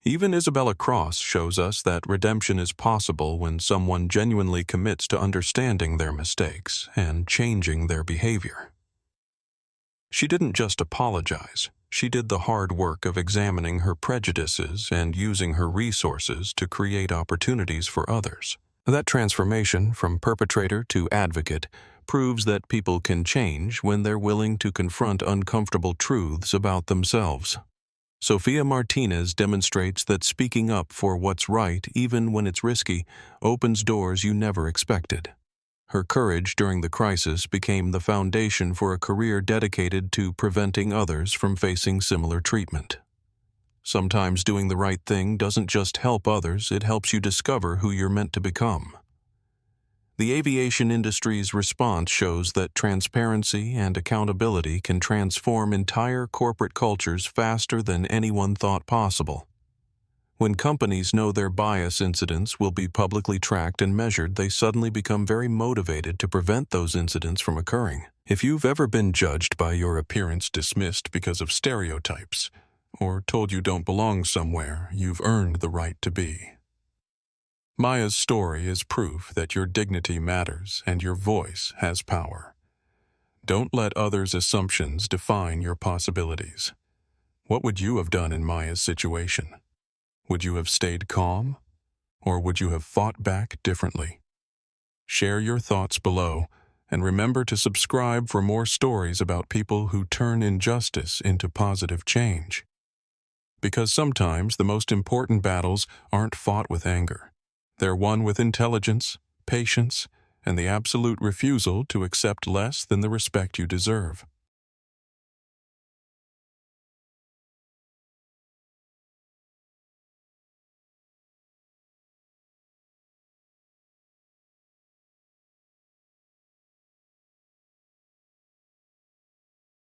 Speaker 1: Even Isabella Cross shows us that redemption is possible when someone genuinely commits to understanding their mistakes and changing their behavior. She didn't just apologize. She did the hard work of examining her prejudices and using her resources to create opportunities for others. That transformation from perpetrator to advocate proves that people can change when they're willing to confront uncomfortable truths about themselves. Sofia Martinez demonstrates that speaking up for what's right, even when it's risky, opens doors you never expected. Her courage during the crisis became the foundation for a career dedicated to preventing others from facing similar treatment. Sometimes doing the right thing doesn't just help others, it helps you discover who you're meant to become. The aviation industry's response shows that transparency and accountability can transform entire corporate cultures faster than anyone thought possible. When companies know their bias incidents will be publicly tracked and measured, they suddenly become very motivated to prevent those incidents from occurring. If you've ever been judged by your appearance, dismissed because of stereotypes, or told you don't belong somewhere, you've earned the right to be. Maya's story is proof that your dignity matters and your voice has power. Don't let others' assumptions define your possibilities. What would you have done in Maya's situation? Would you have stayed calm, or would you have fought back differently? Share your thoughts below, and remember to subscribe for more stories about people who turn injustice into positive change. Because sometimes the most important battles aren't fought with anger. They're won with intelligence, patience, and the absolute refusal to accept less than the respect you deserve.